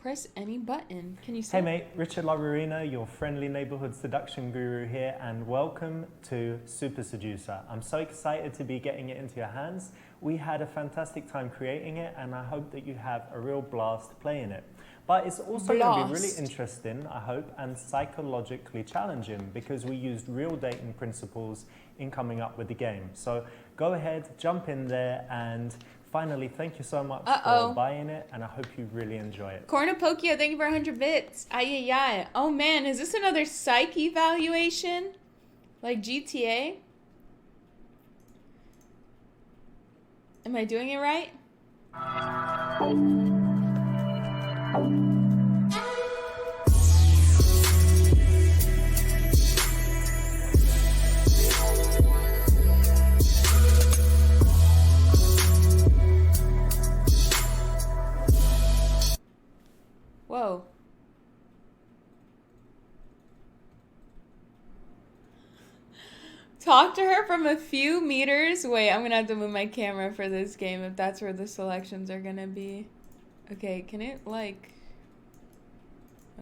Press any button. Can you see? Hey mate, Richard Laurina, your friendly neighborhood seduction guru here, and welcome to Super Seducer. I'm so excited to be getting it into your hands. We had a fantastic time creating it, and I hope that you have a real blast playing it. But it's also going to be really interesting, I hope, and psychologically challenging because we used real dating principles in coming up with the game. So go ahead, jump in there, and finally, thank you so much for buying it, and I hope you really enjoy it. Cornucopia, thank you for 100 bits. Ay, ay, ay. Oh man, is this another psych evaluation? Like GTA? Am I doing it right? Whoa. Talk to her from a few meters. Wait, I'm gonna have to move my camera for this game if that's where the selections are gonna be. Okay, can it like...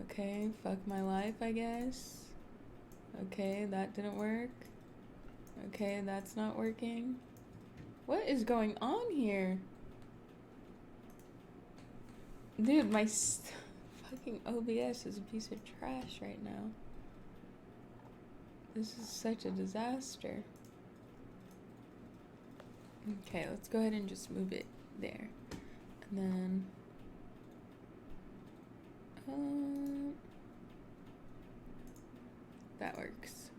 Okay, fuck my life, I guess. Okay, that didn't work. Okay, that's not working. What is going on here? Dude, my fucking OBS is a piece of trash right now. This is such a disaster. Okay, let's go ahead and just move it there. And then... that works.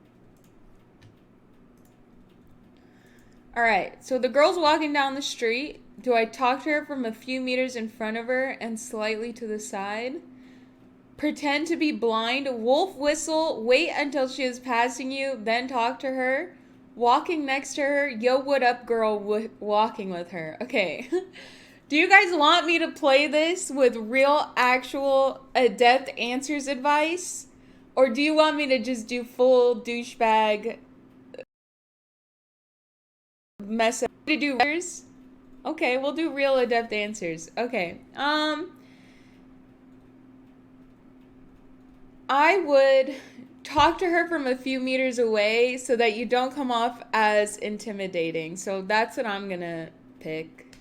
Alright, so the girl's walking down the street. Do I talk to her from a few meters in front of her and slightly to the side? Pretend to be blind, wolf whistle, wait until she is passing you, then talk to her. Walking next to her, yo, what up, girl, walking with her. Okay. Do you guys want me to play this with real, actual, adept answers advice? Or do you want me to just do full douchebag mess up? To do answers? Okay, we'll do real adept answers. Okay. I would talk to her from a few meters away so that you don't come off as intimidating. So that's what I'm gonna pick.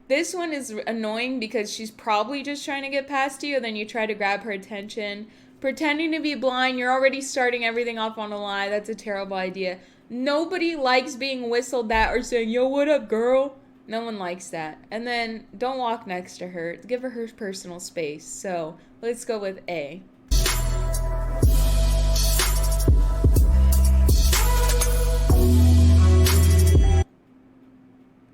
This one is annoying because she's probably just trying to get past you, and then you try to grab her attention. Pretending to be blind, you're already starting everything off on a lie. That's a terrible idea. Nobody likes being whistled at or saying, yo, what up, girl? No one likes that. And then don't walk next to her. Give her personal space. So let's go with A.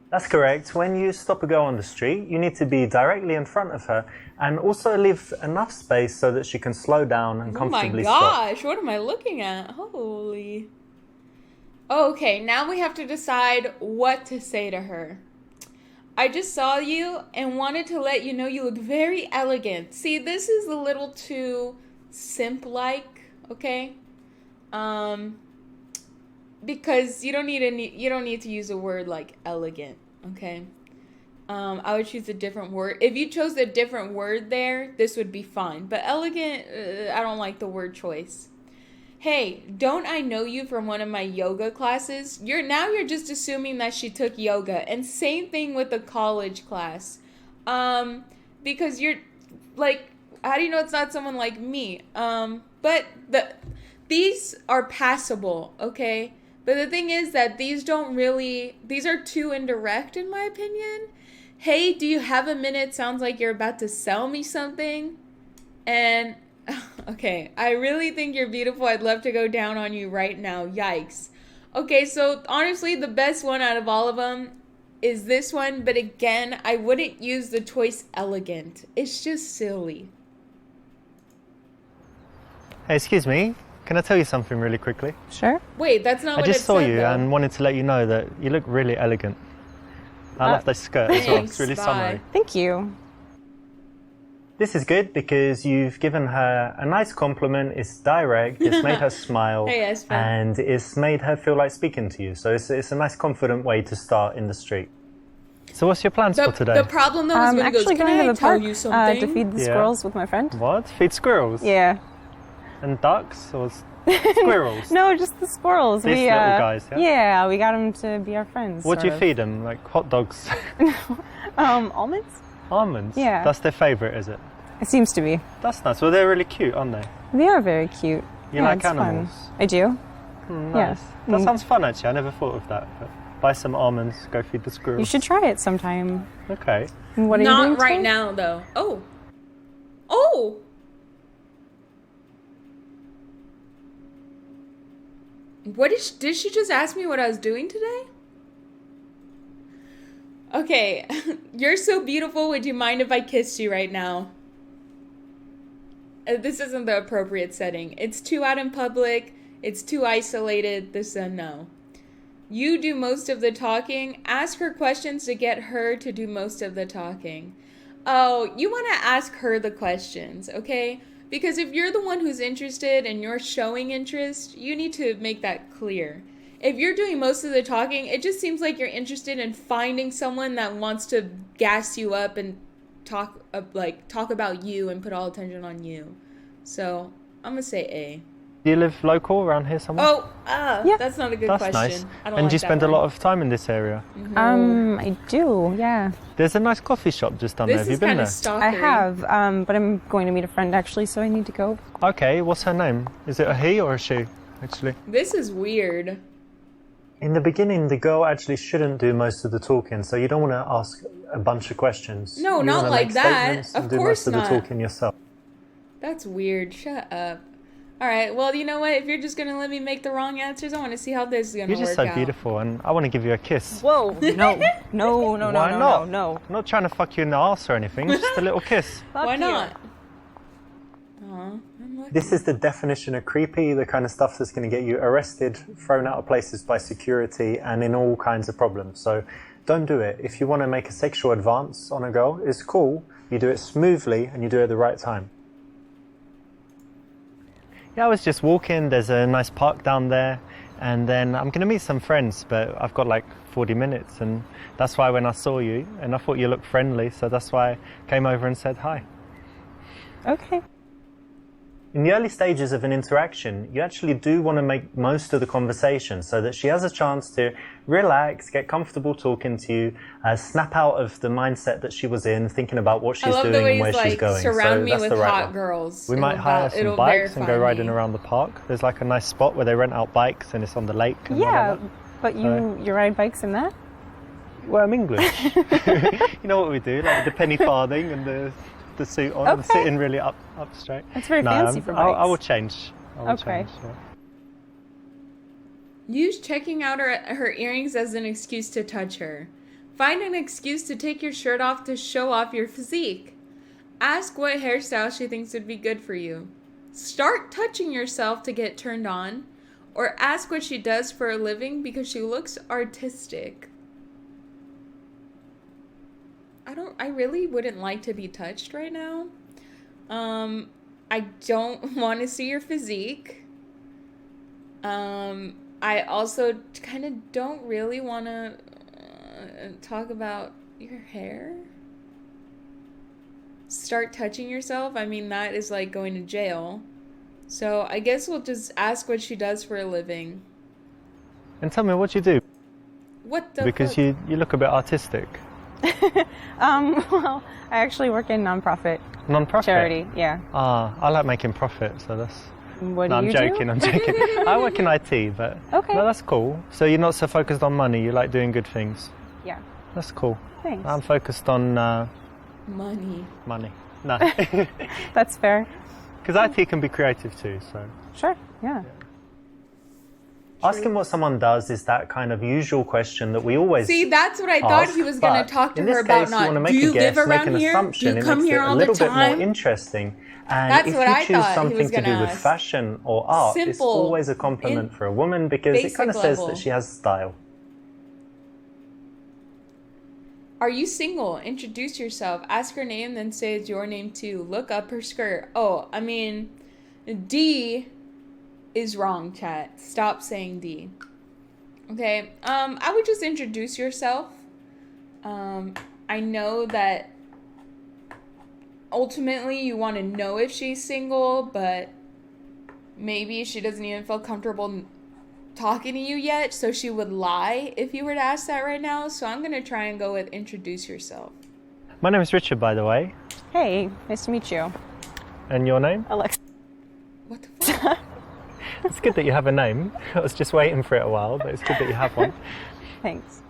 That's correct. When you stop a girl on the street, you need to be directly in front of her and also leave enough space so that she can slow down and comfortably stop. Oh my gosh, what am I looking at? Holy. Okay, now we have to decide what to say to her. I just saw you and wanted to let you know you look very elegant. See, this is a little too simp-like, okay? Because you don't need to use a word like elegant, okay? I would choose a different word. If you chose a different word there, this would be fine. But elegant, I don't like the word choice. Hey, don't I know you from one of my yoga classes? You're just assuming that she took yoga. And same thing with the college class. Because you're like, how do you know it's not someone like me? But these are passable, okay? But the thing is that these are too indirect in my opinion. Hey, do you have a minute? Sounds like you're about to sell me something. And, okay, I really think you're beautiful. I'd love to go down on you right now. Yikes. Okay, so honestly, the best one out of all of them is this one. But again, I wouldn't use the choice elegant. It's just silly. Hey, excuse me. Can I tell you something really quickly? Sure. Wait, that's not what it said, I just saw you though. and wanted to let you know that you look really elegant. I love that skirt as well. It's really summery. Thank you. This is good because you've given her a nice compliment. It's direct. It's made her smile. Hey, and it's made her feel like speaking to you. So it's a nice, confident way to start in the street. So what's your plans for today? The problem though is when he goes, actually can going I to the tell park you something? to feed the Yeah. squirrels with my friend. What? Feed squirrels? Yeah. And ducks or squirrels? No, just the squirrels. These little guys, yeah? Yeah, we got them to be our friends. What do you sort of. feed them? Like hot dogs? Almonds? Almonds? Yeah. That's their favourite, is it? It seems to be. That's nice. Well, they're really cute, aren't they? They are very cute. You Yeah, like it's fun. animals? I do. Nice. Yeah. That sounds fun, actually. I never thought of that. But buy some almonds, go feed the squirrels. You should try it sometime. Okay. What are you doing Not right today? now though. Oh. Oh. What did she just ask me what I was doing today? Okay, you're so beautiful. Would you mind if I kissed you right now? This isn't the appropriate setting. It's too out in public. It's too isolated. This is a no. You do most of the talking. Ask her questions to get her to do most of the talking. Oh, you want to ask her the questions, okay? Because if you're the one who's interested and you're showing interest, you need to make that clear. If you're doing most of the talking, it just seems like you're interested in finding someone that wants to gas you up and talk about you and put all attention on you. So I'm gonna say A. Do you live local around here somewhere? Oh, Yeah. that's not a good That's question. nice. I don't And like do you that spend a one. lot of time in this area? I do, yeah. There's a nice coffee shop just down there. This Have you is been kind there? of stalkery. I have, but I'm going to meet a friend actually, so I need to go. Okay, what's her name? Is it a he or a she, actually? This is weird. In the beginning, the girl actually shouldn't do most of the talking, so you don't want to ask a bunch of questions. No, You not wanna like make that. statements and Of do course most not. of the talking yourself. That's weird. Shut up. All right. Well, you know what? If you're just gonna let me make the wrong answers, I want to see how this is gonna You're work just so out. beautiful, and I want to give you a kiss. Whoa, no, no, no, Why no, not? no. I'm not trying to fuck you in the arse or anything, just a little kiss. Why Fuck not? you. Aw, I'm lucky. This is the definition of creepy, the kind of stuff that's going to get you arrested, thrown out of places by security, and in all kinds of problems. So don't do it. If you want to make a sexual advance on a girl, it's cool. You do it smoothly and you do it at the right time. Yeah, I was just walking. There's a nice park down there. And then I'm going to meet some friends, but I've got like 40 minutes. And that's why when I saw you, and I thought you looked friendly, so that's why I came over and said hi. Okay. In the early stages of an interaction, you actually do want to make most of the conversation so that she has a chance to relax, get comfortable talking to you, snap out of the mindset that she was in, thinking about what I she's love doing the way and where he's she's like going. surround So me that's with the right hot one. girls. We might hire some bikes and go riding around the park. There's like a nice spot where they rent out bikes and it's on the lake. And Yeah, whatever. but you ride bikes in that? Well, I'm English. You know what we do, like the penny farthing and the suit on, and Okay. sitting really up straight. That's very fancy for I bikes. will change. I will Okay. change, yeah. Use checking out her earrings as an excuse to touch her. Find an excuse to take your shirt off to show off your physique. Ask what hairstyle she thinks would be good for you. Start touching yourself to get turned on. Or ask what she does for a living because she looks artistic. I really wouldn't like to be touched right now. I don't want to see your physique. I also kind of don't really want to talk about your hair. Start touching yourself. I mean, that is like going to jail. So I guess we'll just ask what she does for a living. And tell me what you do, What the because fuck? you look a bit artistic. Well, I actually work in nonprofit Non-profit? charity. Yeah. I like making profit, so that's... What No, do I'm you joking, do? I'm joking. I work in IT, but... Okay. No, that's cool. So you're not so focused on money, you like doing good things. Yeah. That's cool. Thanks. I'm focused on Money. money. No. That's fair. Because IT can be creative too, so... Sure. Yeah. Asking what someone does is that kind of usual question that we always See, that's what I thought ask, he was going but to talk to in her this about. case, you want to Not, make do you a guess, live make around an here? assumption. Do you It come makes here it a all the little bit more time? interesting. And That's if what you I choose thought he something was to do gonna with ask. fashion or art, it's Simple. always a compliment for a woman because it Basic kind of says level. that she has style. Are you single? Introduce yourself. Ask her name, then say it's your name too. Look up her skirt. Oh, I mean, D is wrong, chat. Stop saying D. Okay. I would just introduce yourself. I know that ultimately you want to know if she's single, but maybe she doesn't even feel comfortable talking to you yet, so she would lie if you were to ask that right now. So I'm going to try and go with introduce yourself. My name is Richard, by the way. Hey, nice to meet you. And your name? Alex. What the fuck? It's good that you have a name. I was just waiting for it a while, but it's good that you have one. Thanks.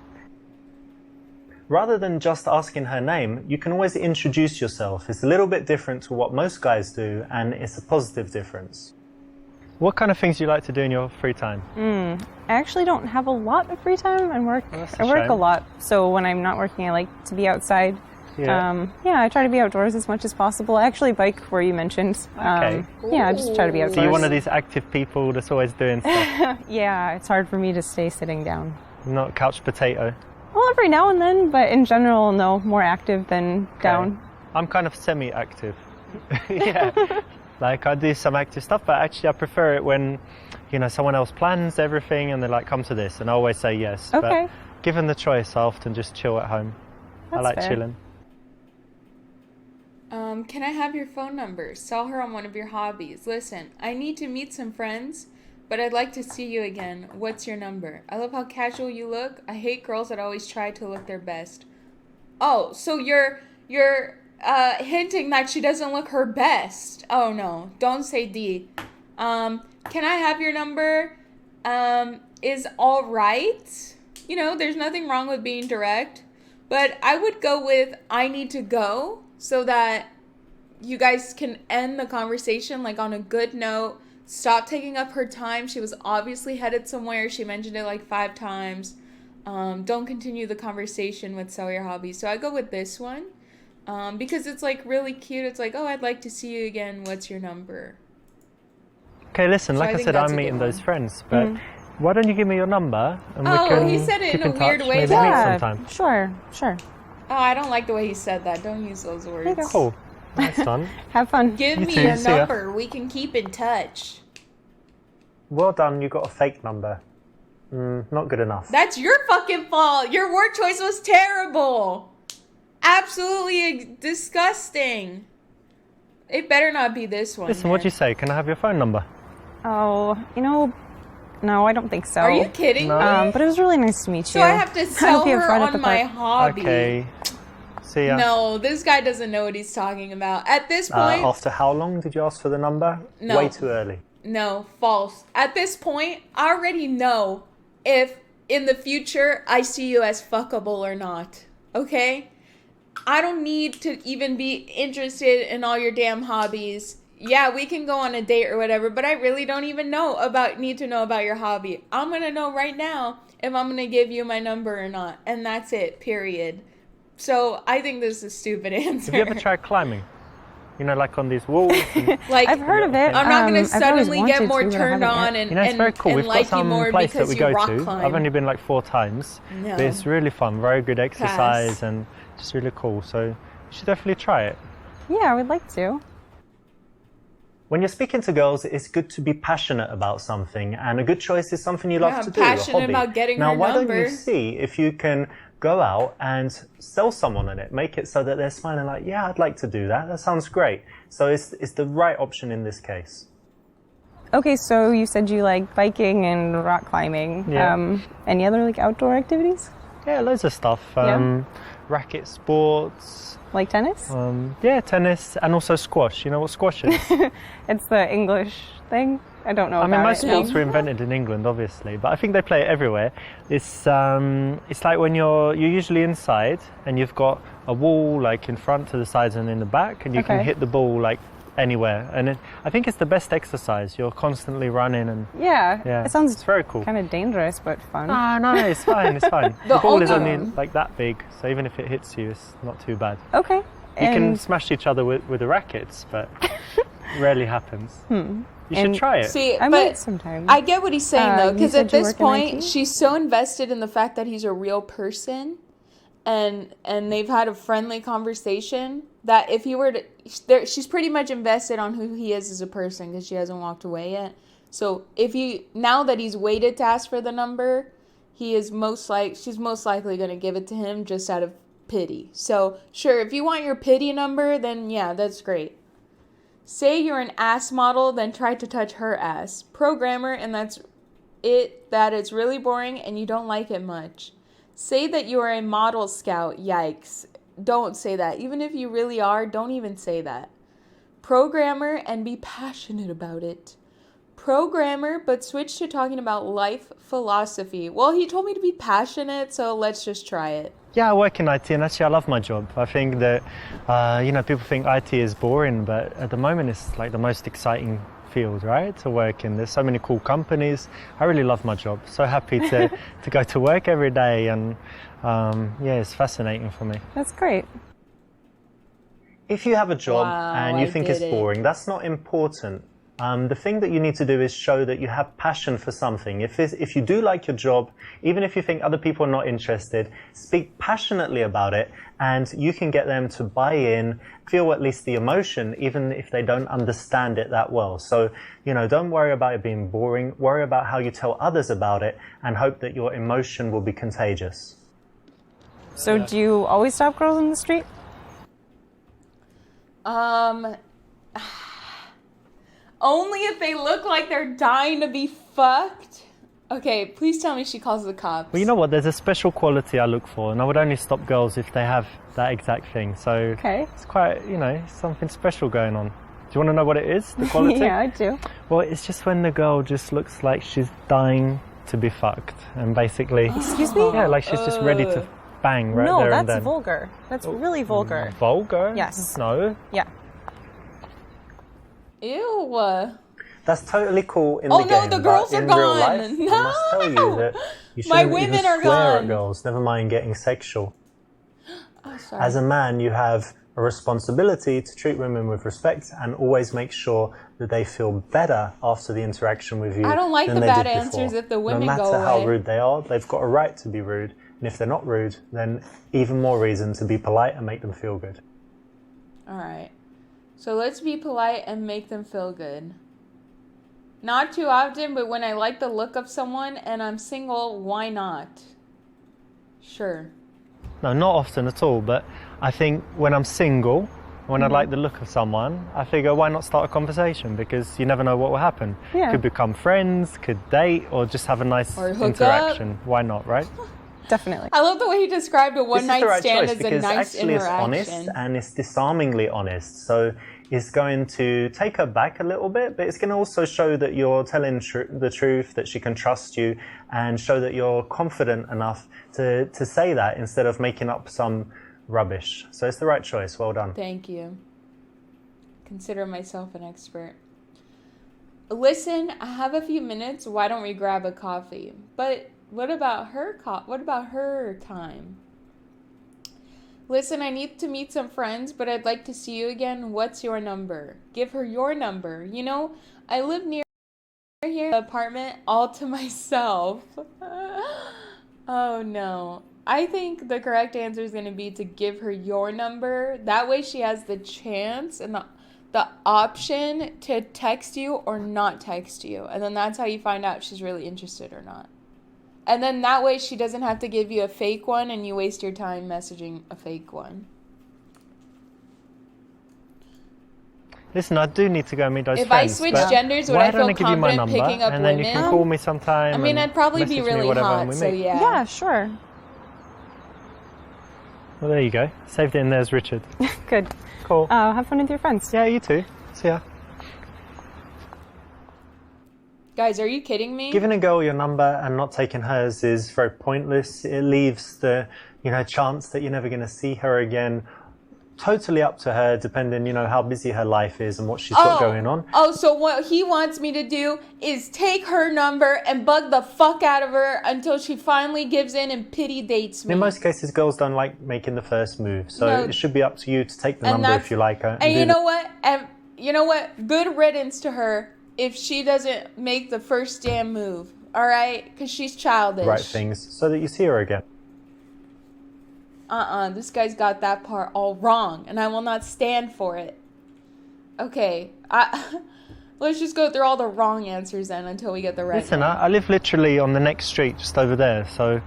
Rather than just asking her name, you can always introduce yourself. It's a little bit different to what most guys do, and it's a positive difference. What kind of things do you like to do in your free time? I actually don't have a lot of free time. I work shame. a lot, so when I'm not working, I like to be outside. Yeah. I try to be outdoors as much as possible. I actually bike where you mentioned. Okay. I just try to be outdoors. So you're one of these active people that's always doing stuff? Yeah, it's hard for me to stay sitting down. Not couch potato? Well, every now and then, but in general, no, more active than down. I'm kind of semi-active. Yeah. Like, I do some active stuff, but actually I prefer it when, someone else plans everything and they're like, come to this, and I always say yes. Okay. But given the choice, I often just chill at home. I like fair. chilling. Can I have your phone number? Sell her on one of your hobbies. Listen, I need to meet some friends, but I'd like to see you again. What's your number? I love how casual you look. I hate girls that always try to look their best. Oh, so you're hinting that she doesn't look her best. Oh no, don't say D. Can I have your number? Is all right. There's nothing wrong with being direct, but I would go with I need to go so that you guys can end the conversation like on a good note. Stop taking up her time. She was obviously headed somewhere. She mentioned it like 5 times. Don't continue the conversation with sell your hobby. So I go with this one. Because it's like really cute. It's like, oh, I'd like to see you again. What's your number? Okay, listen, So like I I think said, that's I'm a meeting good those one. friends, but why don't you give me your number and we Oh, can he said it keep in a weird touch, way. maybe Yeah. meet sometime. Sure. Oh, I don't like the way he said that. Don't use those words. you go. Cool. Nice one. Have fun. Give You me too. your See ya. number. We can keep in touch. Well done, you got a fake number. Not good enough. That's your fucking fault. Your word choice was terrible. Absolutely disgusting. It better not be this one. Listen, what'd you say? Can I have your phone number? Oh, no, I don't think so. Are you kidding No. me? But it was really nice to meet you. So I have to sell hope you have her fun at on the my park. hobby. Okay. See ya. No, this guy doesn't know what he's talking about. At this point, After how long did you ask for the number? No. Way too early. no, false. At this point, I already know if in the future I see you as fuckable or not. Okay? I don't need to even be interested in all your damn hobbies. Yeah, we can go on a date or whatever, but I really don't even need to know about your hobby. I'm gonna know right now if I'm gonna give you my number or not. And that's it, period. So I think this is a stupid answer. Have you ever tried climbing? Like on these walls? And, Like, I've heard of it. I'm not gonna I've always suddenly get wanted more to, but I turned haven't on yet. and, it's very cool. and We've like got you some more place that because we you go rock to. climb. I've only been like 4 times. No. But it's really fun, very good exercise Pass. and just really cool. So you should definitely try it. Yeah, I would like to. When you're speaking to girls, it's good to be passionate about something, and a good choice is something you love Yeah, to I'm do, a passionate hobby. about getting now, her why don't number. you see if you can go out and sell someone on it, make it so that they're smiling like, yeah, I'd like to do that. That sounds great. So it's the right option in this case. Okay, so you said you like biking and rock climbing. Yeah. Any other like outdoor activities? Yeah, loads of stuff. Yeah. Racket sports. Like tennis? Yeah, tennis and also squash. You know what squash is? It's the English thing. I don't know I mean, about most it. sports were invented in England, obviously, but I think they play it everywhere. It's like when you're usually inside and you've got a wall like in front, to the sides, and in the back, and you can Okay. hit the ball like anywhere. And I think it's the best exercise. You're constantly running, and Yeah, it sounds it's very cool. kind of dangerous, but fun. No, it's fine. It's fine. The The ball is only- only like that big, so even if it hits you, it's not too bad. Okay. You can And smash each other with the rackets, but rarely happens. You should And- try it. See, I but might sometime. I get what he's saying though, You because said at you this work in point, IT? she's so invested in the fact that he's a real person, and they've had a friendly conversation that if he were to, she's pretty much invested on who he is as a person because she hasn't walked away yet. So now that he's waited to ask for the number, she's most likely going to give it to him just out of pity. So, sure, if you want your pity number, then yeah, that's great. Say you're an ass model, then try to touch her ass. Programmer, and that it's really boring and you don't like it much. Say that you are a model scout. Yikes. Don't say that. Even if you really are, don't even say that. Programmer, and be passionate about it. Programmer, but switch to talking about life philosophy. Well, he told me to be passionate, so let's just try it. Yeah, I work in IT and actually I love my job. I think that, people think IT is boring, but at the moment it's like the most exciting field, right, to work in. There's so many cool companies. I really love my job. So happy to go to work every day, and it's fascinating for me. That's great. If you have a job and you think it's it. boring, that's not important. The thing that you need to do is show that you have passion for something. If you do like your job, even if you think other people are not interested, speak passionately about it, and you can get them to buy in, feel at least the emotion, even if they don't understand it that well. So, don't worry about it being boring. Worry about how you tell others about it, and hope that your emotion will be contagious. So do you always stop girls in the street? Only if they look like they're dying to be fucked. Okay, please tell me she calls the cops. Well, you know what? There's a special quality I look for, and I would only stop girls if they have that exact thing. So It's quite, something special going on. Do you want to know what it is, the quality? Yeah, I do. Well, it's just when the girl just looks like she's dying to be fucked, and basically... Excuse me? Yeah, like she's just ready to bang right no, there and then. No, that's vulgar. That's really vulgar. Vulgar? Yes. No? Yeah. Ew. That's totally cool in the game. Oh no, the girls but are in gone. real life, No. I must tell you that you My shouldn't women even are swear gone. at girls, never mind getting sexual. Oh, sorry. As a man, you have a responsibility to treat women with respect and always make sure that they feel better after the interaction with you. I don't like than the they bad did answers before. if the women no go matter how away. rude they are, they've got a right to be rude. And if they're not rude, then even more reason to be polite and make them feel good. All right. So let's be polite and make them feel good. Not too often, but when I like the look of someone and I'm single, why not? Sure. No, not often at all, but I think when I'm single, when I like the look of someone, I figure why not start a conversation, because you never know what will happen. Yeah. Could become friends, could date, or just have a nice Or hook interaction. Why not, right? Definitely. I love the way he described a This is one-night the right stand choice as a because nice actually interaction. it's honest and it's disarmingly honest. So it's going to take her back a little bit, but it's going to also show that you're telling the truth, that she can trust you, and show that you're confident enough to say that instead of making up some rubbish. So it's the right choice. Well done. Thank you. Consider myself an expert. Listen, I have a few minutes. Why don't we grab a coffee? But what about her time? Listen, I need to meet some friends, but I'd like to see you again. What's your number? Give her your number. I live near here, apartment all to myself. Oh no. I think the correct answer is going to be to give her your number. That way she has the chance and the option to text you or not text you. And then that's how you find out if she's really interested or not. And then that way she doesn't have to give you a fake one and you waste your time messaging a fake one. Listen, I do need to go meet those If friends. I switch but genders, would why I don't feel give you my confident number, picking up and then women? you can call me sometime. I mean, and I'd probably be message me really whatever hot, and we so meet. yeah. Yeah, sure. Well, there you go. Saved it in there as Richard. Good. Cool. Have fun with your friends. Yeah, you too. See ya. Guys, are you kidding me? Giving a girl your number and not taking hers is very pointless. It leaves the, chance that you're never going to see her again. Totally up to her, depending, how busy her life is and what she's got going on. Oh, so what he wants me to do is take her number and bug the fuck out of her until she finally gives in and pity dates me. In most cases, girls don't like making the first move, so No. it should be up to you to take the number if you like her. And you know what? And you know what? Good riddance to her if she doesn't make the first damn move. All right? Because she's childish. right things so that you see her again. This guy's got that part all wrong, and I will not stand for it. Okay, Let's just go through all the wrong answers then until we get the right Listen, one. I live literally on the next street, just over there. So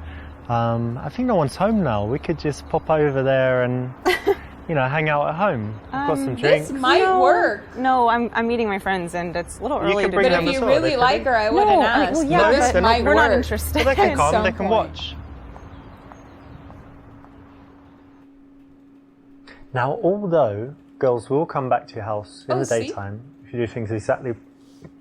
I think no one's home now. We could just pop over there and, hang out at home. We've got some drinks. This might work. No, I'm meeting my friends, and it's a little early can to bring do But them if as you well. really They're like her, I wouldn't ask. well, yeah, But but this they're might we're not work. interested. Well, they can At come, some they can point. watch. Now, although girls will come back to your house in the see? daytime, if you do things exactly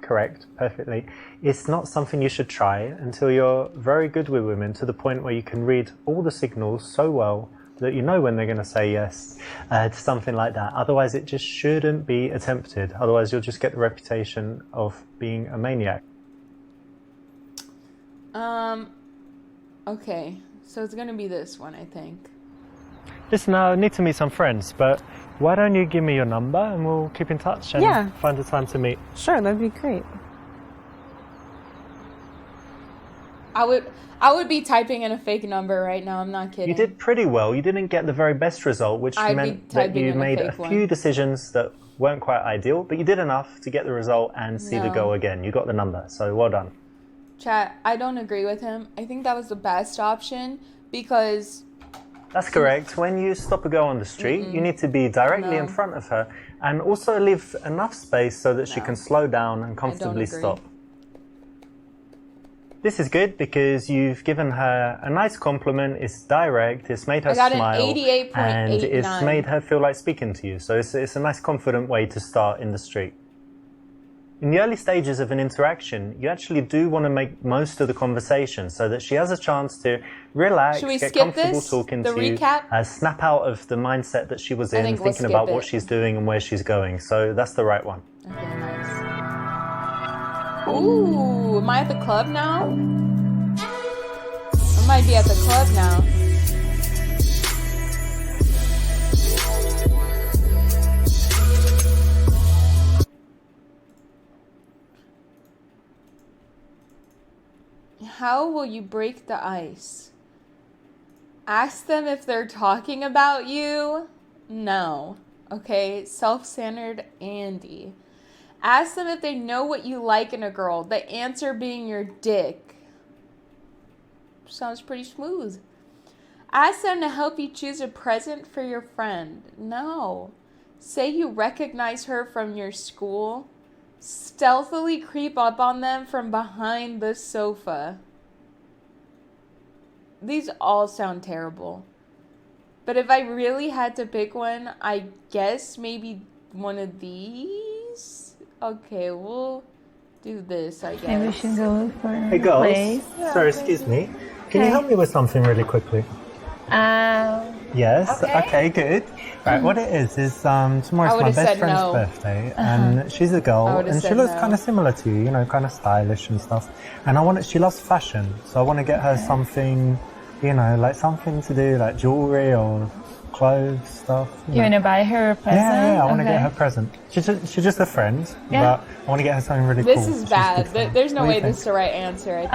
correct, perfectly, it's not something you should try until you're very good with women, to the point where you can read all the signals so well that you know when they're going to say yes to something like that. Otherwise, it just shouldn't be attempted. Otherwise, you'll just get the reputation of being a maniac. Okay. So it's gonna be this one, I think. Listen, I need to meet some friends, but why don't you give me your number and we'll keep in touch and Yeah. find a time to meet. Sure, that'd be great. I would be typing in a fake number right now. I'm not kidding. You did pretty well. You didn't get the very best result, which I'd be meant that typing you in a made a fake few one. decisions that weren't quite ideal, but you did enough to get the result and see the No. goal again. You got the number, so well done. Chat, I don't agree with him. I think that was the best option because That's correct. When you stop a girl on the street, you need to be directly No. in front of her and also leave enough space so that she No. can slow down and comfortably agree. stop. This is good because you've given her a nice compliment. It's direct. It's made her I got an smile, 88.89. and it's made her feel like speaking to you. So it's a nice, confident way to start in the street. In the early stages of an interaction, you actually do want to make most of the conversation so that she has a chance to relax, Should we get skip comfortable this? talking The to you, recap? snap out of the mindset that she was I in, think we'll thinking skip about what it. she's doing and where she's going. So that's the right one. Okay, nice. Ooh, am I at the club now? I might be at the club now. How will you break the ice? Ask them if they're talking about you? No. Okay, self-centered Andy. Ask them if they know what you like in a girl. The answer being your dick. Sounds pretty smooth. Ask them to help you choose a present for your friend. No. Say you recognize her from your school. Stealthily creep up on them from behind the sofa. These all sound terrible. But if I really had to pick one, I guess maybe one of these? Okay, we'll do this, I guess. Maybe we should go look for Hey a girls, place. sorry, excuse me. Can you Okay. help me with something really quickly? Yes. Okay. Good. Right. What it is tomorrow's my would've best said friend's no. birthday, and she's a I girl, would've and she said looks no. kind of similar to you. Kind of stylish and stuff. And she loves fashion, so I want to get her something, like something to do, like jewelry or clothes stuff. You want to buy her a present? Yeah. I want to Okay. get her a present. She's just a friend, Yeah. but I want to get her something really This cool. is She's bad. good fun. There's no What do way you this is think? the right answer, I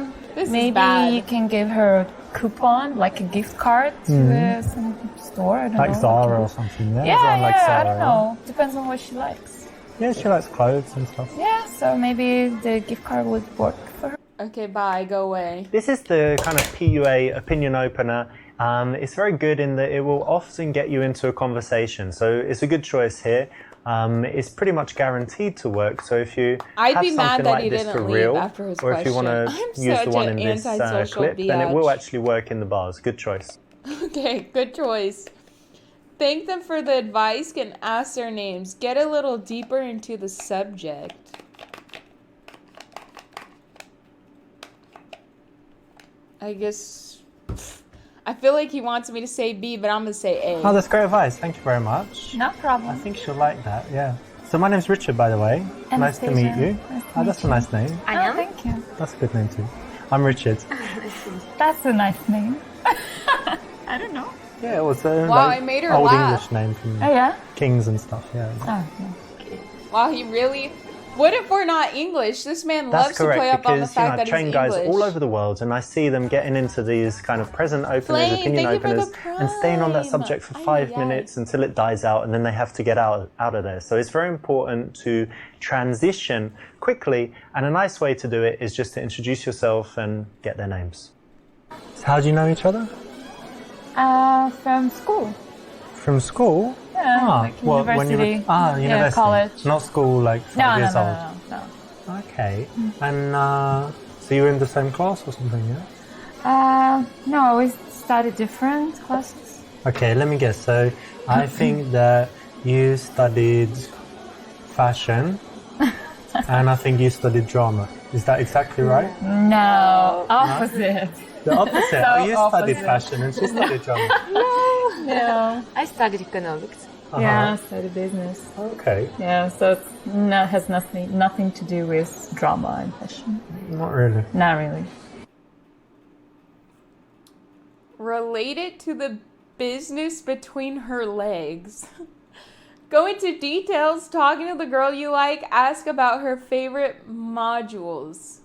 think. This is Maybe bad. you can give her a coupon, like a gift card to some store. I don't Like know. Zara or something. Yeah. Yeah, Someone like I Zara, don't know. Depends on what she likes. Yeah, she likes clothes and stuff. Yeah, so maybe the gift card would work for her. Okay, bye. Go away. This is the kind of PUA opinion opener. It's very good in that it will often get you into a conversation. So it's a good choice here. It's pretty much guaranteed to work. So if you I'd have be mad something that like he this didn't for leave real, after his or if you want to question. I'm use the such one an in this antisocial clip, then it will biatch. actually work in the bars. Good choice. Okay, good choice. Thank them for the advice and ask their names. Get a little deeper into the subject. I guess... I feel like he wants me to say B, but I'm going to say A. Oh, that's great advice. Thank you very much. No I problem. think she'll like that, yeah. So my name's Richard, by the way. Nice to meet Anastasia. you. Nice to Oh, that's a meet nice name. Oh, thank you. That's a good name too. I'm Richard. That's a nice name. I don't know. Yeah, it was a Wow, I made her old laugh. English name from Oh, yeah? kings and stuff, yeah. Oh, yeah. Wow, he really What if we're not English? This man That's loves to correct, play up on the because you know, fact I've that trained he's guys English. all over the world, and I see them getting into these kind of present openers, Flame, opinion thank you for the openers, and staying on that prime. subject for Ay, 5 ay, ay. minutes until it dies out, and then they have to get out of there. So it's very important to transition quickly, and a nice way to do it is just to introduce yourself and get their names. So how do you know each other? From school. From school? Yeah, like university. University. Yeah, college. Not school, like 5 years old. No. Okay. And so you were in the same class or something, yeah? No, we studied different classes. Okay, let me guess. So I think that you studied fashion and I think you studied drama. Is that exactly right? No, opposite. The opposite. So You studied opposite. fashion and she studied drama. No. I studied economics. Yeah, I studied business. Okay. Yeah, so it's has nothing to do with drama and fashion. Not really. Not really. Related to the business between her legs. Go into details, talking to the girl you like, ask about her favorite modules.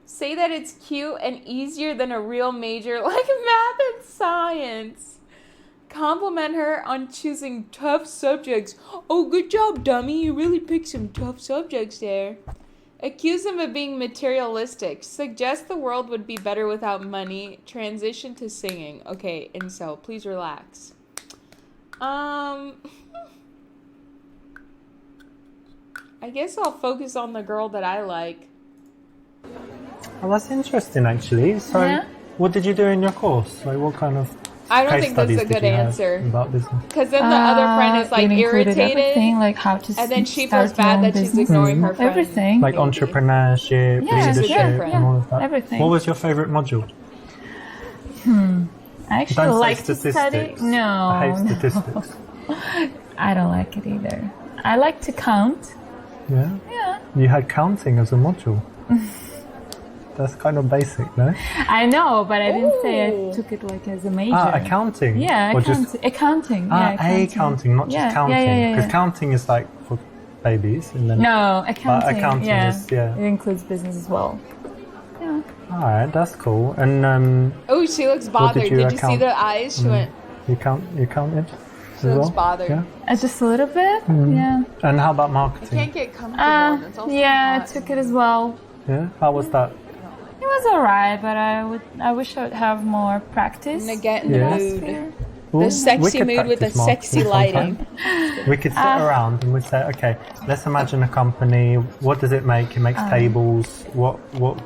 Say that it's cute and easier than a real major like math and science. Compliment her on choosing tough subjects. Oh, good job, dummy. You really picked some tough subjects there. Accuse him of being materialistic. Suggest the world would be better without money. Transition to singing. Okay, incel, please relax. I guess I'll focus on the girl that I like. Well, that's interesting, actually. So, Yeah. what did you do in your course? Like, what kind of I don't case think that's studies a did good you have answer. about business? Because then the other friend is like It included irritated. everything, like how to And then she start feels bad your own that she's business. ignoring her friend. Everything. Like Maybe. entrepreneurship, Yeah, leadership, yeah, and all of that. everything. What was your favorite module? I actually Don't say like to study. statistics. No, I hate no. statistics. I don't like it either. I like to count. Yeah? Yeah. You had counting as a module. That's kind of basic, no? I know, but I didn't say Ooh. I took it like as a major. Accounting? Yeah, Or accounting. just Accounting. Yeah, accounting, not just Yeah, counting. yeah, yeah, Because yeah. counting is like for babies, and then No, accounting. accounting yeah. is- yeah. It includes business as well. Yeah. all right, that's cool. And Oh, she looks bothered. you Did you see account? the eyes? She went, you counted she as looks well? bothered. Yeah. Just a little bit. Yeah. And how about I marketing? can't get comfortable. It's also Yeah, I hot. took it as well. Yeah, how was that? It was alright, but I wish I would have more practice. To get in the Yeah. mood. Ooh, The sexy we could mood with the practice sexy marketing lighting. sometime. We could sit around and we'd say, okay, let's imagine a company. What does it make? It makes tables. What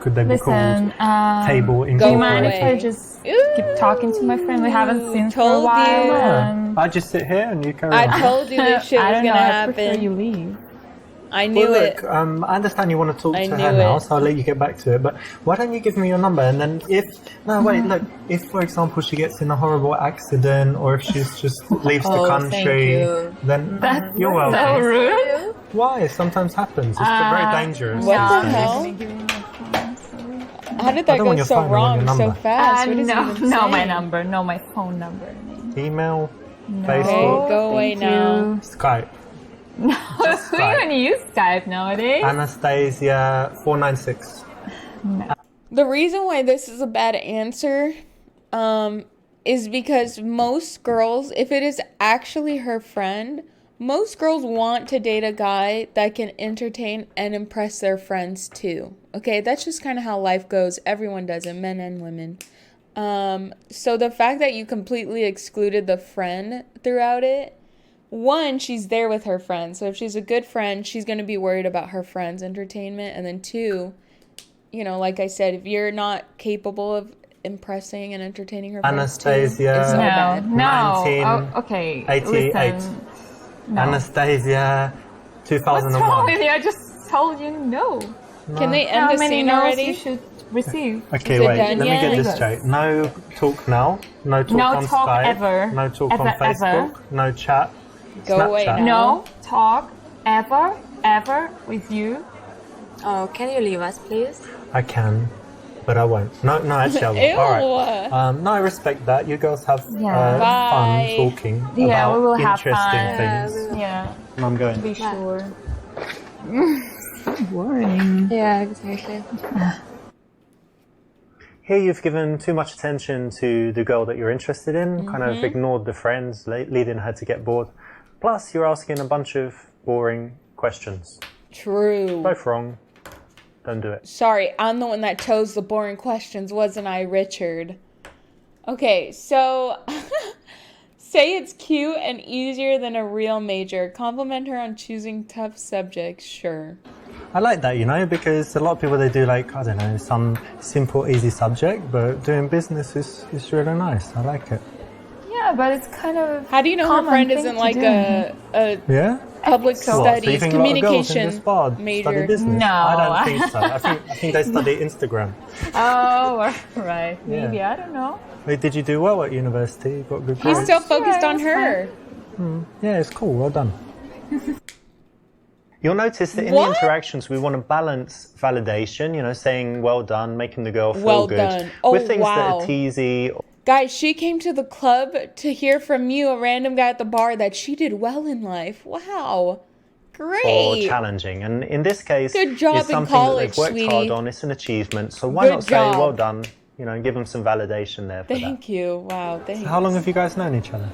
could they be Listen, called? Table do you mind if incorporated. I just keep talking to my friend? We haven't seen for a told while. you. and I just sit here and you carry I on. told you this shit I was don't gonna know. I prefer happen. you leave. I knew Well, it. look, I understand you want to talk I to knew her now, it. so I'll let you get back to it. But why don't you give me your number? And then if, for example, she gets in a horrible accident or if she's just leaves the Oh, thank country, you. then you're welcome. So rude. Why? Sometimes happens. It's very dangerous. What the No. hell? Give me my phone, sorry. How did I that don't go want your so phone, I want wrong your so number. fast? What is no, he even no, my saying? number, no, my phone number. Email, No, Facebook, go away thank now. you. Skype. No, who Skype. even use Skype nowadays? Anastasia 496. The reason why this is a bad answer is because most girls, if it is actually her friend, most girls want to date a guy that can entertain and impress their friends too. Okay, that's just kind of how life goes. Everyone does it, men and women. So the fact that you completely excluded the friend throughout it, one, she's there with her friends. So if she's a good friend, she's going to be worried about her friends' entertainment. And then two, you know, like I said, if you're not capable of impressing and entertaining her friends too, Anastasia. it's so No, bad. no. 1988. Oh, okay, 88. listen. No. Anastasia What's 2001. wrong with you? I just told you no. Can they end How the many scene no's already? you should receive? Okay, Is it wait. done Let me yet? get this Yes. straight. No talk now. No talk No on talk Skype. ever. No talk Ever, on ever. Facebook. No chat. Go away Snapchat. now. No talk ever with you. Oh, can you leave us, please? I can, but I won't. No, actually I won't. Ew. All right. No, I respect that. You girls have Yeah. Bye. fun talking Yeah, about we will have interesting fun. things. Yeah, I'm going. be sure. Boring. Yeah, exactly. Here you've given too much attention to the girl that you're interested in, kind of ignored the friends, leading her to get bored. Plus, you're asking a bunch of boring questions. True. Both wrong. Don't do it. Sorry, I'm the one that chose the boring questions, wasn't I, Richard? Okay, so say it's cute and easier than a real major. Compliment her on choosing tough subjects, sure. I like that, you know, because a lot of people, they do like, I don't know, some simple, easy subject, but doing business is really nice. I like it. Yeah, but it's kind of. How do you know her common friend thing isn't to like do. a Yeah? public What, so you studies, think a lot of girls in communication this bar major? study business? No. I don't think so. I think they study Instagram. Oh, right. Yeah. Maybe, I don't know. Wait, did you do well at university? You got good He's grades? still focused Yeah, on it's her. Yeah, it's cool. Well done. You'll notice that in What? the interactions, we want to balance validation, you know, saying well done, making the girl feel Well good, done. Oh, with things wow. that are teasy. Guys, she came to the club to hear from you, a random guy at the bar, that she did well in life. Wow. Or Great. challenging, and in this case, Good job it's in something college, that they've worked sweetie. hard on. It's an achievement, so why Good not say job. well done? You know, and give them some validation there for that. Thank you. Wow, thanks. How long have you guys known each other?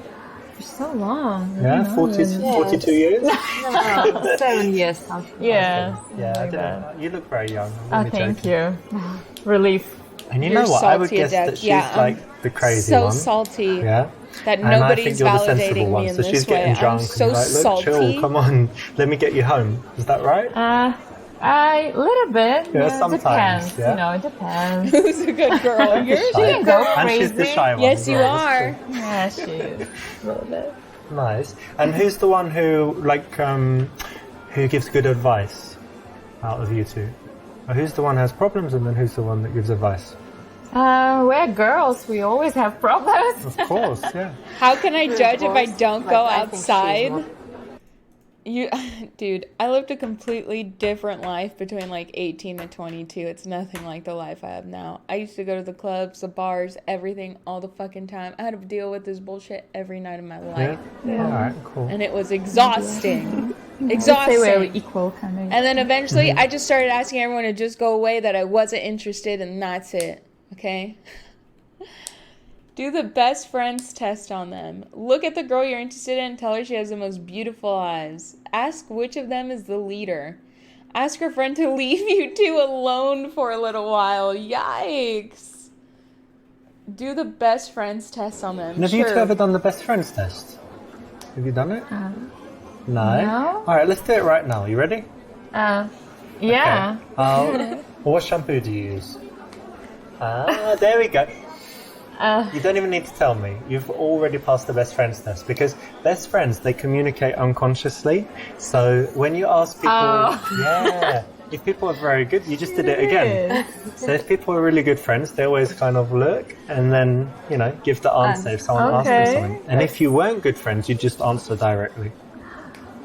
For so long. Yeah, 42 years. No, 7 years something. Yeah. Yeah, I like didn't. that. You look very young. I'm Oh, only thank joking. you. Relief. And you You're know what? I would salty, guess Adept. that she's Yeah, I'm like the crazy so one. salty Yeah. that And I think nobody's you're the sensible validating one. me in So this she's way. getting drunk I'm and so you're like, look, salty. chill, come on, let me get you home. Is that right? A little bit. Yeah, sometimes, Depends. yeah. You know, it depends. Who's a good girl? You're Shy. can go And she's the crazy. shy one. Yes, as you well, are. that's Yeah, she is. A little bit. true. Nice. And who's the one who, like, who gives good advice out of you two? Or who's the one who has problems, and then who's the one that gives advice? We're girls. We always have problems. Of course, yeah. How can I judge if I Divorced, don't but go I think she's outside? more- Dude, I lived a completely different life between like 18 and 22. It's nothing like the life I have now. I used to go to the clubs, the bars, everything all the fucking time. I had to deal with this bullshit every night of my life. Yeah. All right, cool. And it was exhausting. Say we're Exhausting. equal, kind of. And then eventually I just started asking everyone to just go away, that I wasn't interested, and that's it. Okay? Do the best friends test on them. Look at the girl you're interested in and tell her she has the most beautiful eyes. Ask which of them is the leader. Ask her friend to leave you two alone for a little while. Yikes. Do the best friends test on them. And have you two Sure. ever done the best friends test? Have you done it? No? no. All right, let's do it right now. You ready? Yeah. Okay. What shampoo do you use? There we go. You don't even need to tell me. You've already passed the best friends test, because best friends, they communicate unconsciously. So when you ask people, yeah, if people are very good, you just did it again. So if people are really good friends, they always kind of look and then, you know, give the answer if someone asks them something. And if you weren't good friends, you just answer directly.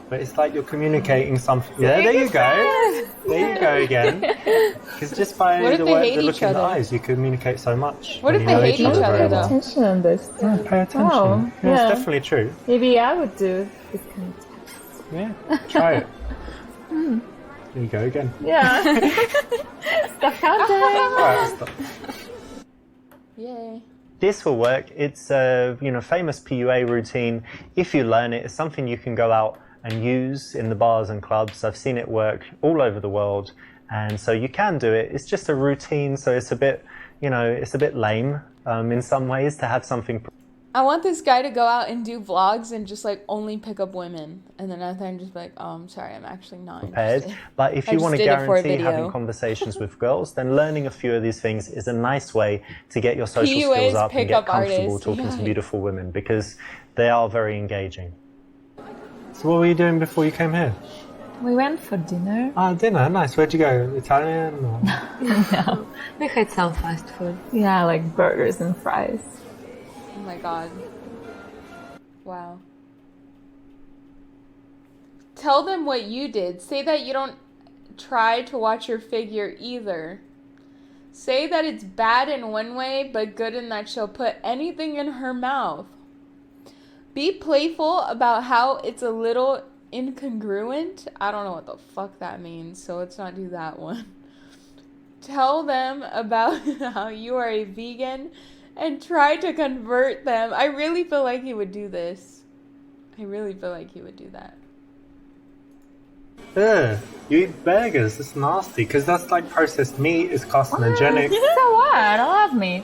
But it's like you're communicating something. Yeah, there you go. There you go again. Because just by What if the they way hate the look each in the other? eyes, you communicate so much. What when if you they know hate each very other, well. though? Attention on this. Yeah, pay attention. Oh, yeah, yeah. it's definitely true. Maybe I would do this kind of test. Yeah, try it. There you go again. Yeah. Stop counting. Alright, stop. Yay. This will work. It's a famous PUA routine. If you learn it, it's something you can go out and use in the bars and clubs. I've seen it work all over the world, and so you can do it. It's just a routine, so it's a bit, it's a bit lame in some ways to have something. I want this guy to go out and do vlogs and just like only pick up women, and then after I'm just like, oh, I'm sorry, I'm actually not Prepared. interested. But if I you just want to did it for a guarantee having video. conversations with girls, then learning a few of these things is a nice way to get your social PUA skills is up and get pickup comfortable artist. talking to Yikes. beautiful women, because they are very engaging. So what were you doing before you came here? We went for dinner. Dinner. Nice. Where'd you go? Italian? Or... No. We had some fast food. Yeah, like burgers and fries. Oh my god. Wow. Tell them what you did. Say that you don't try to watch your figure either. Say that it's bad in one way, but good in that she'll put anything in her mouth. Be playful about how it's a little incongruent. I don't know what the fuck that means, so let's not do that one. Tell them about how you are a vegan and try to convert them. I really feel like he would do this. I really feel like he would do that. Ugh, you eat burgers. That's nasty because that's like processed meat. It's carcinogenic. So what? I love meat.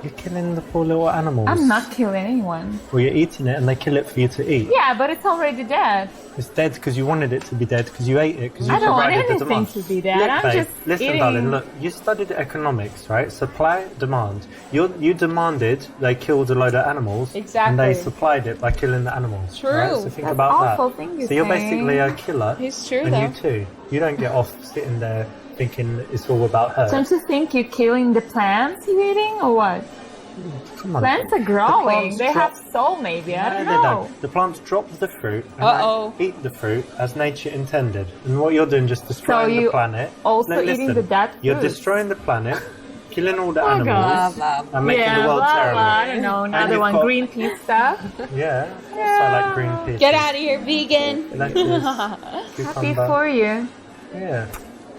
You're killing the poor little animals. I'm not killing anyone. Well, you're eating it and they kill it for you to eat. Yeah, but it's already dead. It's dead because you wanted it to be dead because you ate it because you I don't want provided the anything demand. to be dead. Look, I'm babe, just listen, eating. darling, look, you studied economics, right? Supply, demand. You demanded they killed a load of animals. And Exactly. they supplied it by killing the animals. True. Right? So think That's about awful that. thing you're So you're saying. basically a killer. It's true, and though. you too. You don't get off sitting there thinking it's all about her. Don't you think you're killing the plants you're eating or what? Come on. Plants are The growing. plants They drop- have soul maybe. I don't No, they know. don't. The plants drop the fruit and Uh-oh. they eat the fruit as nature intended. And what you're doing just destroying So the you planet. also Look, eating listen, the dead You're fruits. destroying the planet, killing all the Oh, animals, God. Blah, blah. and making Yeah, the world blah, terrible. blah. I don't know. Another you've one. got- Greenpeace stuff. Yeah, also like Greenpeace. Get out of here, vegan. Lettuce, Happy cucumber. for you. Yeah.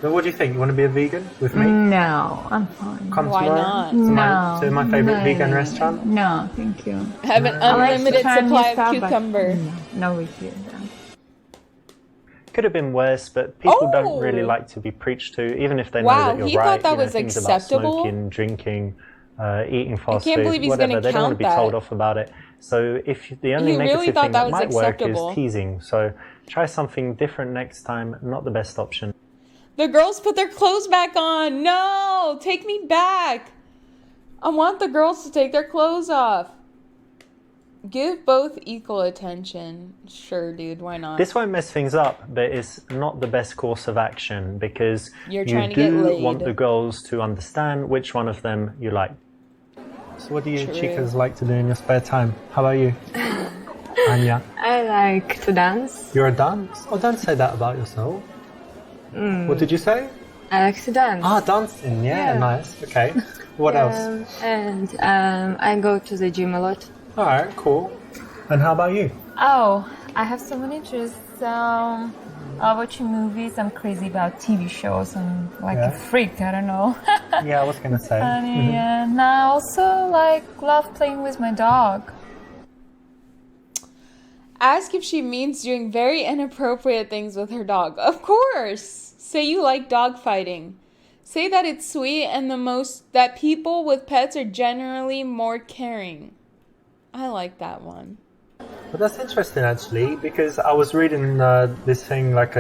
So what do you think? You want to be a vegan with me? No, I'm fine. Come Why tomorrow not? To my, No. to my favorite No, vegan no, restaurant? No, thank you. Have an I like to unlimited try new supply of stuff, but cucumber. No with you. No. Could have been worse, but people don't Oh. really like to be preached to, even if they know Wow, that you're he right. thought that you know, was things acceptable? About smoking, drinking, eating fast can't food, believe he's whatever. gonna They don't want to count be told that. off about it. So if the only He really negative thought thing that that was might work acceptable. is teasing. So try something different next time. Not the best option. The girls put their clothes back on. No, take me back. I want the girls to take their clothes off. Give both equal attention. Sure, dude, why not? This won't mess things up, but it's not the best course of action because You're you trying to get do laid. want the girls to understand which one of them you like. So what do you True. chicas like to do in your spare time? How about you? Anya, I like to dance. you're a dance? Oh, don't say that about yourself. What did you say? I like to dance. Ah, dancing. Yeah, Yeah. nice. Okay. What else? And I go to the gym a lot. All right, cool. And how about you? Oh, I have so many interests. I watch movies. I'm crazy about TV shows. I'm like Yeah. a freak. I don't know. Yeah, I was gonna say. Funny, and I also love playing with my dog. Ask if she means doing very inappropriate things with her dog. Of course. Say you like dog fighting. Say that it's sweet and that people with pets are generally more caring. I like that one. But that's interesting actually, because I was reading this thing what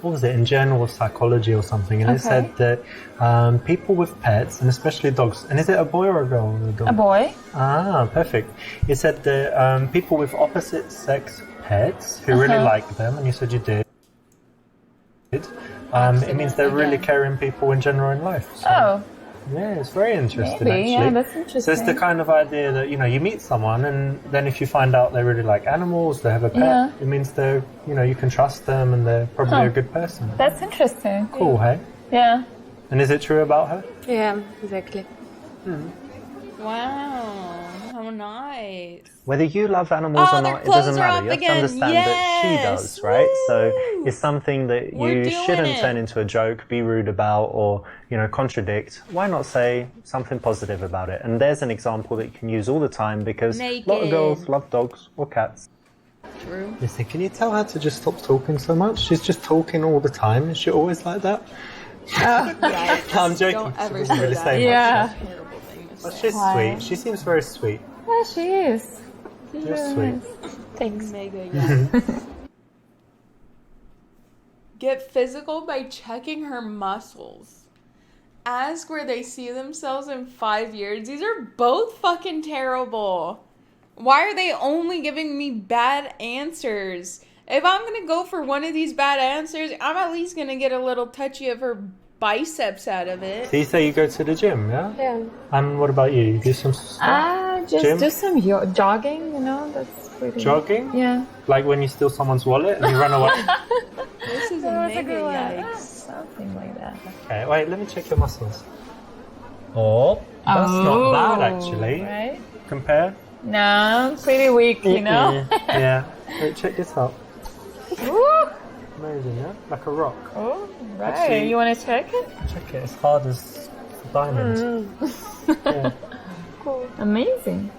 was it, in Journal of Psychology or something, and it Okay. said that people with pets, and especially dogs, and is it a boy or a girl? The dog? A boy. Ah, perfect. It said that people with opposite sex pets who really like them, and you said you did, it means they're really again. caring people in general in life. So, Oh, yeah, it's very interesting maybe. actually. Yeah, that's So it's interesting. the kind of idea that, you meet someone and then if you find out they really like animals, they have a pet, Yeah. it means they're, you can trust them and they're probably a good person. That's interesting. Cool, hey? Yeah. And is it true about her? Yeah, exactly. Wow. How nice. Whether you love animals Oh, or their not, it doesn't clothes are matter. up You have to again. understand that she Yes. does, right? So Woo. it's something that We're you doing shouldn't it. turn into a joke, be rude about, or, contradict. Why not say something positive about it? And there's an example that you can use all the time because a lot of Naked. girls love dogs or cats. True. Listen, can you tell her to just stop talking so much? She's just talking all the time. Is she always like that? I'm joking. Don't She ever doesn't say really that. say much. Yeah. Terrible thing to But say. she's Why? sweet. She seems very sweet. Yeah, she is. You're sweet. Thanks. Mega, yeah. Get physical by checking her muscles. Ask where they see themselves in 5 years. These are both fucking terrible. Why are they only giving me bad answers? If I'm gonna go for one of these bad answers, I'm at least gonna get a little touchy of her biceps out of it. So you say you go to the gym, yeah? Yeah. And what about you? You do some Just Gym? do some jogging, that's pretty... jogging? Yeah. Like when you steal someone's wallet and you run away? This is a That's a mega good one. yikes. Something like that. Okay, wait, let me check your muscles. Oh, that's not bad actually. Right? Compare. No, pretty weak, Yeah. Wait, check this out. Ooh. Amazing, yeah? Like a rock. Oh, right. Actually- You want to check it? Check it, it's hard as diamond. Yeah. Cool. Amazing.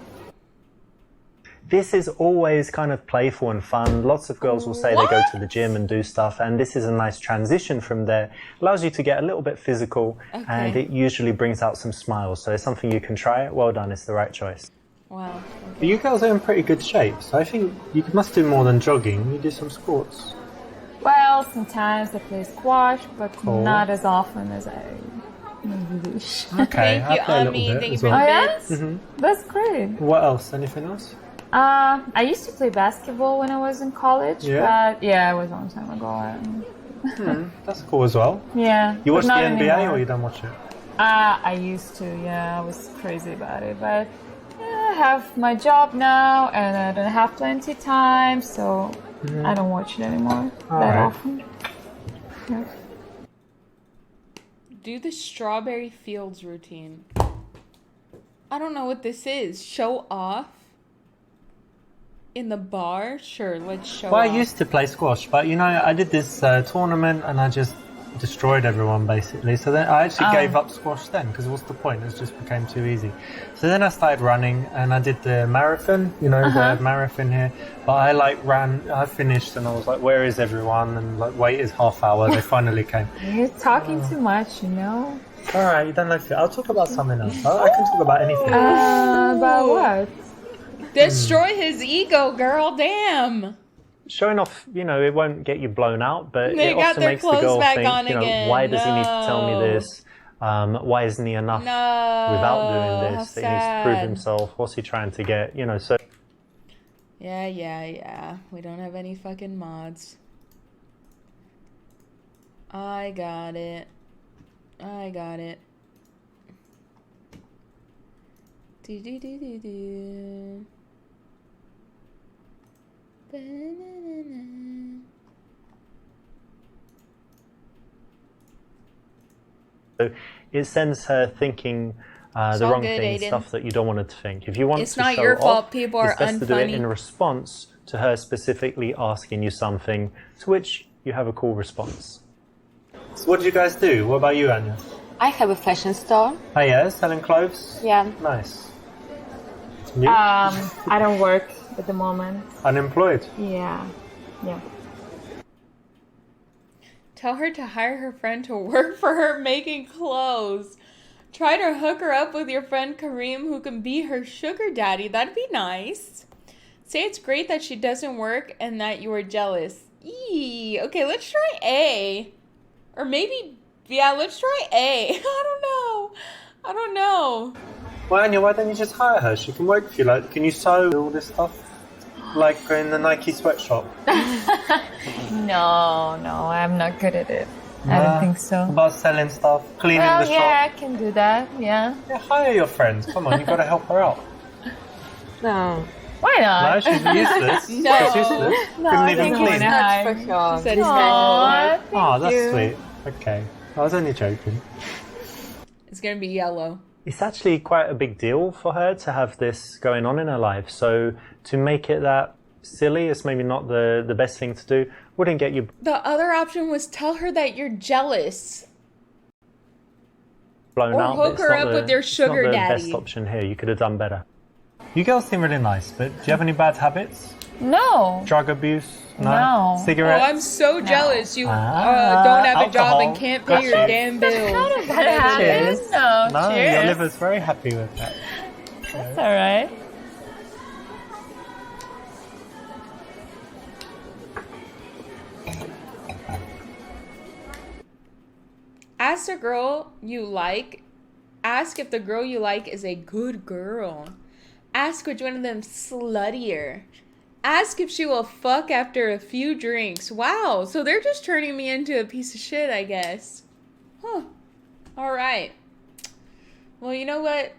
This is always kind of playful and fun. Lots of girls will say they go to the gym and do stuff, and this is a nice transition from there. Allows you to get a little bit physical, and it usually brings out some smiles. So it's something you can try. Well done, it's the right choice. Wow. But you girls are in pretty good shape, so I think you must do more than jogging. You do some sports. Well, sometimes I play squash, but Cool. not as often as I maybe wish. Okay, Thank you, I play a little Ami. bit Thank you as for well. the Oh, bits. yeah? That's great. What else? Anything else? I used to play basketball when I was in college, Yeah? but yeah, it was a long time ago. That's cool as well. Yeah. You but watch the not NBA anymore. or you don't watch it? I used to, yeah, I was crazy about it, but yeah, I have my job now and I don't have plenty time, so I don't watch it anymore that Alright. often. Yeah. Do the strawberry fields routine. I don't know what this is. Show off? In the bar? Sure, let's show Well, I off. used to play squash, but you know, I did this tournament and I just destroyed everyone basically. So then I actually gave up squash then, because what's the point? It just became too easy. So then I started running and I did the marathon, you know, the marathon here. But I finished and I was like, where is everyone? And like, waited half hour, they finally came. You're talking too much, you know? Alright, you don't like it. I'll talk about something else. I can talk about anything. About what? Destroy his ego, girl. Damn. Showing off, you know, it won't get you blown out, but They it got often their makes the clothes girl back think, on you know, again. why does he need to tell me No. this? Why isn't he enough No. without doing this? How That he needs to prove sad. himself. What's he trying to get? You know, so Yeah. We don't have any fucking mods. I got it. Do. Ba-na-na-na. it sends her thinking It's the all wrong good, things, Aiden. stuff that you don't want her to think. If you want It's to not show your off, fault people are it's best to do it unfunny. in response to her specifically asking you something, to which you have a cool response. So what did you guys do? What about you, Anya? I have a fashion store. Oh yeah, selling clothes? Yeah. Nice. You? I don't work at the moment. Unemployed? Yeah. Tell her to hire her friend to work for her making clothes. Try to hook her up with your friend Kareem, who can be her sugar daddy. That'd be nice. Say it's great that she doesn't work and that you are jealous. Eee. Okay, let's try A. Or maybe, yeah, let's try A. I don't know. Well, Anya, why don't you just hire her? She can work for you. Like, can you sew all this stuff? Like in the Nike sweatshop? No, I'm not good at it. I don't think so. About selling stuff, cleaning Well, the shop? yeah, I can do that, yeah. Yeah, hire your friends. Come on, you've got to help her out. No. Why No, not? she's useless. No. She's useless. No, Couldn't I even think clean. it's Not not for sure. Said it's Aw, Oh, that's you. sweet. Okay. I was only joking. It's gonna be yellow. It's actually quite a big deal for her to have this going on in her life. So to make it that silly is maybe not the best thing to do. Wouldn't get you The other option was tell her that you're jealous. blown Or out. hook It's her not up the- with your it's not sugar the daddy. best option here. You could have done better. You girls seem really nice, but do you have any bad habits? No. Drug abuse? No. Oh, Cigarettes? I'm so jealous. You Ah, don't have a job alcohol. and can't pay your Gotcha. damn bills. That happens. Cheers. No, No, cheers. your liver's very happy with that. That's all right. Ask if the girl you like is a good girl. Ask which one of them sluttier. Ask if she will fuck after a few drinks. Wow, so they're just turning me into a piece of shit, I guess. Huh. Alright. Well, you know what?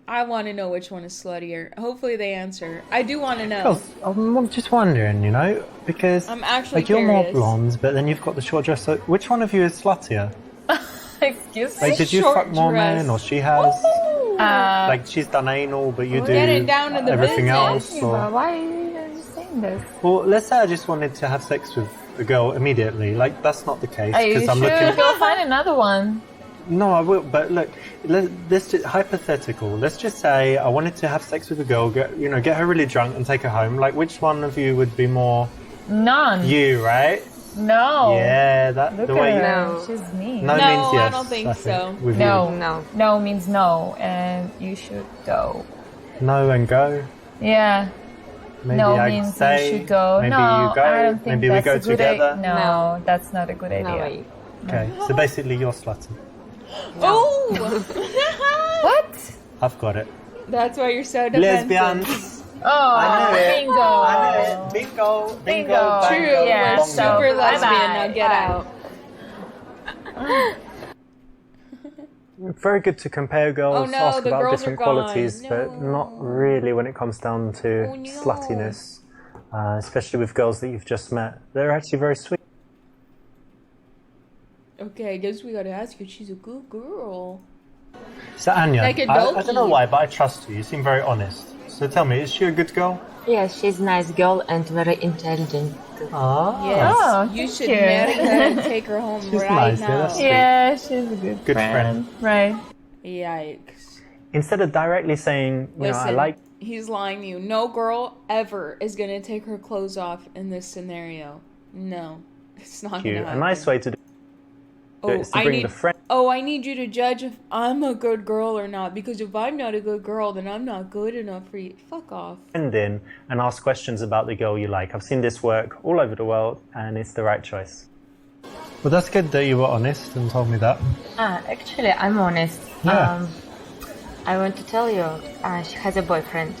I want to know which one is sluttier. Hopefully they answer. I do want to know. Girls, I'm just wondering, you know, because I'm actually like you're more curious. blonde, but then you've got the short dress. So which one of you is sluttier? Excuse Like, me. did you Short fuck more dress. men, or she has? Uh, Like, she's done anal, but you do Getting down to the everything business. else. yeah, Or... but why are you saying this. Well, let's say I just wanted to have sex with a girl immediately. Like, that's not the case. Are you I'm sure? looking. Go find another one. No, I will. But look, let's just, hypothetical. Let's just say I wanted to have sex with a girl, get her really drunk and take her home. Like, which one of you would be more None. you, right? No. Yeah, that Look the way at you. her. No. She's mean. No, No, means yes. I don't think so. With No. No. No means no, and you should go. you. No and go. Yeah. Maybe no I means stay. you should go. Maybe no, you go. I don't think Maybe we that's go a good together. No, that's not a good idea. No way. Okay, so basically you're slutty. Oh! What? I've got it. That's why you're so defensive. Lesbians. Oh, I knew it. bingo. I knew it. Bingo. Bingo. Bingo. True, bango, Yeah, we're bongo. so- super bye-bye. lesbian. Now get Bye. out. Very good to compare girls, Oh, no, ask the about girls different are gone. qualities, but No. not really when it comes down to Oh, no. sluttiness, especially with girls that you've just met. They're actually very sweet. Okay, I guess we gotta ask her. She's a good girl. So Anya, Like a I don't know donkey. why, but I trust you. You seem very honest. So tell me, is she a good girl? Yeah, she's a nice girl and very intelligent. Ah, Yes, Oh, you thank should you. marry her and take her home She's right nice, yeah, now. that's sweet. Yeah, she's a good, Good friend. Right. Yikes. Instead of directly saying, I Listen, like. he's lying to you. No girl ever is gonna take her clothes off in this scenario. No, it's not You. gonna A happen. nice way to do it is to bring the friend I need you to judge if I'm a good girl or not. Because if I'm not a good girl, then I'm not good enough for you. Fuck off. in and ask questions about the girl you like. I've seen this work all over the world, and it's the right choice. Well, that's good that you were honest and told me that. Actually, I'm honest. Yeah. I want to tell you, she has a boyfriend.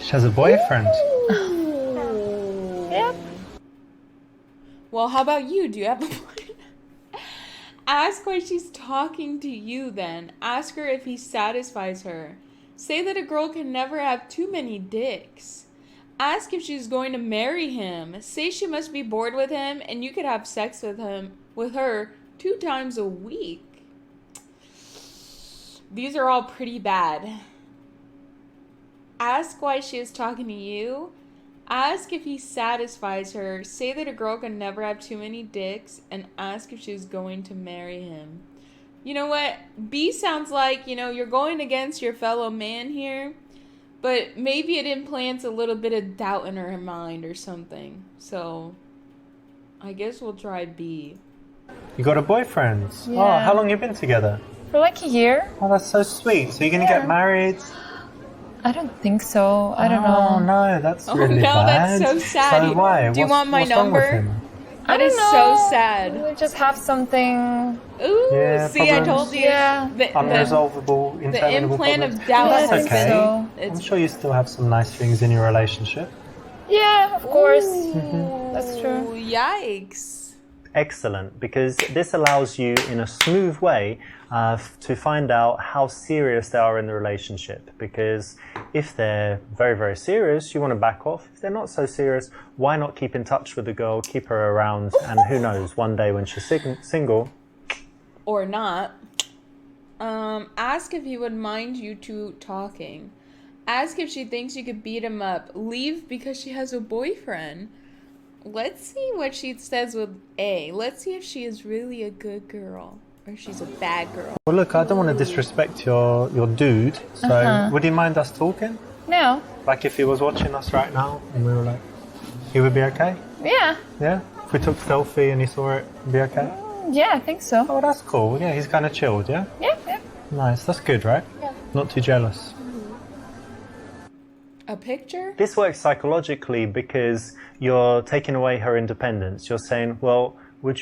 She has a boyfriend. Yeah. Well, how about you? Do you have a point? Ask why she's talking to you then. Ask her if he satisfies her. Say that a girl can never have too many dicks. Ask if she's going to marry him. Say she must be bored with him and you could have sex with her 2 times a week. These are all pretty bad. Ask why she is talking to you. Ask if he satisfies her. Say that a girl can never have too many dicks. And ask if she's going to marry him. You know what? B sounds like, you're going against your fellow man here. But maybe it implants a little bit of doubt in her mind or something. So, I guess we'll try B. You got a boyfriend? Yeah. Oh, how long you been together? For like a year? Oh, that's so sweet. So you're going to get married? I don't think so. I don't Oh, know. no, that's Oh, really no, bad. that's so sad. So why? Do you want my what's wrong with number? him? That is don't so know. sad. We just have something. Ooh, Yeah, see, I problems. told you. Yeah. The Unresolvable, the interminable implant problems. of doubt That's has okay. been... So- I'm sure you still have some nice things in your relationship. Yeah, of course. Mm-hmm. That's true. Ooh, yikes. Excellent, because this allows you in a smooth way to find out how serious they are in the relationship. Because if they're very, very serious, you want to back off. If they're not so serious, why not keep in touch with the girl, keep her around, and who knows, one day when she's single. Or not. Ask if he would mind you two talking. Ask if she thinks you could beat him up. Leave because she has a boyfriend. Let's see what she says with A. Let's see if she is really a good girl or she's a bad girl. Well, look, I don't want to disrespect your dude, so would you mind us talking? No. Like if he was watching us right now and we were like, he would be okay? Yeah. Yeah? If we took selfie and he saw it, it'd be okay? Yeah, I think so. Oh, that's cool. Yeah, he's kind of chilled, yeah? Yeah, yeah. Nice, that's good, right? Yeah. Not too jealous. A picture? This works psychologically because you're taking away her independence. You're saying, well, would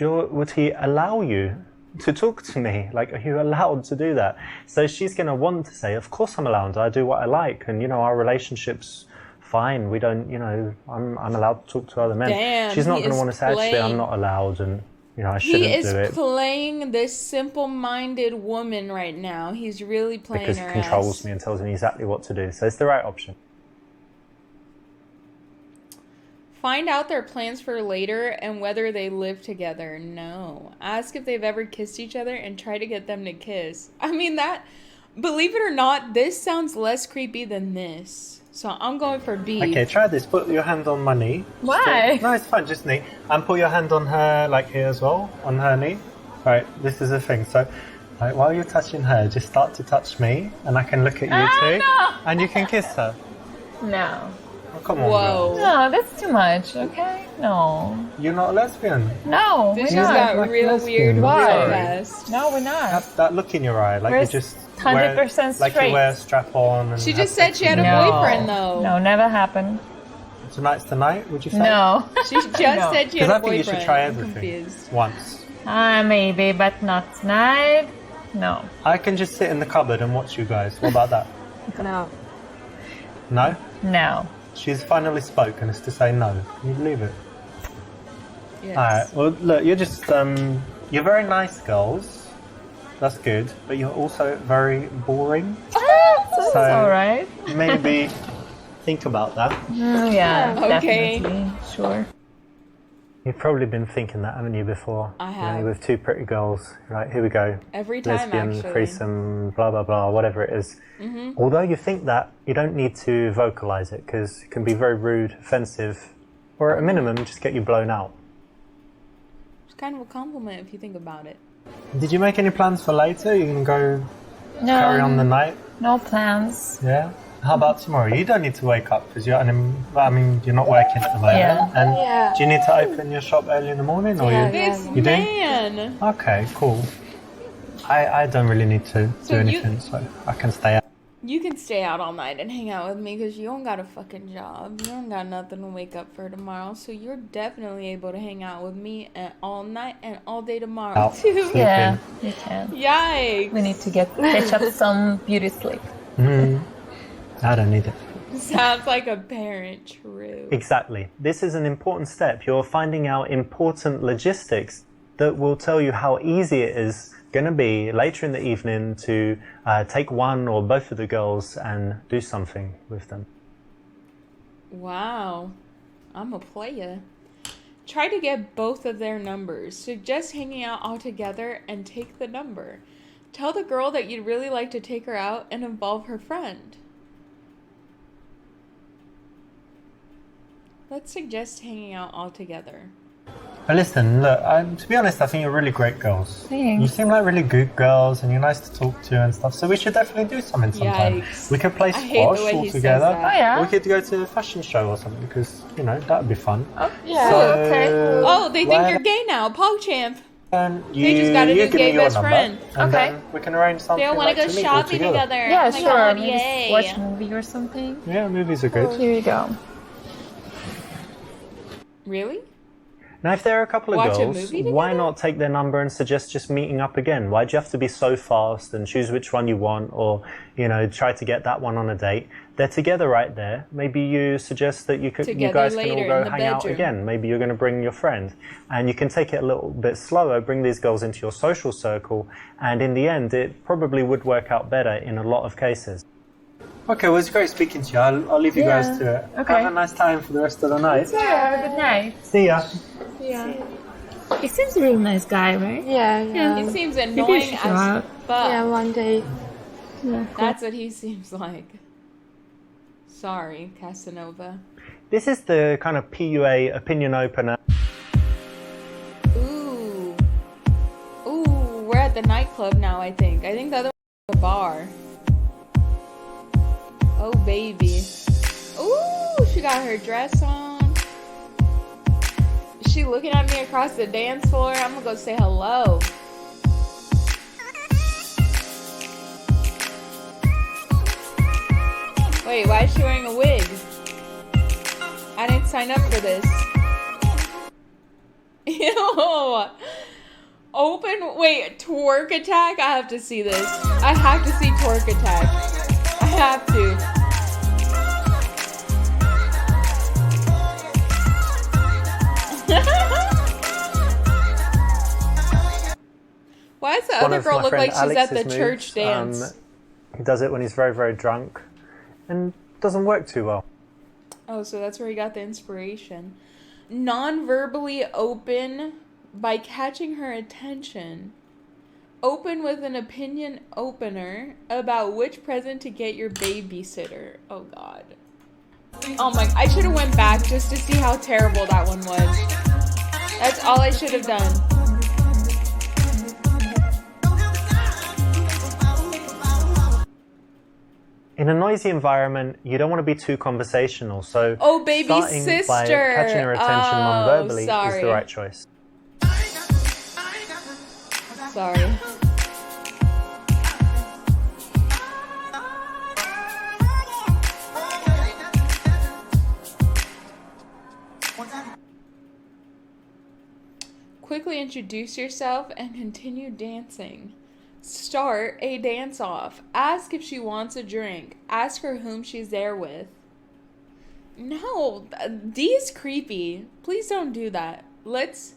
he allow you to talk to me? Like, are you allowed to do that? So she's going to want to say, of course I'm allowed. I do what I like. And, our relationship's fine. We don't, I'm allowed to talk to other men. Damn, she's not he going to is want to say, actually, I'm playing- not allowed. And, I shouldn't He is do it. playing this simple-minded woman right now. He's really playing Because her he controls ass. me and tells me exactly what to do. So it's the right option. Find out their plans for later and whether they live together. No. Ask if they've ever kissed each other and try to get them to kiss. I mean, believe it or not, this sounds less creepy than this. So I'm going for B. Okay, try this. Put your hand on my knee. Why? No, it's fine, just knee. And put your hand on her, like here as well, on her knee. Right, this is the thing. So, like, while you're touching her, just start to touch me, and I can look at you too. No. And you can kiss her. No. Oh, come on, Whoa. girl. No, that's too much, okay? No. You're not a lesbian. No, This we're just not. got Like real lesbian. weird real Why? fast. No, we're not. That look in your eye, like We're you just 100% like you straight. wear a strap on. And She have just said sex she had a with No. boyfriend, though. No, never happened. them. Tonight's the night, would you say? No. She just said she had Because a I think you boyfriend. should try I'm everything confused. once. Maybe, but not tonight. No. I can just sit in the cupboard and watch you guys. What about that? No. No? No. She's finally spoken as to say no. Can you believe it? Yes. Alright, well, look, you're just, you're very nice girls. That's good. But you're also very boring. That's So- alright. Maybe think about that. Yeah, Okay. definitely. Sure. You've probably been thinking that, haven't you, before? I You know, have. with two pretty girls. Right, here we go. Every time, Lesbian, actually. threesome, blah, blah, blah, whatever it is. Although you think that, you don't need to vocalize it because it can be very rude, offensive, or at a minimum, just get you blown out. It's kind of a compliment if you think about it. Did you make any plans for later? You can go No. carry on the night? No plans. Yeah? How about tomorrow? You don't need to wake up because you're, you're not working at the moment. Yeah. And Yeah. do you need to open your shop early in the morning? Or Yeah, you? yeah. This You do? man! Okay, cool. I don't really need to So do you- anything, so I can stay out. You can stay out all night and hang out with me because you don't got a fucking job. You don't got nothing to wake up for tomorrow. So you're definitely able to hang out with me all night and all day tomorrow, Out. too. Sleep Yeah, you can. Yikes. We need to catch up some beauty sleep. I don't need it. Sounds like a parent, true. Exactly. This is an important step. You're finding out important logistics that will tell you how easy it is going to be later in the evening to take one or both of the girls and do something with them. Wow. I'm a player. Try to get both of their numbers. Suggest hanging out all together and take the number. Tell the girl that you'd really like to take her out and involve her friend. Let's suggest hanging out all together. But listen, look, to be honest, I think you're really great girls. Thanks. You seem like really good girls and you're nice to talk to and stuff, so we should definitely do something sometime. Yikes. We could play I hate the squash way all he says together. that. Oh, yeah? We could go to a fashion show or something because, you know, that would be fun. Yeah, So, okay. Oh, they think why- you're gay now. PogChamp. And They just got a new give me gay your best number, friend. and Okay. then we can arrange something. They don't want like to go to meet all shopping together. together. Yeah, Oh my sure. God, Maybe yay. watch a movie or something. Yeah, movies are good. Here you go. Really? Now, if there are a couple of Watch a girls, movie why together? not take their number and suggest just meeting up again? Why do you have to be so fast and choose which one you want, or try to get that one on a date? They're together right there. Maybe you suggest that you Together guys can later all in go the hang out bedroom. again. Maybe you're going to bring your friend, and you can take it a little bit slower. Bring these girls into your social circle, and in the end, it probably would work out better in a lot of cases. Okay, well, it's great speaking to you. I'll leave you guys to it. Okay. Have a nice time for the rest of the night. Yeah, have a good night. See ya. He seems a real nice guy, right? Yeah. He seems Maybe annoying you should go as out. fuck. Yeah, one day. That's what he seems like. Sorry, Casanova. This is the kind of PUA opinion opener. Ooh. Ooh, we're at the nightclub now, I think. I think the other one's the bar. Oh, baby. Ooh, she got her dress on. Is she looking at me across the dance floor? I'm gonna go say hello. Wait, why is she wearing a wig? I didn't sign up for this. Ew. Wait, twerk attack? I have to see this. I have to see twerk attack. I have to. Why does the One other of girl my look friend like she's at the Alex's church moves, dance? He does it when he's very, very drunk and doesn't work too well. Oh, so that's where he got the inspiration. Non-verbally open by catching her attention. Open with an opinion opener about which present to get your babysitter. Oh, God. Oh my, I should have went back just to see how terrible that one was. That's all I should have done. In a noisy environment, you don't want to be too conversational, so Oh, baby starting sister. by catching her attention non-verbally is sorry. the right choice. Sorry. Quickly introduce yourself and continue dancing. Start a dance-off. Ask if she wants a drink. Ask her whom she's there with. No, D is creepy. Please don't do that. Let's...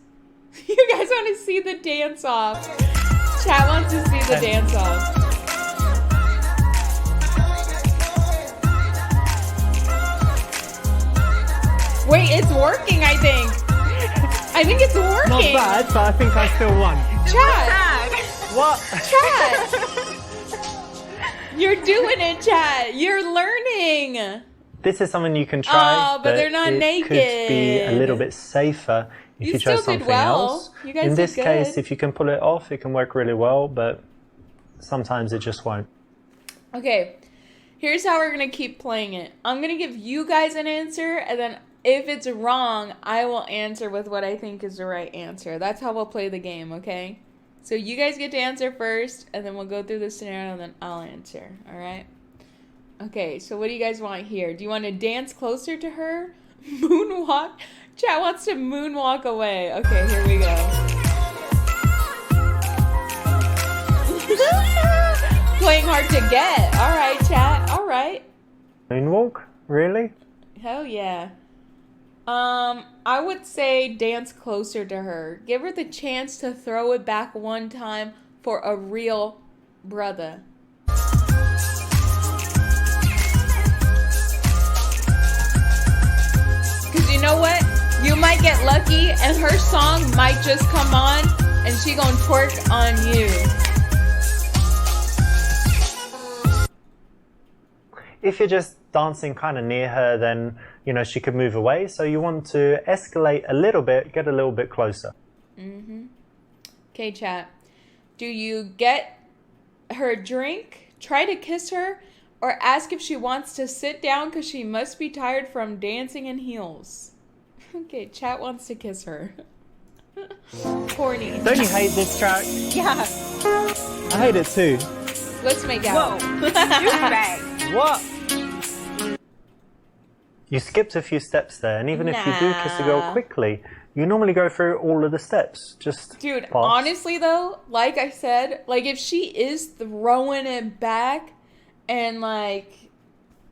You guys want to see the dance-off. Chat wants to see the dance-off. Wait, it's working, I think. I think it's working. Not bad, but I think I still won. Chat. What? Chat. You're doing it, chat. You're learning. This is something you can try. Oh, but they're not it naked. Could be a little bit safer if You you try still did something well. else. You guys In did this case, good. if you can pull it off, it can work really well, but sometimes it just won't. Okay, here's how we're going to keep playing it. I'm going to give you guys an answer, and then if it's wrong, I will answer with what I think is the right answer. That's how we'll play the game, okay? So you guys get to answer first, and then we'll go through the scenario, and then I'll answer, all right? Okay, so what do you guys want here? Do you want to dance closer to her? Moonwalk? Chat wants to moonwalk away. Okay, here we go. Playing hard to get. All right, chat. All right. Moonwalk? Really? Hell yeah. I would say dance closer to her. Give her the chance to throw it back one time for a real brother. Because you know what? You might get lucky and her song might just come on and she gonna twerk on you. If you're just dancing kind of near her, then, you know, she could move away. So you want to escalate a little bit, get a little bit closer. Okay, chat. Do you get her a drink, try to kiss her, or ask if she wants to sit down because she must be tired from dancing in heels? Okay, chat wants to kiss her. Corny. Don't you hate this track? Yeah. I hate it too. Let's make out. Douchebag. What? You skipped a few steps there, and even if you do kiss a girl Nah. quickly, you normally go through all of the steps. Just Dude, pass. honestly though, like I said, like if she is throwing it back and like,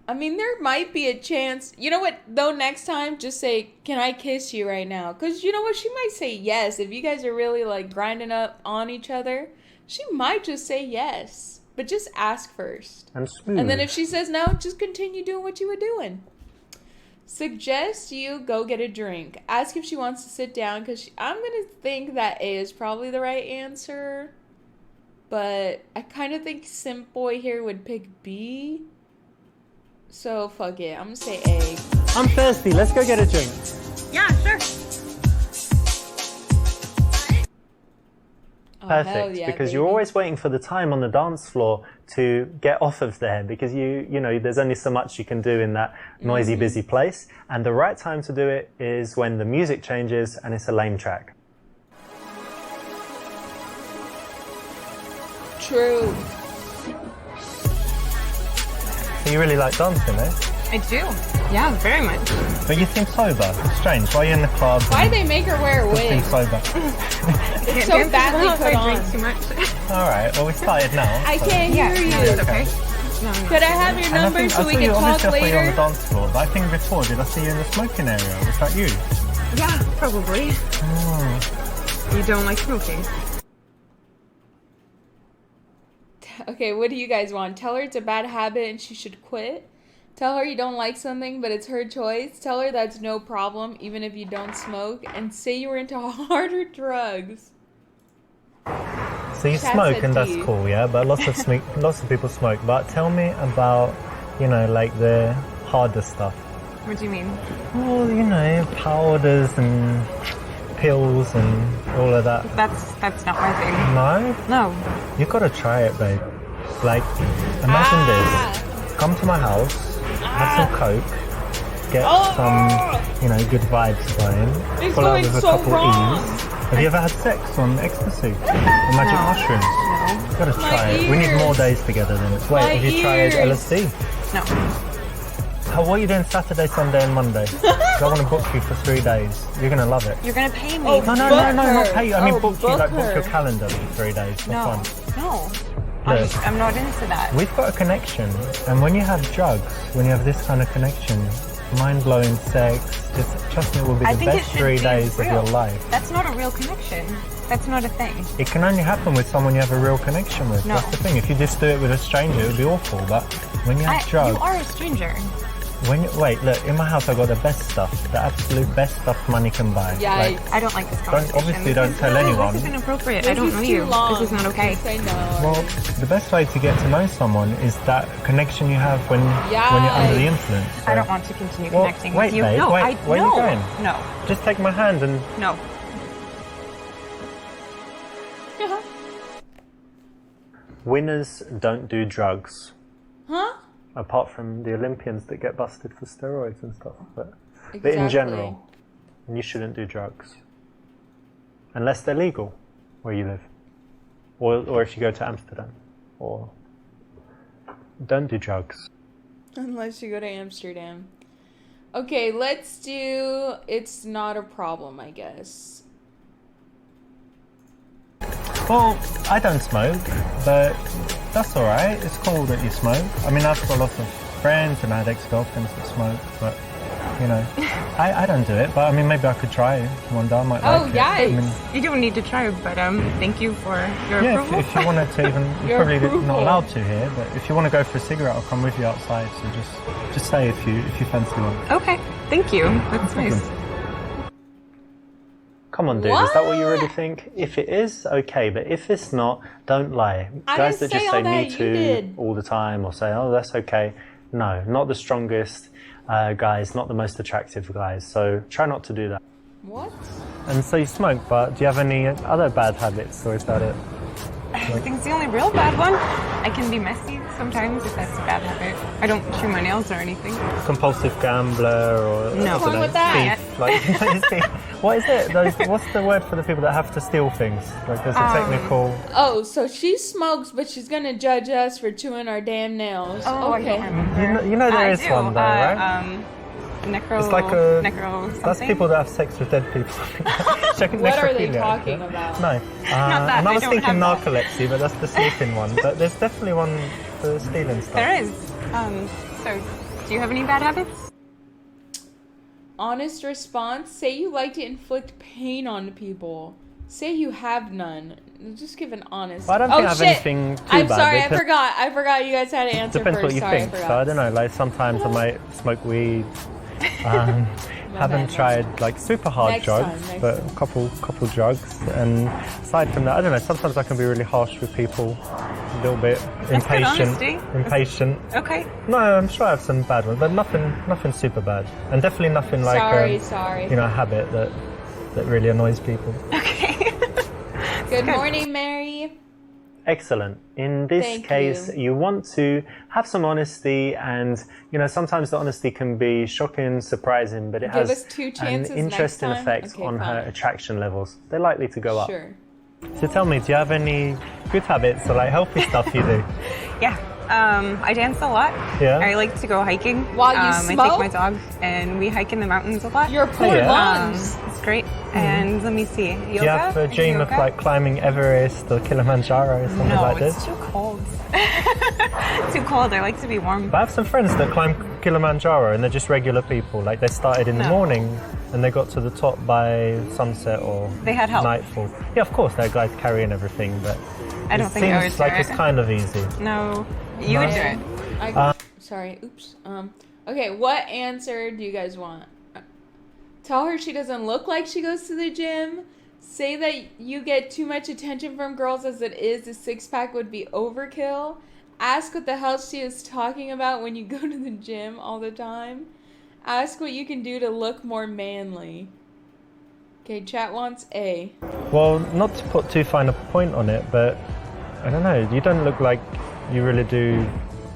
I mean, there might be a chance. You know what, though, next time, just say, can I kiss you right now? Because you know what, she might say yes. If you guys are really like grinding up on each other, she might just say yes. But just ask first. And smooth. And then if she says no, just continue doing what you were doing. Suggest you go get a drink. Ask if she wants to sit down because I'm going to think that A is probably the right answer. But I kind of think Simp Boy here would pick B. So fuck it. I'm going to say A. I'm thirsty. Let's go get a drink. Yeah, sure. Oh, hell Perfect, yeah, because you're baby. always waiting for the time on the dance floor to get off of there because you know, there's only so much you can do in that noisy, busy place. And the right time to do it is when the music changes and it's a lame track. True. So you really like dancing, eh? I do. Yeah, very much. But you seem sober. It's strange. Why are you in the club? Why they make her wear a You seem wig? sober. It's so badly put I on. drink too much. All right. Well, we started now. I so- can't Yeah, hear no, you. it's okay. No, no. Could I have your And I number think so I we saw can you, talk obviously I saw you on the later? dance floor, but I think before, did I see you in the smoking area? Was that you? Yeah, probably. You don't like smoking? Okay, what do you guys want? Tell her it's a bad habit and she should quit. Tell her you don't like something, but it's her choice. Tell her that's no problem, even if you don't smoke. And say you were into harder drugs. So you Chat smoke said and that's D. cool, yeah? But lots of people smoke. But tell me about, you know, like the harder stuff. What do you mean? Well, you know, powders and pills and all of that. That's not my thing. No? No. You gotta try it, babe. Like, imagine this. Come to my house, have some Coke, get some, you know, good vibes going. It's Follow up going with a so couple wrong. E's. Have you ever had sex on ecstasy or magic mushrooms? No. You gotta try it. We need ears. more days together then. Wait, My have you tried ears. LSD? No. What are you doing Saturday, Sunday and Monday? 'Cause I want to book you for 3 days. You're going to love it. You're gonna pay me. Oh, No, book not her. pay you. I mean, Oh, book you, like book book her. your calendar for 3 days for No. fun. No. Look. I'm not into that. We've got a connection, and when you have drugs, when you have this kind of connection, mind-blowing sex, just trust me, it will be I the think it best should 3 be days real. of your life. That's not a real connection. That's not a thing. It can only happen with someone you have a real connection with. No. That's the thing. If you just do it with a stranger, it would be awful. But when you have drugs, You are a stranger. wait, look, in my house I got the best stuff, the absolute best stuff money can buy. Yeah. Like, I don't like this conversation. obviously don't tell anyone. This is inappropriate. This I don't is know too you. long. This is not okay. Say no. Well, the best way to get to know someone is that connection you have when you're under the influence. So I don't want to continue Well, connecting wait, with you. babe, No, wait, where are you no. going? No. just take my hand and No. winners don't do drugs. Huh? Apart from the Olympians that get busted for steroids and stuff. But in Exactly. general, you shouldn't do drugs. Unless they're legal where you live. Or if you go to Amsterdam. Or don't do drugs. Unless you go to Amsterdam. Okay, let's do It's Not a Problem, I guess. Well, I don't smoke, but that's alright. It's cool that you smoke. I mean, I've got lots of friends and I had ex-girlfriends that smoke, but, you know, I don't do it. But, I mean, maybe I could try it one day. I might Oh, like it. yes. I mean, You don't need to try, but thank you for your yeah, approval. if you wanted to even, you're Your probably approval. not allowed to here, but if you want to go for a cigarette, I'll come with you outside. So just say if you fancy one. Okay, thank you. That's nice. Come on, dude. Is that what you really think? If it is, okay. But if it's not, don't lie. I Guys didn't that just say say all that, me you too did. all the time or say, oh, that's okay. No, not the strongest guys, not the most attractive guys. So try not to do that. What? And so you smoke, but do you have any other bad habits or is that it? I think it's the only real bad one. I can be messy sometimes if that's a bad habit. I don't chew my nails or anything. Compulsive gambler or No. What's wrong with that? thief? Like, what is it? What's the word for the people that have to steal things? Like there's a technical. Oh, so she smokes, but she's gonna judge us for chewing our damn nails. Oh, okay. I don't remember. You know there I is do. one though, right? Necro. It's like necro something. that's people that have sex with dead people. What are they talking about? No, that, and I they was don't thinking have that. narcolepsy, but that's the sleeping one. But there's definitely one for stealing stuff. There is. So, do you have any bad habits? Honest response. Say you like to inflict pain on people. Say you have none. Just give an honest. Well, I don't think I have anything too I'm bad. sorry, I because forgot. I forgot you guys had to answer Depends first. what you sorry, think. I So forgot. I don't know. Like sometimes I might smoke weed. Haven't tried like super hard Next drugs, time, next but time. a couple drugs. And aside from that, I don't know. Sometimes I can be really harsh with people, a little bit good impatient. honesty. Impatient. Okay. No, I'm sure I have some bad ones, but nothing super bad, and definitely nothing like Sorry. you know, a habit that really annoys people. Okay. Good morning, Mary. Excellent. In this Thank case, you want to have some honesty, and you know sometimes the honesty can be shocking, surprising, but it Give has us 2 chances an interesting next time? effect Okay, on her fine. attraction levels. They're likely to go up. Sure. So tell me, do you have any good habits or like healthy stuff you do? Yeah. I dance a lot. Yeah. I like to go hiking. While you I smoke? take my dog and we hike in the mountains a lot. Your poor yeah. lungs. It's great. And let me see. Yoga? Do you have a dream of Yoga? like climbing Everest or Kilimanjaro or something No, like it's this? too cold. Too cold. I like to be warm. But I have some friends that climb Kilimanjaro and they're just regular people. Like they started in the No. morning and they got to the top by sunset or They had help. nightfall. Yeah, of course, there are guys carrying everything, but I don't it think I would seems do like it. it's kind of easy. No, you would do it. Sorry. Oops. Okay. What answer do you guys want? Tell her she doesn't look like she goes to the gym. Say that you get too much attention from girls as it is. The 6-pack would be overkill. Ask what the hell she is talking about when you go to the gym all the time. Ask what you can do to look more manly. Okay, chat wants A. Well, not to put too fine a point on it, but I don't know. You don't look like you really do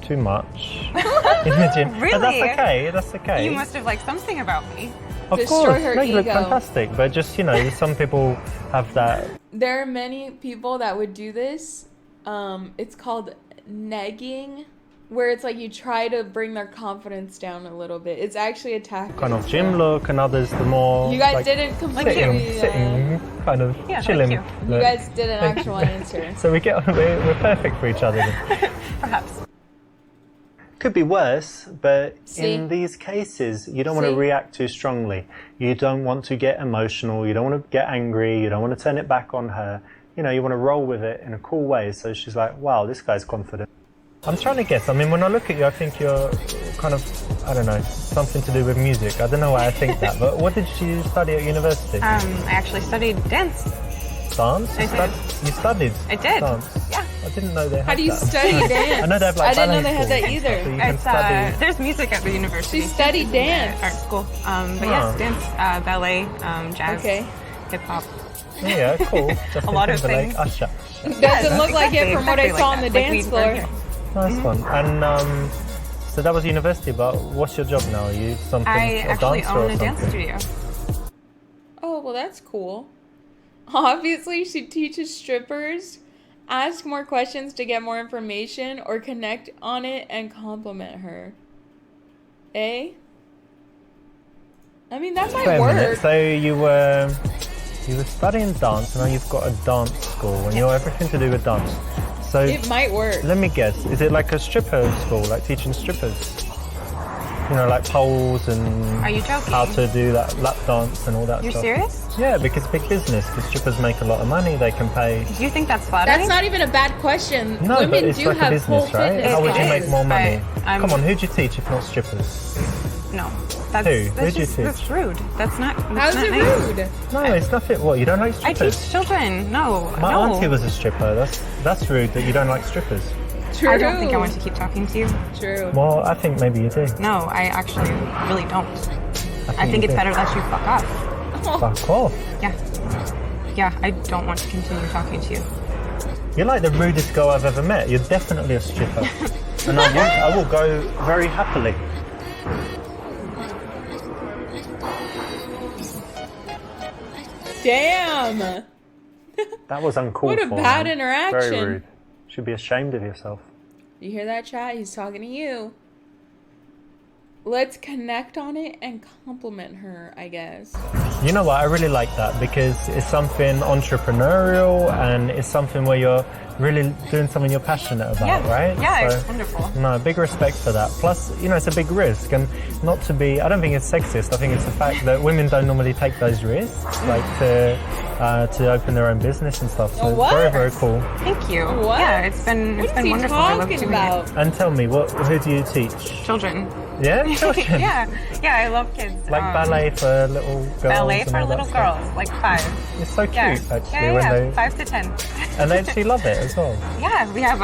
too much in the gym. Really? But that's okay. That's okay. You must have liked something about me. Of Destroy course, her no, you look ego. fantastic. But just some people have that. There are many people that would do this. It's called negging, where it's like you try to bring their confidence down a little bit. It's actually a tactic. Kind of gym look, and others the more. You guys like, didn't completely. sitting, kind of Yeah, chilling. like You look. guys did an actual answer. So we're perfect for each other. Then. Perhaps. Could be worse, but See? in these cases, you don't want to See? react too strongly. You don't want to get emotional. You don't want to get angry. You don't want to turn it back on her. You want to roll with it in a cool way. So she's like, wow, this guy's confident. I'm trying to guess. I mean, when I look at you, I think you're kind of, I don't know, something to do with music. I don't know why I think that. But what did you study at university? I actually studied dance. Dance? I did. You studied I did. dance? Yeah. I didn't know they had How do you that. study dance? I know they have like I didn't know ballet they had that schools and either. stuff, so you can It's, study. there's music at the university. She studied dance. Art school. But Oh. yes, dance, ballet, jazz, Okay. hip hop. Yeah, cool. Justin lot of Timberlake, things. Usher. Doesn't look like it from what I exactly saw like on the that. Like dance we floor. learned here. Nice one. And so that was university, but what's your job now? Are you something I a actually dancer or own a dance something? studio. Oh, well, that's cool. Obviously, she teaches strippers. Ask more questions to get more information or connect on it and compliment her. A? I mean, that might Wait a minute. work. So you were studying dance, and now you've got a dance school, and you're everything to do with dance. So It might work. let me guess. Is it like a stripper school, like teaching strippers? Like poles and Are you joking? how to do that lap dance and all that You're stuff. serious? Yeah, because big business. The strippers make a lot of money. They can pay. Do you think that's flattering? That's not even a bad question. No, but Women it's do like a have whole business, right? fitness How would you make classes. more money? I'm- Come on, who'd you teach if not strippers? No. That's, Who? That's Who'd you just, teach? That's rude. That's not. That's How's not it nice. rude? No, it's nothing. What, you don't like I strippers? teach children. No. My no. auntie was a stripper. That's rude that you don't like strippers. True. I don't think I want to keep talking to you. True. Well, I think maybe you do. No, I actually really don't. I you think it's do. better that you fuck off. Fuck off. Yeah. Yeah, I don't want to continue talking to you. You're like the rudest girl I've ever met. You're definitely a stripper. And I will go very happily. Damn. That was uncalled What a for, bad man. interaction. Very rude. Should be ashamed of yourself. You hear that, chat? He's talking to you. Let's connect on it and compliment her, I guess. You know what? I really like that because it's something entrepreneurial and it's something where you're really doing something you're passionate about, Yeah. right? Yeah, So, it's wonderful. No, big respect for that. Plus, it's a big risk, and not to be. I don't think it's sexist. I think it's the fact that women don't normally take those risks, like to open their own business and stuff. So What? it's very, very cool. Thank you. What? Yeah, it's been What is been he wonderful. I love talking doing about? And tell me, who do you teach? it. Children. Yeah, children. Yeah, I love kids. Like ballet for little girls. Ballet and for all that little stuff. girls, like 5. It's so cute, Yeah, actually, when they 5 to 10. and they actually love it as well. Yeah, we have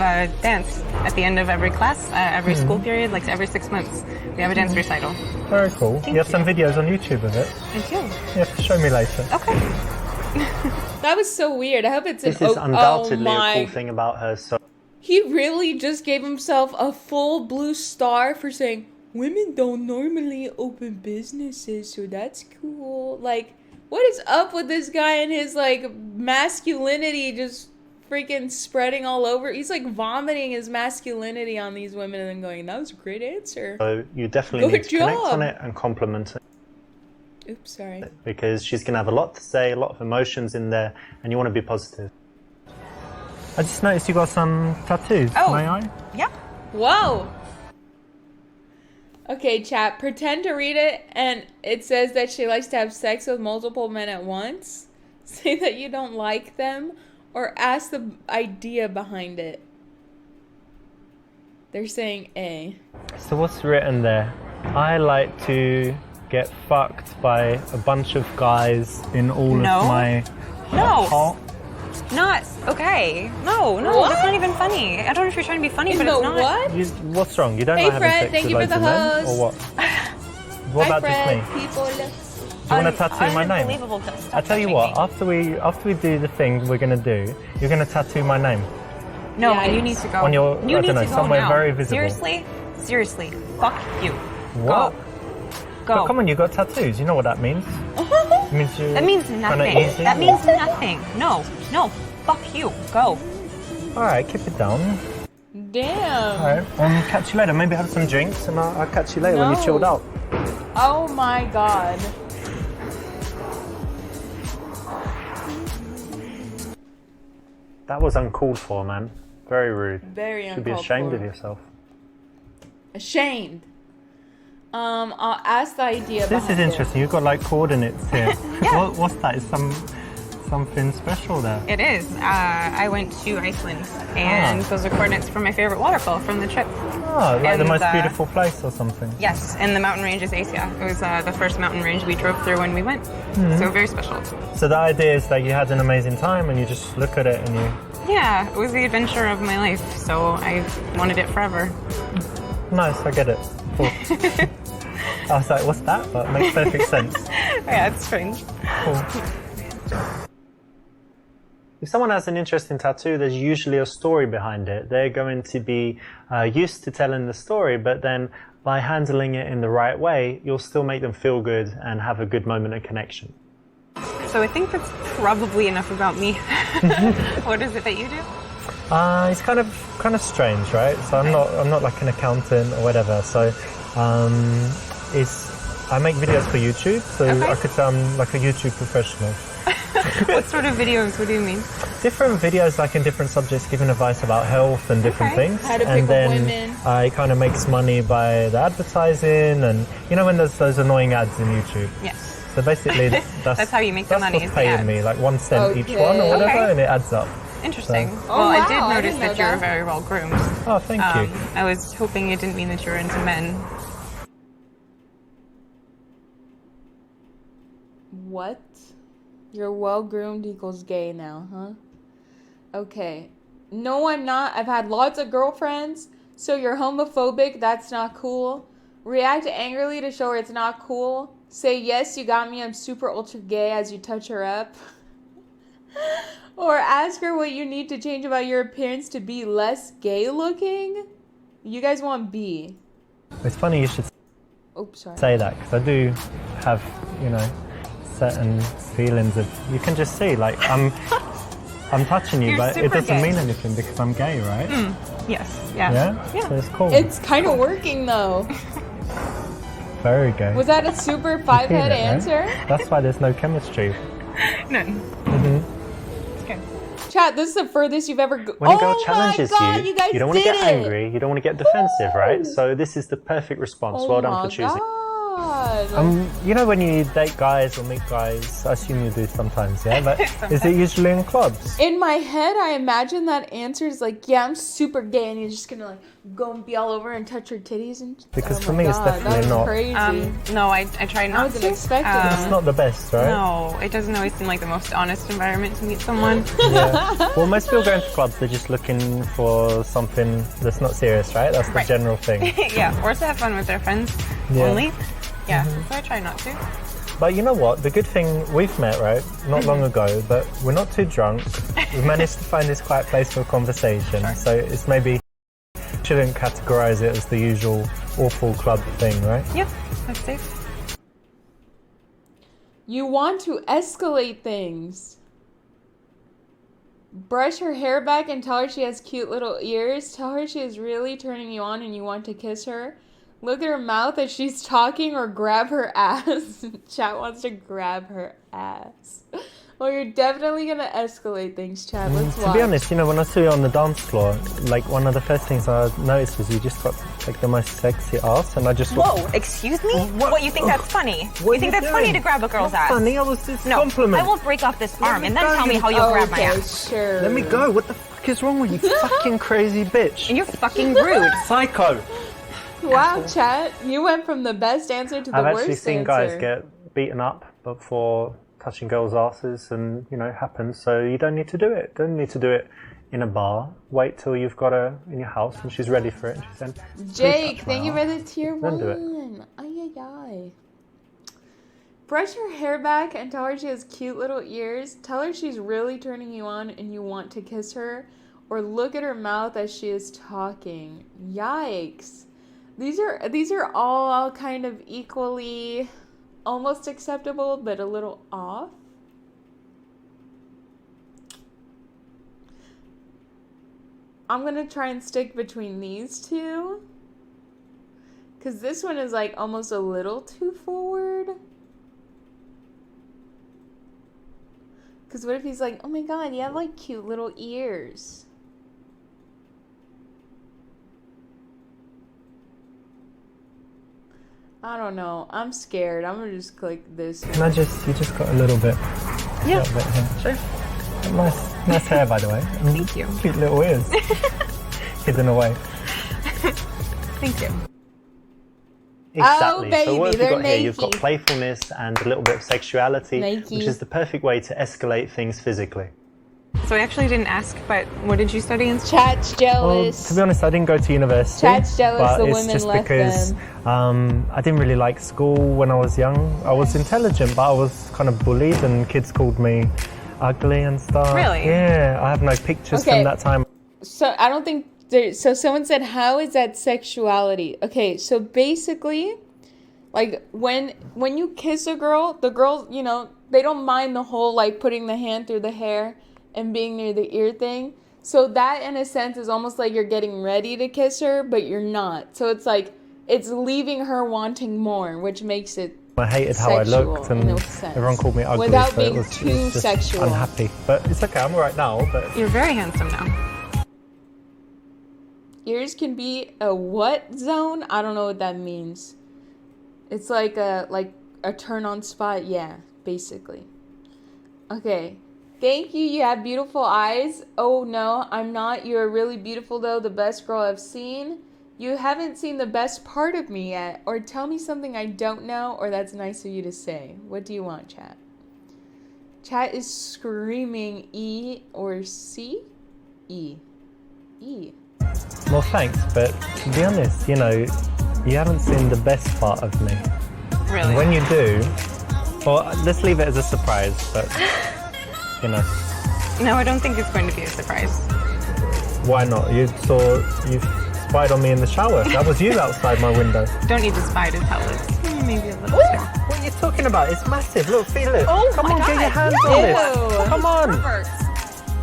a dance at the end of every class, every school period, like every 6 months. We have a dance recital. Very cool. You have some videos on YouTube of it. I do. You have to show me later. Okay. That was so weird. I hope it's This an is undoubtedly oh my. a cool thing about her. So He really just gave himself a full blue star for saying women don't normally open businesses, so that's cool. Like, what is up with this guy and his masculinity just freaking spreading all over? He's vomiting his masculinity on these women and then going, "That was a great answer." you definitely Good need to connect job. on it and compliment it Oops, sorry. because she's going to have a lot to say, a lot of emotions in there, and you want to be positive. I just noticed you got some tattoos. Oh. May I? Yeah. Whoa. Okay, chat. Pretend to read it, and it says that she likes to have sex with multiple men at once. Say that you don't like them, or ask the idea behind it. They're saying A. So what's written there? I like to get fucked by a bunch of guys in all No. of my No. hot. Not okay. No, What? that's not even funny. I don't know if you're trying to be funny, In but the it's not. what? What's wrong? You don't Hey, like having Fred, sex thank with you for loads the of men, host. or what? What Hi, about Fred, just me? people. Do you want to tattoo my name? Unbelievable stuff. I tell you what, after we do the thing we're gonna do, you're gonna tattoo my name. No, Yeah, and you need to go. On your- you I need don't know, to go somewhere now. very visible. Seriously, fuck you. What? Go. But come on, you got tattoos. You know what that means? It means you're That means kinda nothing. easy. That means nothing. No, fuck you. Go. All right, keep it down. Damn. All right, catch you later. Maybe have some drinks, and I'll catch you later when No. you're chilled out. Oh my god. That was uncalled for, man. Very rude. Very Should be uncalled ashamed for. of yourself. Ashamed. I'll ask the idea. This behind is it. interesting. You've got like coordinates here. What's that? Is something special there? It is. I went to Iceland, and those are coordinates for my favorite waterfall from the trip. Oh, like the And, most beautiful place or something. Yes, and the mountain range is Asia. It was the first mountain range we drove through when we went. So very special. So the idea is that you had an amazing time, and you just look at it and you. Yeah, it was the adventure of my life, so I wanted it forever. Nice, I get it. Cool. I was like, what's that? But it makes perfect sense. Yeah, it's strange. Cool. If someone has an interesting tattoo, there's usually a story behind it. They're going to be used to telling the story, but then by handling it in the right way, you'll still make them feel good and have a good moment of connection. So I think that's probably enough about me. What is it that you do? It's kind of strange, right? So I'm not like an accountant or whatever. So I make videos for YouTube. So Okay. I could say I'm like a YouTube professional. What sort of videos? What do you mean? Different videos, like in different subjects, giving advice about health and different Okay. things. How to pick and up then women. I kind of makes money by the advertising, and you know when there's those annoying ads in YouTube. Yes. So basically, That's how you make the that's money, what's is the paying ads. me, like 1 cent each Okay. one or whatever, Okay. and it adds up. Interesting. So- Oh, Well, I wow, did I notice didn't know that you were that. very well groomed. Oh, thank you. I was hoping it didn't mean that you were into men. What? You're well groomed equals gay now, huh? Okay. No, I'm not. I've had lots of girlfriends. So you're homophobic. That's not cool. React angrily to show her it's not cool. Say, yes, you got me. I'm super ultra gay as you touch her up. Or ask her what you need to change about your appearance to be less gay looking. You guys want B. It's funny you should Oops, sorry. say that, because I do have, certain feelings of, you can just see, like, I'm touching you, You're but it super doesn't gay. mean anything because I'm gay, right? Yes. Yeah. Yeah? So it's cool. It's kind of working though. Very gay. Was that a super Feel five-head it, right? answer? That's why there's no chemistry. None. Okay. Chat, this is the furthest you've ever When a girl challenges you guys don't want to did get it. angry, you don't want to get defensive, right? So this is the perfect response. Oh Well done my for choosing. God. When you date guys or meet guys, I assume you do sometimes, yeah? But is it usually in clubs? In my head, I imagine that answer is like, yeah, I'm super gay, and you're just gonna like go and be all over and touch her titties and. Because oh for my me, it's God, definitely that was not. Crazy. No, I try not wasn't to. expecting It's not the best, right? No, it doesn't always seem like the most honest environment to meet someone. Yeah. Well, most people going to clubs, they're just looking for something that's not serious, right? That's the Right. general thing. Yeah, or to have fun with their friends Yeah. only. Yeah, so I try not to. But you know what? The good thing, we've met, right? Not long ago, but we're not too drunk. We've managed to find this quiet place for conversation. Sure. So it's maybe, shouldn't categorize it as the usual awful club thing, right? Yep, that's safe. You want to escalate things. Brush her hair back and tell her she has cute little ears. Tell her she is really turning you on and you want to kiss her. Look at her mouth as she's talking or grab her ass. Chat wants to grab her ass. Well, you're definitely going to escalate things, Chat. Let's watch. To be honest, when I saw you on the dance floor, like one of the first things I noticed was you just got like the most sexy ass, and I just Whoa, excuse me? What, you think that's funny? What You think are you that's funny doing? to grab a girl's Not ass? funny, I was just No, compliment. I won't break off this arm me and then go, tell me you- how you'll grab my Okay, ass. sure. Let me go. What the fuck is wrong with you, fucking crazy bitch? And you're fucking rude. Psycho. Wow, Chat. You went from the best answer to the I've worst actually seen answer. guys get beaten up before touching girls' asses, and it happens. So you don't need to do it. Don't need to do it in a bar. Wait till you've got her in your house and she's ready for it. And she's then, Jake, thank you for the tier Then do it. 1. Ay, ay, ay. Brush her hair back and tell her she has cute little ears. Tell her she's really turning you on and you want to kiss her. Or look at her mouth as she is talking. Yikes. These are all kind of equally almost acceptable, but a little off. I'm going to try and stick between these two. Because this one is like almost a little too forward. Because what if he's like, oh my god, you have like cute little ears. I don't know. I'm scared. I'm going to just click this one. Can I just, you just got a little bit. Yeah, little bit here. sure. Nice hair, by the way. Thank you. Cute little ears. Hidden away. Thank you. Exactly. baby, so what have you they're got here? You've got naked. playfulness and a little bit of sexuality, Naked. which is the perfect way to escalate things physically. So I actually didn't ask, but what did you study in school? Chat's Well, jealous. to be honest, I didn't go to university. Chat's jealous but the it's women just left because them. I didn't really like school when I was young. I was intelligent, but I was kind of bullied, and kids called me ugly and stuff. Really? Yeah, I have no pictures Okay. from that time. So I don't think so someone said, how is that sexuality? Okay, so basically, like when you kiss a girl, the girls, you know, they don't mind the whole like putting the hand through the hair and being near the ear thing. So that in a sense is almost like you're getting ready to kiss her, but you're not. So it's like it's leaving her wanting more, which makes it I hated how I sexual looked, in and no sense. everyone called me ugly. Without so being it was too just sexual. unhappy. But it's okay, I'm alright now. But You're very handsome now. Ears can be a what zone? I don't know what that means. It's like a turn on spot, yeah, basically. Okay. Thank you. You have beautiful eyes. Oh no, I'm not. You're really beautiful though. The best girl I've seen. You haven't seen the best part of me yet. Or tell me something I don't know, or that's nice of you to say. What do you want, chat? Chat is screaming E or C? E. E. well, thanks. But to be honest, you know, you haven't seen the best part of me. Really? When you do, well, let's leave it as a surprise. But you know, No, I don't think it's going to be a surprise. why not? You spied on me in the shower. That was you outside my window. Don't need to spy to tell us. Maybe a little too. What are you talking about? It's massive. Look, feel it. Oh Come my on, get your God. hands on Ew. this. Come on.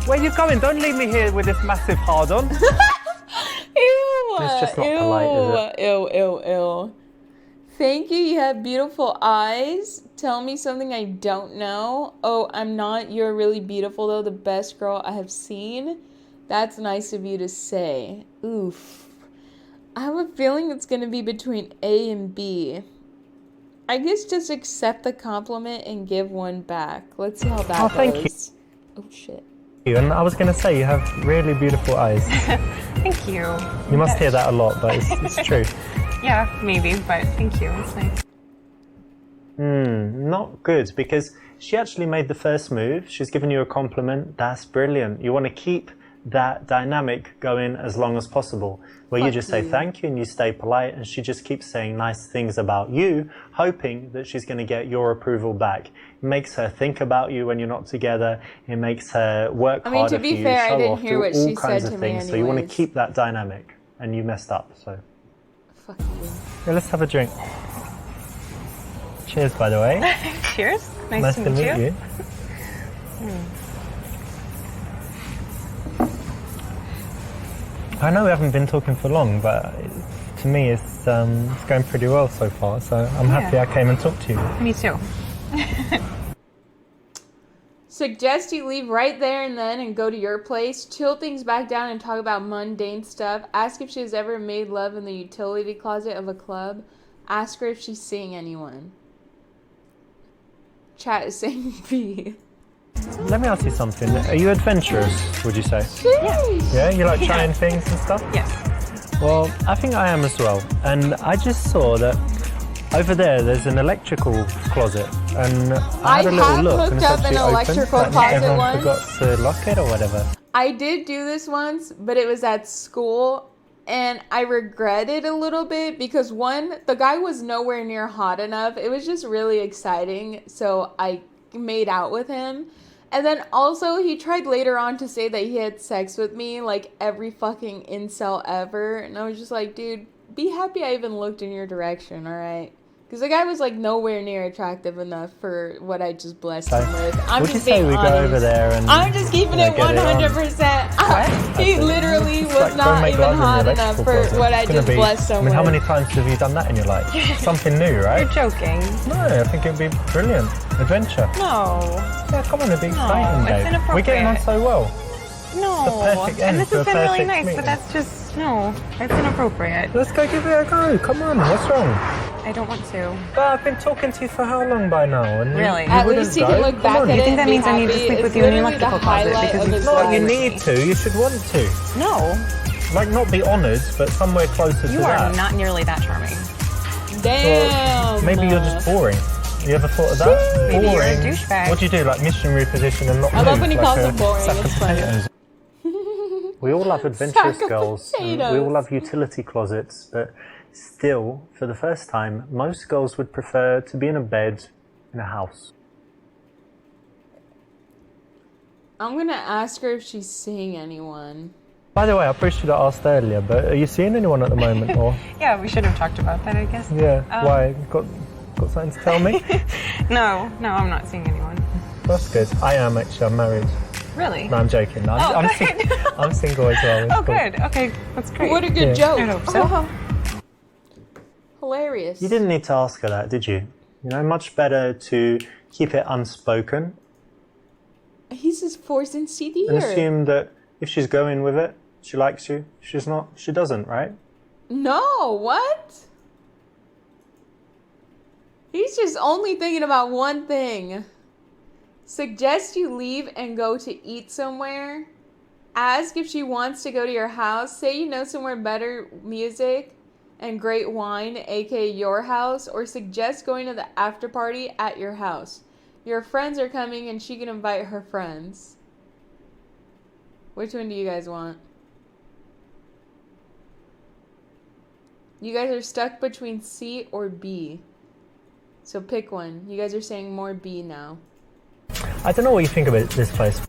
Where are you going? Don't leave me here with this massive hard-on. Ew. It's just not polite, is Ew. Thank you. You have beautiful eyes. Tell me something I don't know. Oh, I'm not. You're really beautiful, though. The best girl I have seen. That's nice of you to say. Oof. I have a feeling it's going to be between A and B. I guess just accept the compliment and give one back. Let's see how that Oh, goes. thank you. Oh, shit. And I was going to say, you have really beautiful eyes. Thank you. You must hear that a lot, but it's true. Yeah, maybe, but thank you. It's nice. Not good, because she actually made the first move. She's given you a compliment. That's brilliant. You want to keep that dynamic going as long as possible, where you Fuck just say you. thank you and you stay polite, and she just keeps saying nice things about you, hoping that she's going to get your approval back. It makes her think about you when you're not together. It makes her work I mean, harder to be for you, fair, I show didn't off, hear do what all she kinds said of to me things. So you want to anyways. keep that dynamic, and you messed up. So Fuck you. yeah, let's have a drink. Cheers, by the way. Cheers. Nice to meet you. I know we haven't been talking for long, but to me it's going pretty well so far. So I'm happy I came and talked to you. Me too. Suggest you leave right there and then and go to your place. Chill things back down and talk about mundane stuff. Ask if she has ever made love in the utility closet of a club. Ask her if she's seeing anyone. Chat is saying B. Let me ask you something. Are you adventurous, would you say? Yeah, you like trying things and stuff? Yes. Well, I think I am as well. And I just saw that over there's an electrical closet, and I had a little have look, hooked and it's up actually an open. electrical Like, closet everyone once. forgot to lock it or whatever. I did do this once, but it was at school. And I regret it a little bit because one, the guy was nowhere near hot enough. It was just really exciting. So I made out with him. And then also he tried later on to say that he had sex with me like every fucking incel ever. And I was just like, dude, be happy I even looked in your direction, all right? Because the guy was like nowhere near attractive enough for what I just blessed him with. I'm Would you just say being we honest. go over there and I'm just keeping it get it on? 100%. He literally It's was like, go not make even love in hot the enough electrical for closet. what I It's gonna just be- blessed him I mean, with. how many times have you done that in your life? Something new, right? You're joking. No, I think it'd be brilliant. Adventure. No. Yeah, come on, it'd be exciting, it's babe. We're inappropriate. getting on so well. No. The perfect end And this to has a been really perfect nice, meeting. but that's just, no. It's inappropriate. Let's go give it a go. Come on, what's wrong? I don't want to. But I've been talking to you for how long by now? And Really? You At wouldn't least he go? can look Come back on. at You it think that and be means I need to happy. sleep It's with you in the literally the electrical closet highlight because of you his thought No, you life. need to. You should want to. No. Like, not be honoured, but somewhere closer to You are that. not nearly that charming. Damn. Maybe you're just boring. You ever thought of that? Maybe you're a boring. douchebag. What do you do? Like missionary position and not I love move, when he like calls a them boring, sack it's of funny. potatoes? We all love adventurous Sack of girls. And we potatoes. all love utility closets, but still, for the first time, most girls would prefer to be in a bed in a house. I'm gonna ask her if she's seeing anyone. By the way, I probably should have asked earlier, but are you seeing anyone at the moment? Or Yeah, we should have talked about that, I guess. yeah, why? Got something to tell me? No, I'm not seeing anyone. That's good. I am actually. I'm married. Really? No, I'm joking. I'm good. I'm single as well. It's Oh, cool. good. Okay, that's great. What a good Yeah. joke. I hope so. Hilarious. You didn't need to ask her that, did you? You know, much better to keep it unspoken He's just forcing CD and here. assume that if she's going with it, she likes you. If she's not, she doesn't, right? No, what? He's just only thinking about one thing. Suggest you leave and go to eat somewhere. Ask if she wants to go to your house. Say you know somewhere better music and great wine, aka your house. Or suggest going to the after party at your house. Your friends are coming and she can invite her friends. Which one do you guys want? You guys are stuck between C or B. So pick one. You guys are saying more B now. I don't know what you think about this place,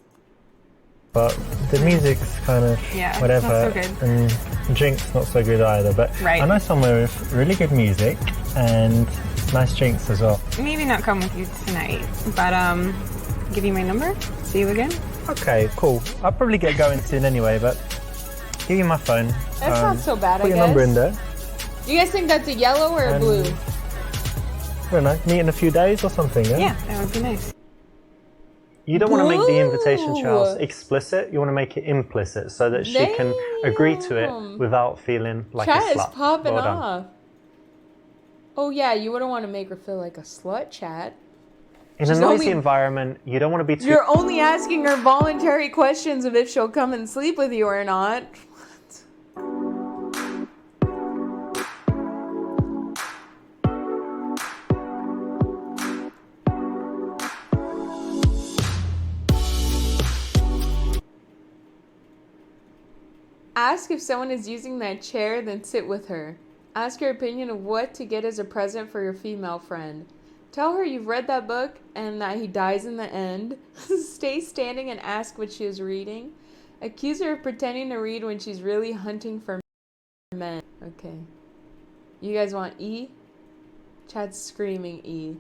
but the music's kind of Yeah, whatever, not so good. and drinks not so good either. But Right. I know somewhere with really good music and nice drinks as well. Maybe not come with you tonight, but give you my number. See you again. Okay, cool. I'll probably get going soon anyway, but give you my phone. That's not so bad, Put I your guess. number in there. You guys think that's a yellow or a blue? I don't know, meet in a few days or something, yeah? Yeah, that would be nice. You don't want to make the invitation to your house Blue. explicit, you want to make it implicit so that she can agree to Damn. it without feeling like Chat a is slut. popping Well done. off. Oh yeah, you wouldn't want to make her feel like a slut, chat. In a She's noisy only- environment, you don't want to be too... You're only asking her voluntary questions of if she'll come and sleep with you or not. Ask if someone is using that chair, then sit with her. Ask her opinion of what to get as a present for your female friend. Tell her you've read that book and that he dies in the end. Stay standing and ask what she is reading. Accuse her of pretending to read when she's really hunting for men. Okay. You guys want E? Chat's screaming E.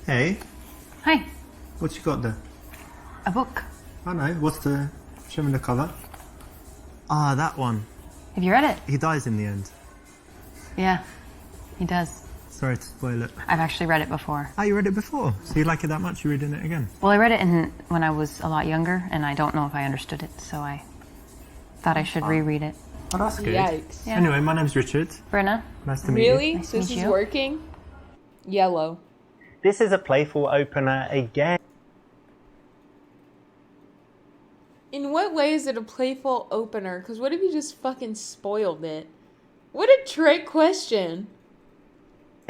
Hey, Hi, what you got there? a book. I know, what's the... Show me the cover. Ah, that one. Have you read it? He dies in the end. Yeah, he does. Sorry to spoil it. I've actually read it before. Ah, you read it before? So you like it that much, you're reading it again? Well, I read it when I was a lot younger, and I don't know if I understood it, so I thought I should reread it. Oh, that's good. Yikes. Yeah. Anyway, my name's Richard. Brenna? Nice to meet you. Really? Nice So to this meet is you. working? Yellow. This is a playful opener again. In what way is it a playful opener? Because what if you just fucking spoiled it? What a trick question.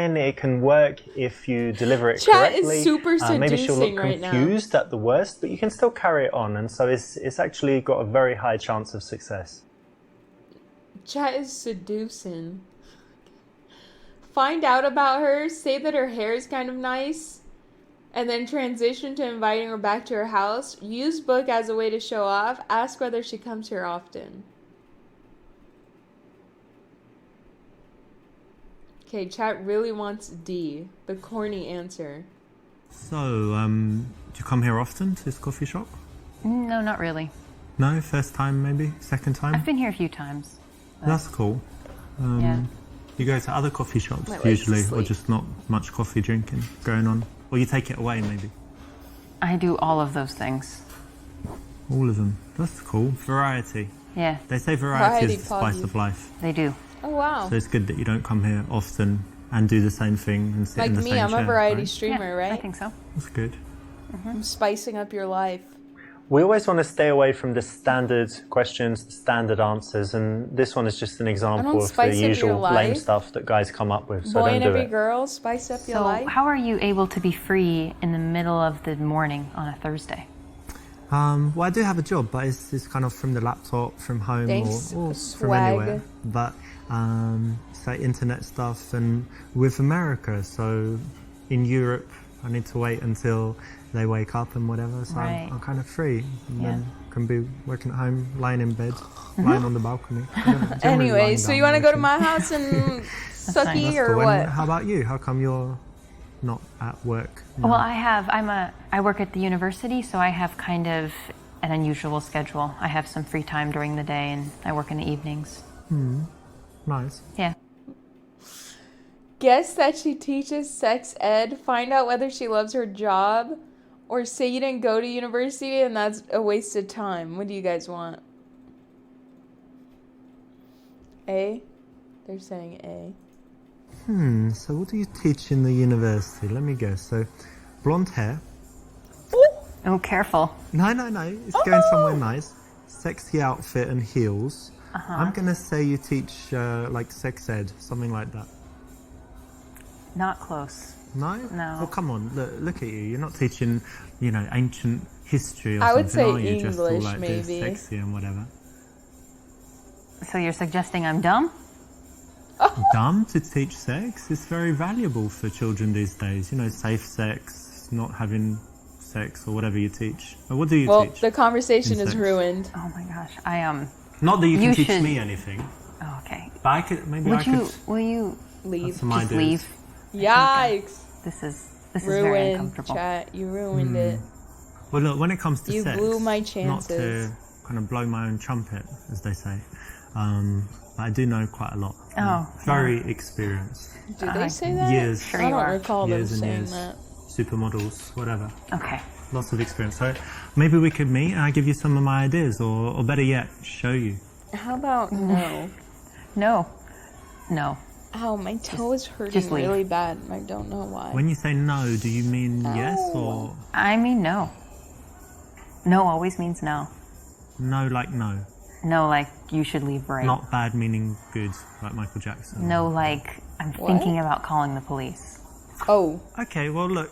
And it can work if you deliver it Chat is correctly. super Maybe she'll look seducing right now. confused at the worst, but you can still carry it on. And so it's actually got a very high chance of success. Chat is seducing. Find out about her, say that her hair is kind of nice, and then transition to inviting her back to her house. Use book as a way to show off. Ask whether she comes here often. Okay, chat really wants D, the corny answer. So, do you come here often to this coffee shop? No, not really. No? First time maybe? Second time? I've been here a few times. That's cool. Yeah. You go to other coffee shops My legs usually, or asleep. just not much coffee drinking going on? Or you take it away maybe? I do all of those things. All of them. That's cool. Variety. Yeah, They say variety Variety is the spice poggy. of life. they do. Oh, wow. So it's good that you don't come here often and do the same thing and sit Like in the me, same I'm chair. a variety right? streamer, Yeah, right? I think so. That's good. I'm spicing up your life. We always want to stay away from the standard questions, the standard answers, and this one is just an example of the spice up your usual lame life. stuff that guys come up with, so Boy don't and do every it. girl, spice up your So, life. how are you able to be free in the middle of the morning on a Thursday? Well, I do have a job, but it's kind of from the laptop, from home, Thanks, or from swag. anywhere. But it's like internet stuff, and with America, so in Europe, I need to wait until they wake up and whatever, so Right. I'm kind of free. And Yeah. then can be working at home, lying in bed, lying on the balcony. Generally Anyway, lying so down you want to go to working. my house and sucky nice. or Cool. what? And how about you? How come you're not at work? Well, I work at the university, so I have kind of an unusual schedule. I have some free time during the day, and I work in the evenings. Nice. Yeah. Guess that she teaches sex ed. Find out whether she loves her job. Or say you didn't go to university and that's a waste of time. What do you guys want? A? They're saying A. So what do you teach in the university? Let me guess. So, blonde hair. Oh, careful. No. It's going somewhere nice. Sexy outfit and heels. I'm going to say you teach like sex ed, something like that. Not close. No? No. Well, come on. Look at you. You're not teaching, ancient history or I would something, say are you? Just all English, like maybe. this sexy and whatever. So you're suggesting I'm dumb? Dumb to teach sex? It's very valuable for children these days. Safe sex, not having sex or whatever you teach. Or what do you Well, teach? the conversation in is sex? ruined. Oh my gosh. Not that you can You teach should- me anything, Oh, okay. but I could maybe I could. Will you Leave. Some just ideas. leave? Yikes. This is very Ruined, uncomfortable. chat. You ruined it. Well, look, when it comes to You sex, blew my not chances. to kind of blow my own trumpet, as they say, but I do know quite a lot. Oh, Very experienced. Do they say that? Years. Sure I you don't are. recall them Years and saying years. that. Supermodels, whatever. Okay. Lots of experience. So maybe we could meet and I give you some of my ideas, or better yet, show you. How about no? No. No. Ow, my toe is hurting just leave. really bad. I don't know why. When you say no, do you mean yes or I mean no. No always means no. no like no? No, like you should leave right. Not bad meaning good, like Michael Jackson. No, like I'm What? thinking about calling the police. Oh, Okay, well look,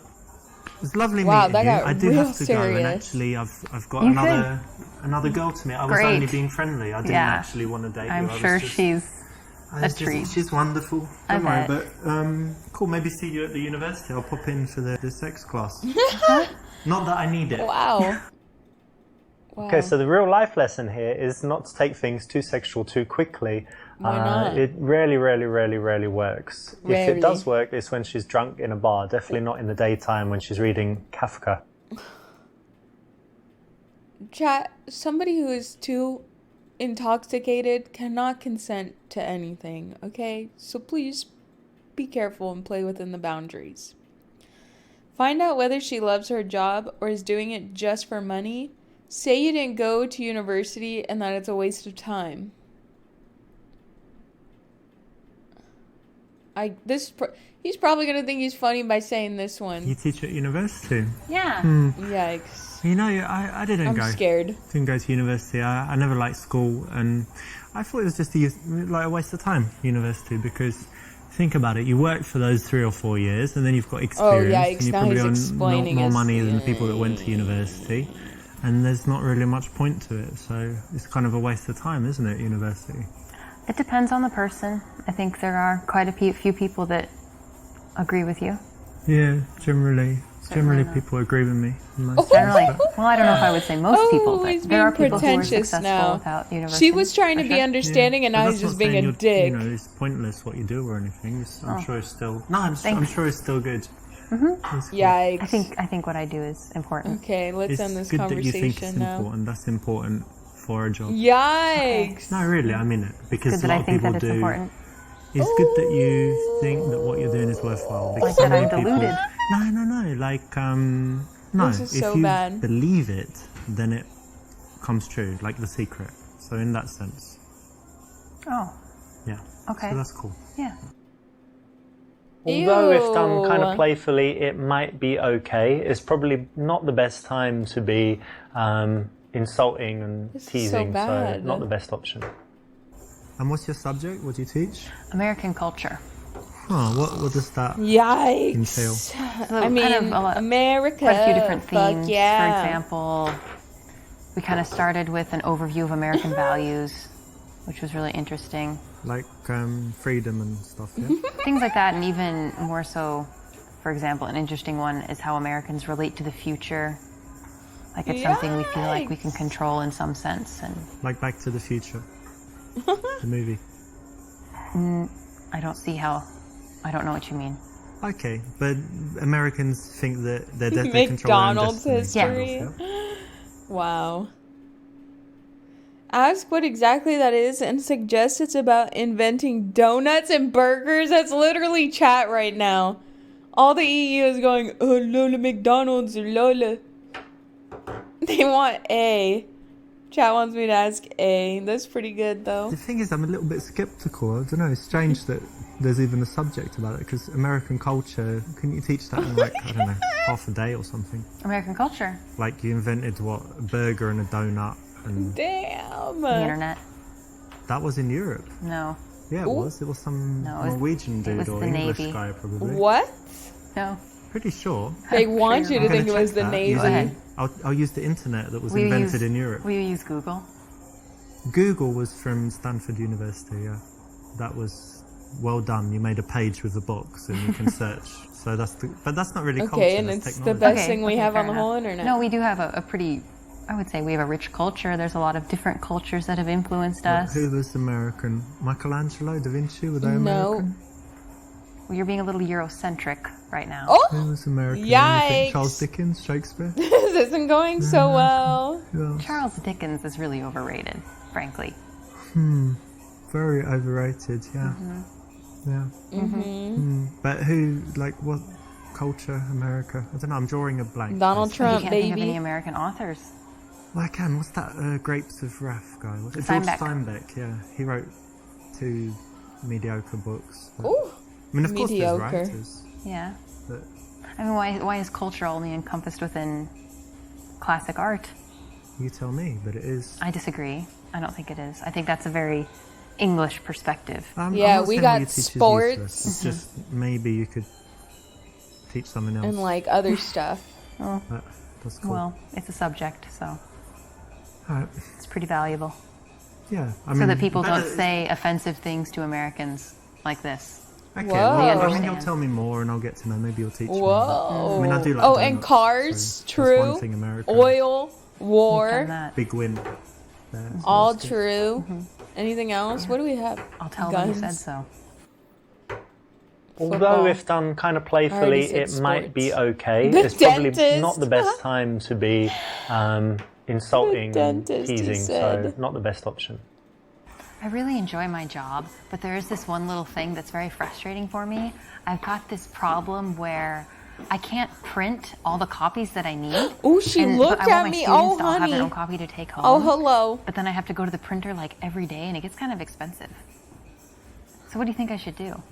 it's lovely Wow, meeting that you. got I do real have to go, and serious. actually I've got You another girl to meet. I was Great. only being friendly. I didn't Yeah. actually want to date I'm you. I was sure just- she's I was a treat. She's wonderful. I Don't worry, bet. but cool. Maybe see you at the university. I'll pop in for the sex class. Not that I need it. wow. Wow. Okay, so the real life lesson here is not to take things too sexual too quickly. Why not? It rarely works. If Rarely. it does work, it's when she's drunk in a bar. Definitely not in the daytime when she's reading Kafka. Chat, somebody who is too intoxicated cannot consent to anything, okay? So please be careful and play within the boundaries. Find out whether she loves her job or is doing it just for money. Say you didn't go to university and that it's a waste of time. He's probably gonna think he's funny by saying this You one. teach at university. Yeah. Yikes. You know, I didn't I'm go. scared. Didn't go to university. I never liked school, and I thought it was just a waste of time, university, because think about it. You worked for those 3 or 4 years, and then you've got experience. Oh, yikes, and you're now probably he's on explaining more his- money than people that went to university. And there's not really much point to it. So it's kind of a waste of time, isn't it, university? It depends on the person. I think there are quite a few people that agree with you. Yeah, generally not. people agree with me. in most Generally, things, but- well, I don't know if I would say most people, he's but there are being people who are pretentious successful now. without university. She was trying to for be sure. understanding, and But now that's he's just not being saying a you're- dick. You know, it's pointless what you do or anything. I'm sure it's still. No, I'm Thanks. sure it's still good. It's cool. Yikes. I think what I do is important. Okay, let's It's end this good that you think it's conversation now. important. That's important for a job. Yikes. No, really, I mean it. Because Good a that lot I of think people that it's do. important. It's good that you think that what you're doing is worthwhile. Because Like so that I'm many people. deluded. No. Like, no. This is If so you bad. believe it, then it comes true. Like The Secret. So in that sense, Oh, yeah. okay. So that's cool. Yeah. Although if done kind Ew. of playfully, it might be okay. It's probably not the best time to be insulting and This is so teasing, so bad. not the best option. And what's your subject? What do you teach? American culture. Oh, what does that Yikes. entail? So I mean, kind of a lot, America. quite a few different fuck themes. yeah. For example, we kind of started with an overview of American values, which was really interesting. Like freedom and stuff, yeah? Things like that, and even more so, for example, an interesting one is how Americans relate to the future. Like it's something we feel like we can control in some sense, and Like Back to the Future, the movie. I don't see how. I don't know what you mean. Okay, but Americans think that they control their own McDonald's destiny. history. Yeah. Wow. Ask what exactly that is and suggest it's about inventing donuts and burgers. That's literally chat right now. All the EU is going, oh, Lola McDonald's, Lola. They want A. Chat wants me to ask A. That's pretty good, though. The thing is, I'm a little bit skeptical. I don't know, it's strange that there's even a subject about it, because American culture, couldn't you teach that in like, I don't know, half a day or something? American culture, Like you invented, what, a burger and a donut, and Damn. the internet. that was in Europe. No, Yeah, it Ooh. was. It was some No, it was- Norwegian it dude was or the English Navy. guy, probably. What? no. Pretty sure. They want you to I'm think it gonna was check the that Navy. Go ahead. I'll use the internet that was Will you invented use- in Europe. Will you use Google? Google was from Stanford University, yeah. That was well done. You made a page with a box and you can search. So but that's not really culture, Okay, and that's it's the technology. best thing we have fair on the enough. whole internet. No, we do have a pretty, I would say we have a rich culture. There's a lot of different cultures that have influenced us. Who was American? Michelangelo, Da Vinci, were they No. American? Well, you're being a little Eurocentric right now. Oh, Who was American? Yikes. You think Charles Dickens, Shakespeare? this isn't going so well. Yeah. Charles Dickens is really overrated, frankly. Very overrated, yeah. Yeah. But who, like, what culture, America? I don't know, I'm drawing a blank. Donald basically. You Trump, can't think of any baby. American authors. Well, I can. What's that Grapes of Wrath guy? What's it? George Steinbeck. Steinbeck, yeah. He wrote 2 mediocre books. But, Ooh. I mean, of course mediocre. there's writers, Yeah. but I mean, why is culture only encompassed within classic art? you tell me, but it is. I disagree. I don't think it is. I think that's a very English perspective. I'm Yeah, not we saying got what you teach is sports. useless. It's just maybe you could teach something else. And like other stuff. But that's cool. Well, it's a subject, so Alright. it's pretty valuable. Yeah, I So mean, that people don't better- say offensive things to Americans like this. Okay, Whoa. well, They I mean, understand. you'll tell me more, and I'll get to know. Maybe you'll teach me. Whoa. I mean, I do like oh, donuts, and cars, so that's true. one thing America. Oil, We've war, done that. Big win. There, so all that's good. true. Anything else? What do we have? I'll tell them you said Guns. so. Although Football. if done kind of I playfully, already it said might be sports. okay. The It's probably dentist. not the best time to be insulting The and dentist, he teasing, so said. not the best option. I really enjoy my job, but there is this one little thing that's very frustrating for me. I've got this problem where I can't print all the copies that I need. Oh, she but looked I want at my me. students Oh, to all have honey. their own copy to take home. Oh, hello. But then I have to go to the printer like every day, and it gets kind of expensive. So what do you think I should do?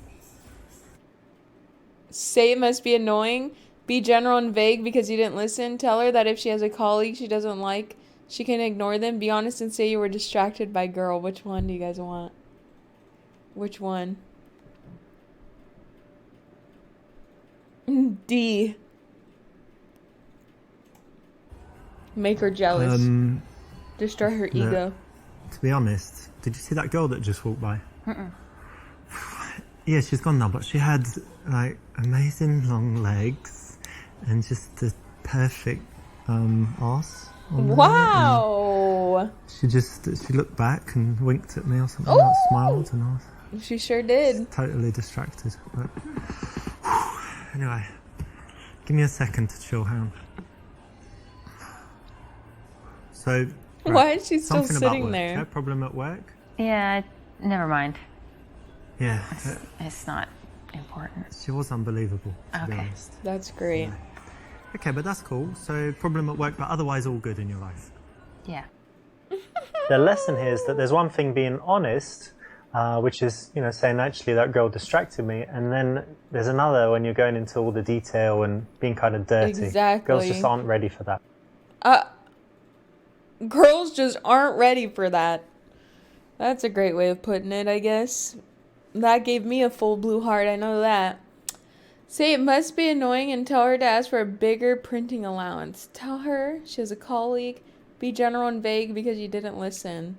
Say it must be annoying. Be general and vague because you didn't listen. Tell her that if she has a colleague she doesn't like, she can ignore them. Be honest and say you were distracted by girl. Which one do you guys want? Which one? D. Make her jealous. Destroy her no. ego. To be honest, did you see that girl that just walked by? Yeah, she's gone now, but she had like amazing long legs and just the perfect arse. on there, Wow. and she looked back and winked at me or something. Like, smiled, and I was She sure did. totally distracted. But anyway, give me a second to chill. Hang on. So, Why is she still something about sitting work, there? yeah? Problem at work? Yeah, never mind. Yeah, It's not important. she was unbelievable, to be Okay. honest. That's great. Okay, but that's cool. So, problem at work, but otherwise all good in your life. Yeah. The lesson here is that there's one thing being honest, which is, you know, saying actually that girl distracted me, and then there's another when you're going into all the detail and being kind of dirty. Exactly. Girls just aren't ready for that. Girls just aren't ready for that. That's a great way of putting it, I guess. That gave me a full blue heart, I know that. Say it must be annoying and tell her to ask for a bigger printing allowance. Tell her she has a colleague. Be general and vague because you didn't listen.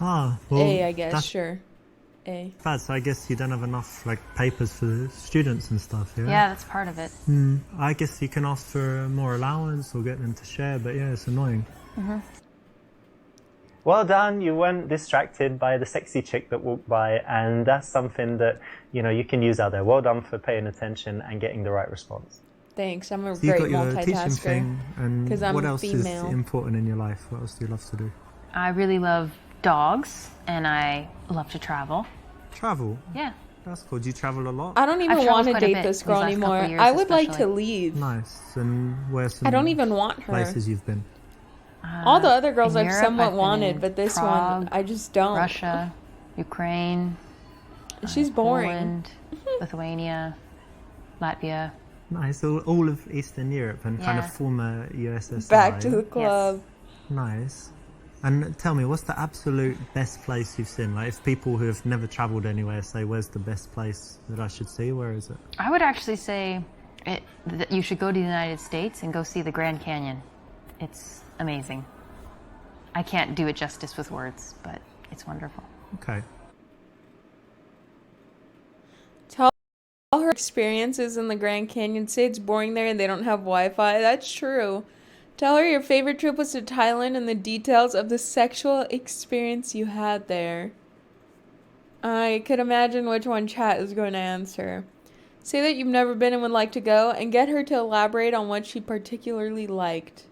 Ah, well, A, I guess, that's sure. A. bad. So I guess you don't have enough like papers for the students and stuff, yeah? Yeah, that's part of it. I guess you can ask for more allowance or get them to share, but yeah, it's annoying. Well done, you weren't distracted by the sexy chick that walked by, and that's something that, you know, you can use out there. Well done for paying attention and getting the right response. Thanks, I'm a So you great got your teaching multitasker. thing, and 'Cause I'm what else female. is important in your life? What else do you love to do? I really love dogs and I love to travel. Travel? Yeah. That's cool. Do you travel a lot? I don't even I've want to traveled quite a date bit this these girl last couple anymore. years I would like to especially. leave. Nice. And where's some I don't even want her. places you've been? All the other girls in I've Europe, somewhat I've been wanted, in but this Prague, one, I just don't. Russia, Ukraine, She's boring. Poland, Lithuania, Latvia. Nice. All of Eastern Europe and kind Yeah. of former USSR. Back to the club. Nice. And tell me, what's the absolute best place you've seen? Like, if people who have never travelled anywhere say, where's the best place that I should see? Where is it? I would actually say that you should go to the United States and go see the Grand Canyon. It's amazing. I can't do it justice with words, but it's wonderful. Okay. Tell her experiences in the Grand Canyon. Say it's boring there and they don't have Wi-Fi. That's true. Tell her your favorite trip was to Thailand and the details of the sexual experience you had there. I could imagine which one chat is going to answer. Say that you've never been and would like to go, and get her to elaborate on what she particularly liked.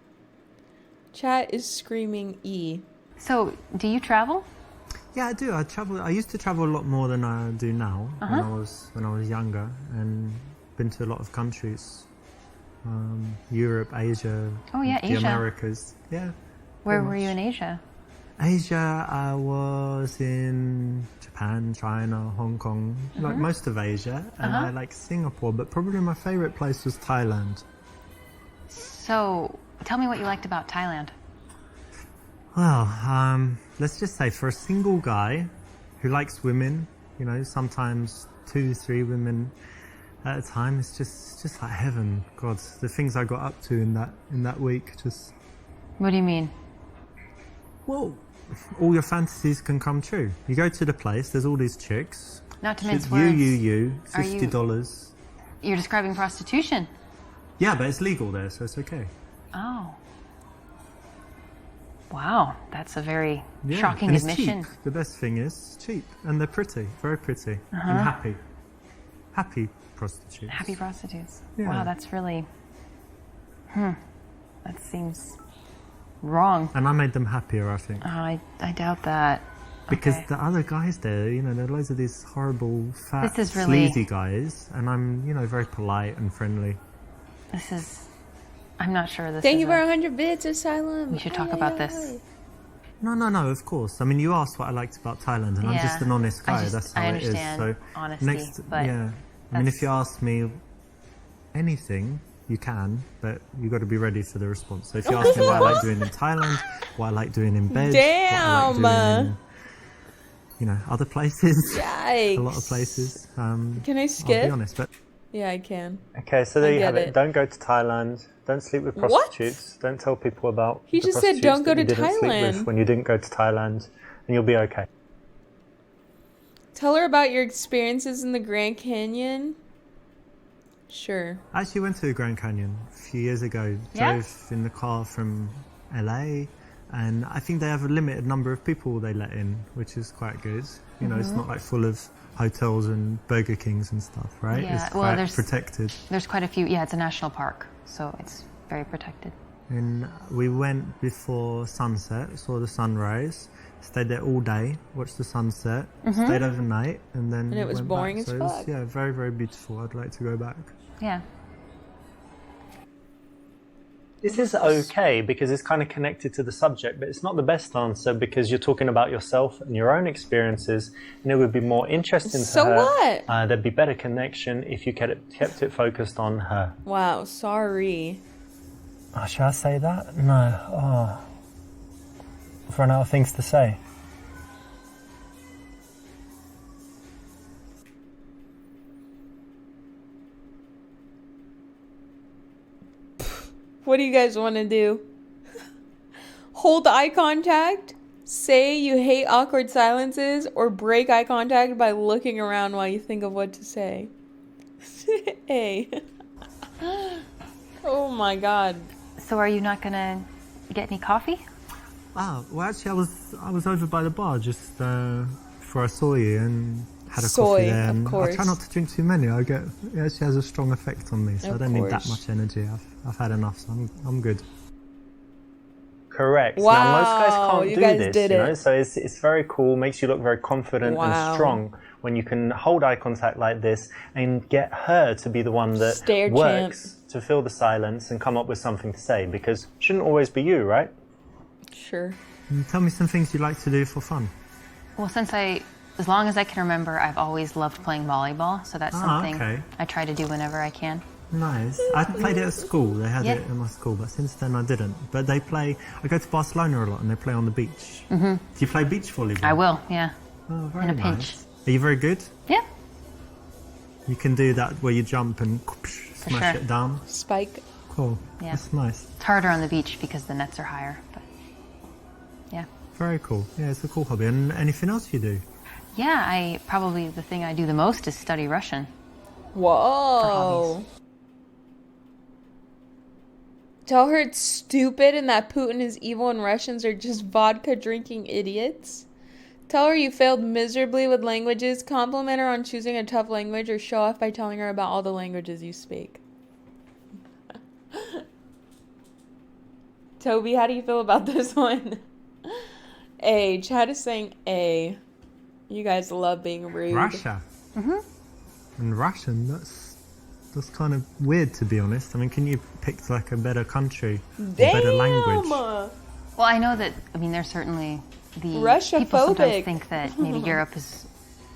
Chat is screaming E. So, do you travel? Yeah, I do. I travel. I used to travel a lot more than I do now. When I was younger, and been to a lot of countries, Europe, Asia. Oh, yeah, the Asia. Americas. Yeah. Where pretty were you much. in Asia? Asia, I was in Japan, China, Hong Kong, like most of Asia, and I like Singapore, but probably my favorite place was Thailand. So, tell me what you liked about Thailand. Well, let's just say for a single guy who likes women, you know, sometimes 2, 3 women at a time, it's just like heaven. God, the things I got up to in that week, just, What do you mean? well, all your fantasies can come true. You go to the place, there's all these chicks. Not to mince You, words. Are you- $50. You're describing prostitution. Yeah, but it's legal there, so it's okay. Oh. Wow, that's a very Yeah, shocking and it's admission. cheap. The best thing is cheap, and they're pretty, very pretty, and happy. Happy prostitutes. Happy prostitutes. Yeah. Wow, that's really. That seems wrong. And I made them happier, I think. I doubt that. Because Okay. the other guys there, you know, there are loads of these horrible, fat, This is really- sleazy guys, and I'm, you know, very polite and friendly. This is. I'm not sure this Thank is you for 100 bits, Asylum. We should talk about this. No, of course. I mean, you asked what I liked about Thailand, and I'm Yeah. just an honest guy. That's how I it is. understand So honesty, but yeah. I mean, if that's- you ask me anything, you can, but you got to be ready for the response. So if you ask me what I like doing in Thailand, what I like doing in bed, what I Damn. like doing in, you know, other places, Yikes. a lot of places. Can I I'll skip? be honest, but Yeah, I can. Okay, so there I you have get it. it. Don't go to Thailand. Don't sleep with What? prostitutes. Don't tell people about He the just said prostitutes don't go that you to didn't sleep with Thailand. when you didn't go to Thailand, and you'll be okay. Tell her about your experiences in the Grand Canyon. Sure. I actually went to the Grand Canyon a few years ago. Yeah? Drove in the car from LA, and I think they have a limited number of people they let in, which is quite good. You know, it's not like full of hotels and Burger Kings and stuff, right? Yeah, It's well, quite there's- protected. There's quite a few. Yeah, it's a national park, so it's very protected. And we went before sunset, saw the sunrise, stayed there all day, watched the sunset, stayed overnight, and then And it was went boring back. as So it was, fuck. yeah, very, very beautiful. I'd like to go back. Yeah. This is okay because it's kind of connected to the subject, but it's not the best answer because you're talking about yourself and your own experiences, and it would be more interesting to So her. what? There'd be better connection if you kept it focused on her. Wow, sorry. Oh, should I say that? No. Oh. I've run out of things to say. What do you guys want to do? Hold eye contact, say you hate awkward silences, or break eye contact by looking around while you think of what to say. A. Oh my god. So are you not gonna get any coffee? Oh, well, actually, I was over by the bar just before I saw you and had a Soy, coffee there. of And I course. try not to drink too many. It actually has a strong effect on me, so Of I don't need that course. much energy. I've had enough, so I'm good. Correct. Wow, Now, most guys can't you do guys this, did you know, it. so it's very cool, makes you look very confident Wow. and strong when you can hold eye contact like this and get her to be the one that Stare works to fill the silence and come up with something to say, because it shouldn't always be you, right? Sure. Tell me some things you like to do for fun. Well, as long as I can remember, I've always loved playing volleyball, so that's something okay. I try to do whenever I can. Nice. I played it at school. They had Yeah. it in my school, but since then I didn't. But I go to Barcelona a lot and they play on the beach. Mm-hmm. Do you play beach volleyball? I will, yeah. Oh, very In a nice. pinch. Are you very good? Yeah, You can do that where you jump and smash sure. it down. Spike. Cool. Yeah. That's nice. it's harder on the beach because the nets are higher, but yeah. Very cool. Yeah, it's a cool hobby. And anything else you do? Yeah, probably the thing I do the most is study Russian. Whoa. hobbies. Tell her it's stupid and that Putin is evil and Russians are just vodka drinking idiots. Tell her you failed miserably with languages. Compliment her on choosing a tough language or show off by telling her about all the languages you speak. Toby, how do you feel about this one? A. Chad is saying A. You guys love being rude. Russia. Mm-hmm. And Russian, that's kind of weird, to be honest. I mean, can you pick like a better country, a better language? Damn! Well, I know that, there's certainly the Russiaphobic. people sometimes think that maybe Europe is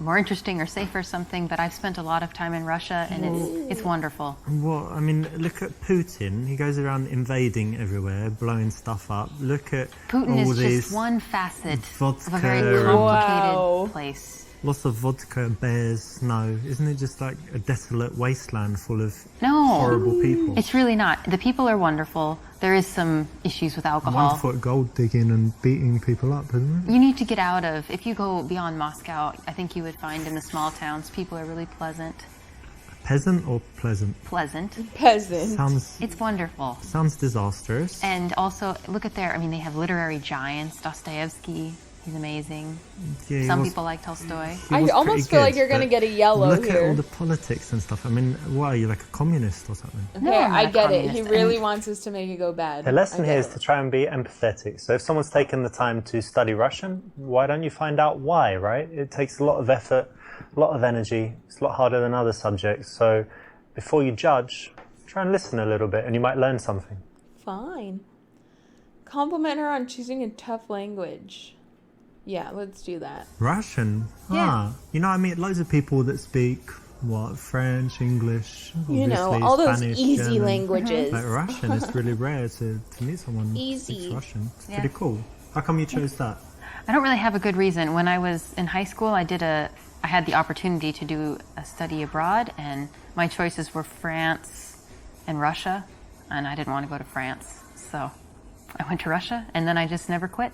more interesting or safe or something, but I've spent a lot of time in Russia and it's wonderful. Well, I mean, look at Putin. He goes around invading everywhere, blowing stuff up. Look at Putin all is these just one facet vodka of a very and- complicated Wow. place. lots of vodka, bears, snow. Isn't it just like a desolate wasteland full of No, horrible people? it's really not. The people are wonderful. There is some issues with alcohol. Wonderful at gold digging and beating people up, isn't it? You need to get out of, if you go beyond Moscow, I think you would find in the small towns, people are really pleasant. Peasant or pleasant? Pleasant. Peasant. It's wonderful. Sounds disastrous. And also, look at they have literary giants. Dostoevsky, he's amazing. Yeah, he Some was- people like Tolstoy. he I was almost pretty feel like good, you're gonna but get a yellow look at all here. the politics and stuff. I mean, what are you, like a communist or something? No, Okay, I'm I not get it. He communist. really And- wants us to make it go bad. The lesson I here get is it. to try and be empathetic. So if someone's taken the time to study Russian, why don't you find out why, right? It takes a lot of effort, a lot of energy. It's a lot harder than other subjects. So before you judge, try and listen a little bit and you might learn something. Fine. Compliment her on choosing a tough language. Yeah, let's do that. Russian? Yeah. Ah, you know, I meet loads of people that speak, French, English, You know, obviously, all those Spanish, easy German. languages. Like Russian, it's really rare to meet someone who Easy. speaks Russian. It's Yeah. pretty cool. How come you chose that? I don't really have a good reason. When I was in high school, I did a I had the opportunity to do a study abroad, and my choices were France and Russia, and I didn't want to go to France, so I went to Russia, and then I just never quit.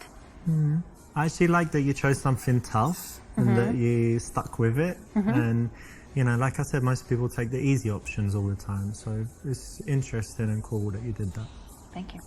I actually like that you chose something tough and that you stuck with it. And, you know, like I said, most people take the easy options all the time. So it's interesting and cool that you did that. Thank you.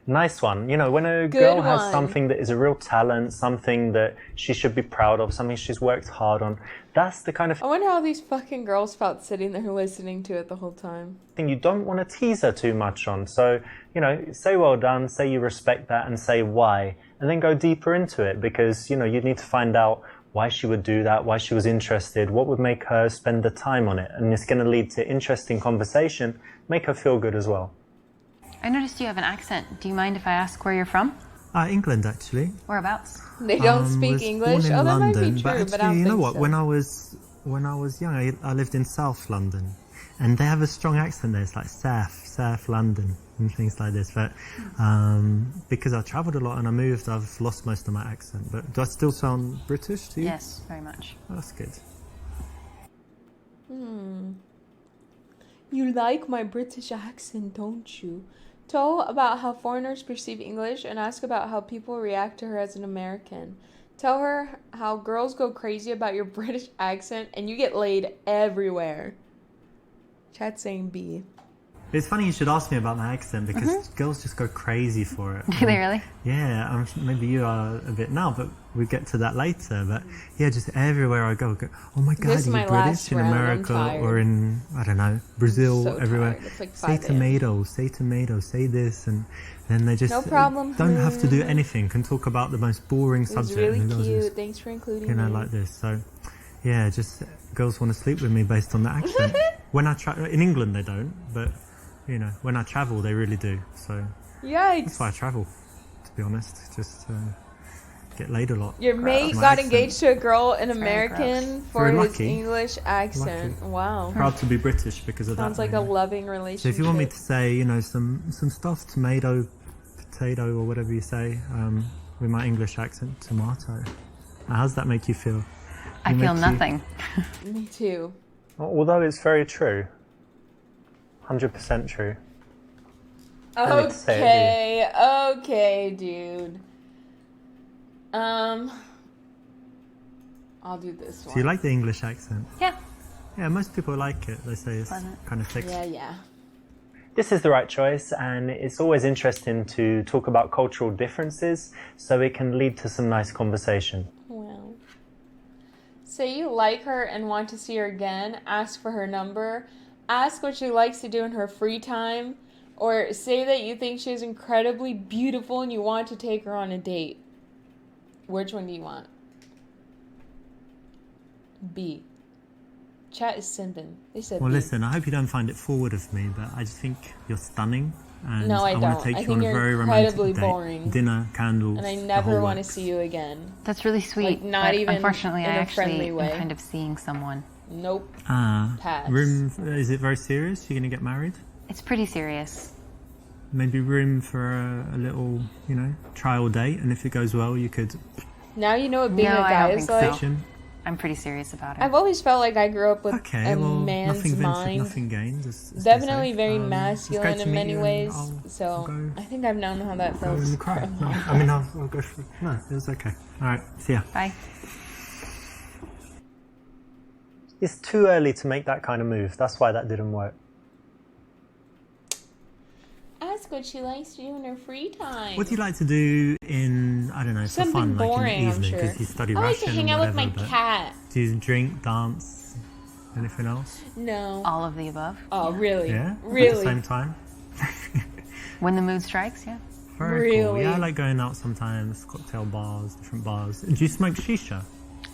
Nice one. You know, when a Good girl has one. something that is a real talent, something that she should be proud of, something she's worked hard on, that's the kind of I wonder how these fucking girls felt sitting there listening to it the whole time. thing you don't want to tease her too much on. So, you know, say well done, say you respect that, and say why. And then go deeper into it, because, you know, you need to find out why she would do that, why she was interested, what would make her spend the time on it. And it's going to lead to interesting conversation, make her feel good as well. I noticed you have an accent. Do you mind if I ask where you're from? England, actually. Whereabouts? They don't Was speak born English. in Oh, that might London, be true, but I actually, don't you know think what? so. When I was young, I lived in South London, and they have a strong accent there. It's like South London and things like this. But because I travelled a lot and I moved, I've lost most of my accent. But do I still sound British to you? Yes, very much. Oh, that's good. You like my British accent, don't you? Tell about how foreigners perceive English and ask about how people react to her as an American. Tell her how girls go crazy about your British accent and you get laid everywhere. Chat saying B. It's funny you should ask me about my accent, because girls just go crazy for it. Do they really? Yeah, maybe you are a bit now, but we'll get to that later. But yeah, just everywhere I go, oh my God, This is are my you British? last In round, I'm America tired. or in, I don't know, Brazil, So everywhere. tired. It's like Say 5 a.m. tomato, say this. And then they just No problem. don't have to do anything, can talk about the most boring It was subject. really and the girls cute. just, Thanks for including you know, me. like this. So yeah, just girls want to sleep with me based on the accent. When I in England they don't, but you know, when I travel they really do. So Yikes. that's why I travel, to be honest. Just get laid a lot. Your mate My got accent. engaged to a girl, an very American, for Very his lucky. English accent. Wow. Proud to be British because of Sounds that. like a really. loving relationship. So if you want me to say, you know, some stuff, tomato, potato, or whatever you say, with my English accent, tomato. How does that make you feel? I feel makes you- nothing. Me too. Although it's very true. 100% true. I need to say it, Okay, dude. I'll do this one. Do you like the English accent? Yeah. Yeah, most people like it. They say it's Pleasant. kind of thick. Yeah. This is the right choice, and it's always interesting to talk about cultural differences so it can lead to some nice conversation. Well. Say you like her and want to see her again. Ask for her number. Ask what she likes to do in her free time. Or say that you think she's incredibly beautiful and you want to take her on a date. Which one do you want? B. Chat is simping. They said Well, B. listen, I hope you don't find it forward of me, but I just think you're stunning. And No, I want don't. to take I you think on a you're very incredibly romantic date. boring. Dinner, candles, And I the never whole want to works. see you again. That's really sweet. Like, not but even unfortunately, in I a actually friendly way. am kind of seeing someone. Nope. Pass. Is it very serious? You're going to get married? It's pretty serious. Maybe room for a little, you know, trial date, and if it goes well, you could Now you know what being No, a I guy don't is think so. like. fiction. I'm pretty serious about it. I've always felt like I grew up with Okay, a well, man's nothing ventured, mind. nothing gained. as they Definitely say. very It's great masculine to in meet many you, and ways. I'll So go- I think I've known how that Go feels. and cry. from No, long. I mean, I'll go for. No, it was okay. All right, see ya. Bye. It's too early to make that kind of move. That's why that didn't work. Ask what she likes to do in her free time. What do you like to do in, I don't know, for Something fun, like in boring, the I'm evening? sure. Because you study I like Russian to hang or out with whatever, my but cat. do you drink, dance, anything else? No. All of the above. Oh, really? Yeah? At the Really? same time? When the mood strikes, yeah. Very cool. Really? Yeah, I like going out sometimes, cocktail bars, different bars. Do you smoke shisha?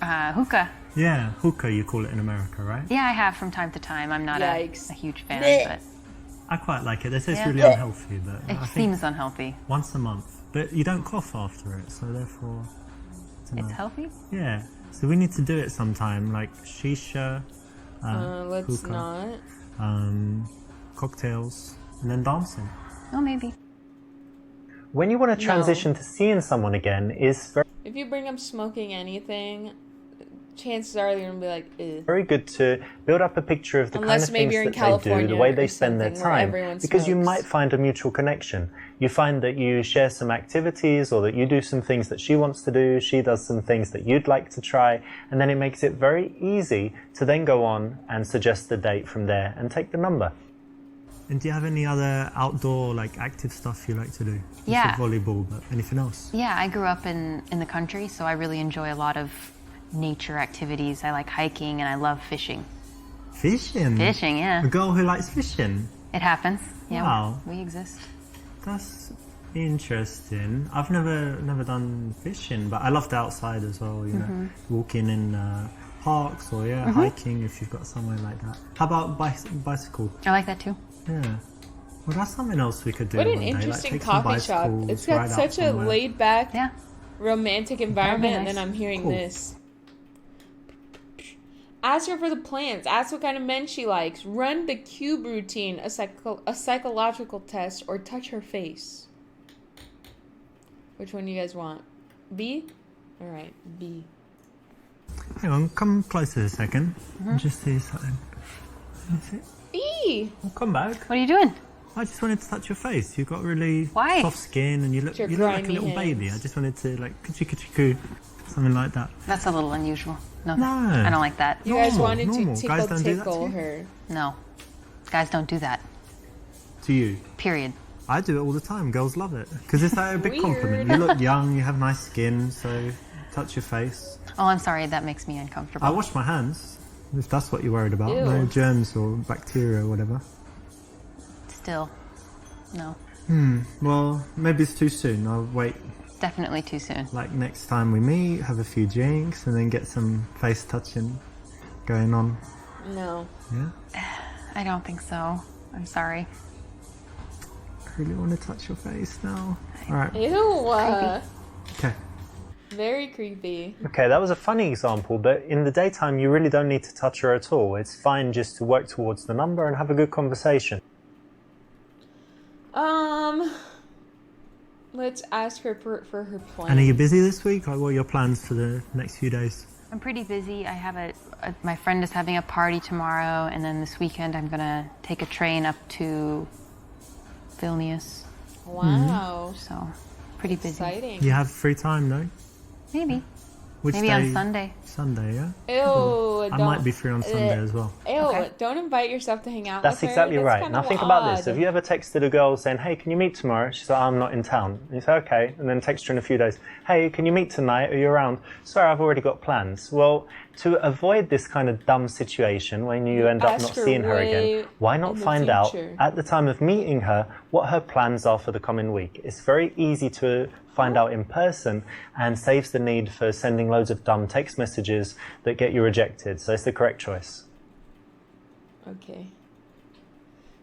Hookah. Yeah, hookah you call it in America, right? Yeah, I have from time to time. I'm not a Yikes. huge fan, Blech. but I quite like it. They say it's Yeah. really unhealthy, but it I think seems unhealthy. once a month. But you don't cough after it, so therefore, I don't It's know. healthy? Yeah. So we need to do it sometime, like shisha, Let's hookah, not. cocktails, and then dancing. Oh, maybe. When you want to transition to seeing someone again is very If you bring up smoking anything, chances are they're gonna be like, ew. Very good to build up a picture of the kind Unless of maybe things you're in that they do, California the way they or spend their something where time, everyone because you smokes. might find a mutual connection. You find that you share some activities, or that you do some things that she wants to do, she does some things that you'd like to try, and then it makes it very easy to then go on and suggest the date from there and take the number. And do you have any other outdoor, like, active stuff you like to do? You Yeah. said volleyball, but anything else? Yeah, I grew up in the country, so I really enjoy a lot of nature activities. I like hiking and I love fishing. Fishing? Fishing, yeah. A girl who likes fishing? It happens. Yeah, Wow. we exist. That's interesting. I've never done fishing, but I love the outside as well, you know, walking in parks or hiking if you've got somewhere like that. How about bicycle? I like that too. Yeah. Well, that's something else we could do What one an day. Like, interesting take some coffee shop. bicycles, It's got ride out such a somewhere. laid back, Yeah. romantic environment, and then nice. I'm hearing Cool. this. Ask her for the plans. Ask what kind of men she likes. Run the cube routine, a psychological test, or touch her face. Which one do you guys want? B? All right, B. Hang on, come closer a second and just see something. That's it. B! Well, come back. What are you doing? I just wanted to touch your face. You've got really Why? soft skin and you look Your like a grimy little baby. I hands. just wanted to, like, coo something like that. That's a little unusual. No, No. I don't like that. You guys Normal, wanted normal. to Guys don't do that to tickle you? her. No. Guys don't do that. To you. Period. I do it all the time. Girls love it. Because it's like a big Weird. compliment. You look young, you have nice skin, so touch your face. Oh, I'm sorry. That makes me uncomfortable. I wash my hands, if that's what you're worried about. Ew. No germs or bacteria or whatever. Still. No. Well, maybe it's too soon. I'll wait, Definitely too soon. like, next time we meet, have a few drinks, and then get some face touching going on. No. Yeah? I don't think so. I'm sorry. I really want to touch your face now. Alright. Ew. Okay. Very creepy. Okay, that was a funny example, but in the daytime you really don't need to touch her at all. It's fine just to work towards the number and have a good conversation. Let's ask her for her plan. And are you busy this week? Like, what are your plans for the next few days? I'm pretty busy. I have my friend is having a party tomorrow, and then this weekend I'm gonna take a train up to Vilnius. Wow. So, pretty busy. Exciting. You have free time, no? Maybe. Which Maybe day? on Sunday. Sunday, yeah? Ew. I might be free on Sunday as well. Ew. Okay. Don't invite yourself to hang out That's with her. exactly right. kind Now of think about this. odd. Have you ever texted a girl saying, hey, can you meet tomorrow? She's like, I'm not in town. And you say, okay. And then text her in a few days, hey, can you meet tonight? Are you around? Sorry, I've already got plans. Well, to avoid this kind of dumb situation when you end up Ask not her seeing her way again, why not in the find out future. at the time of meeting her what her plans are for the coming week? It's very easy to find out in person and saves the need for sending loads of dumb text messages that get you rejected. So it's the correct choice. Okay.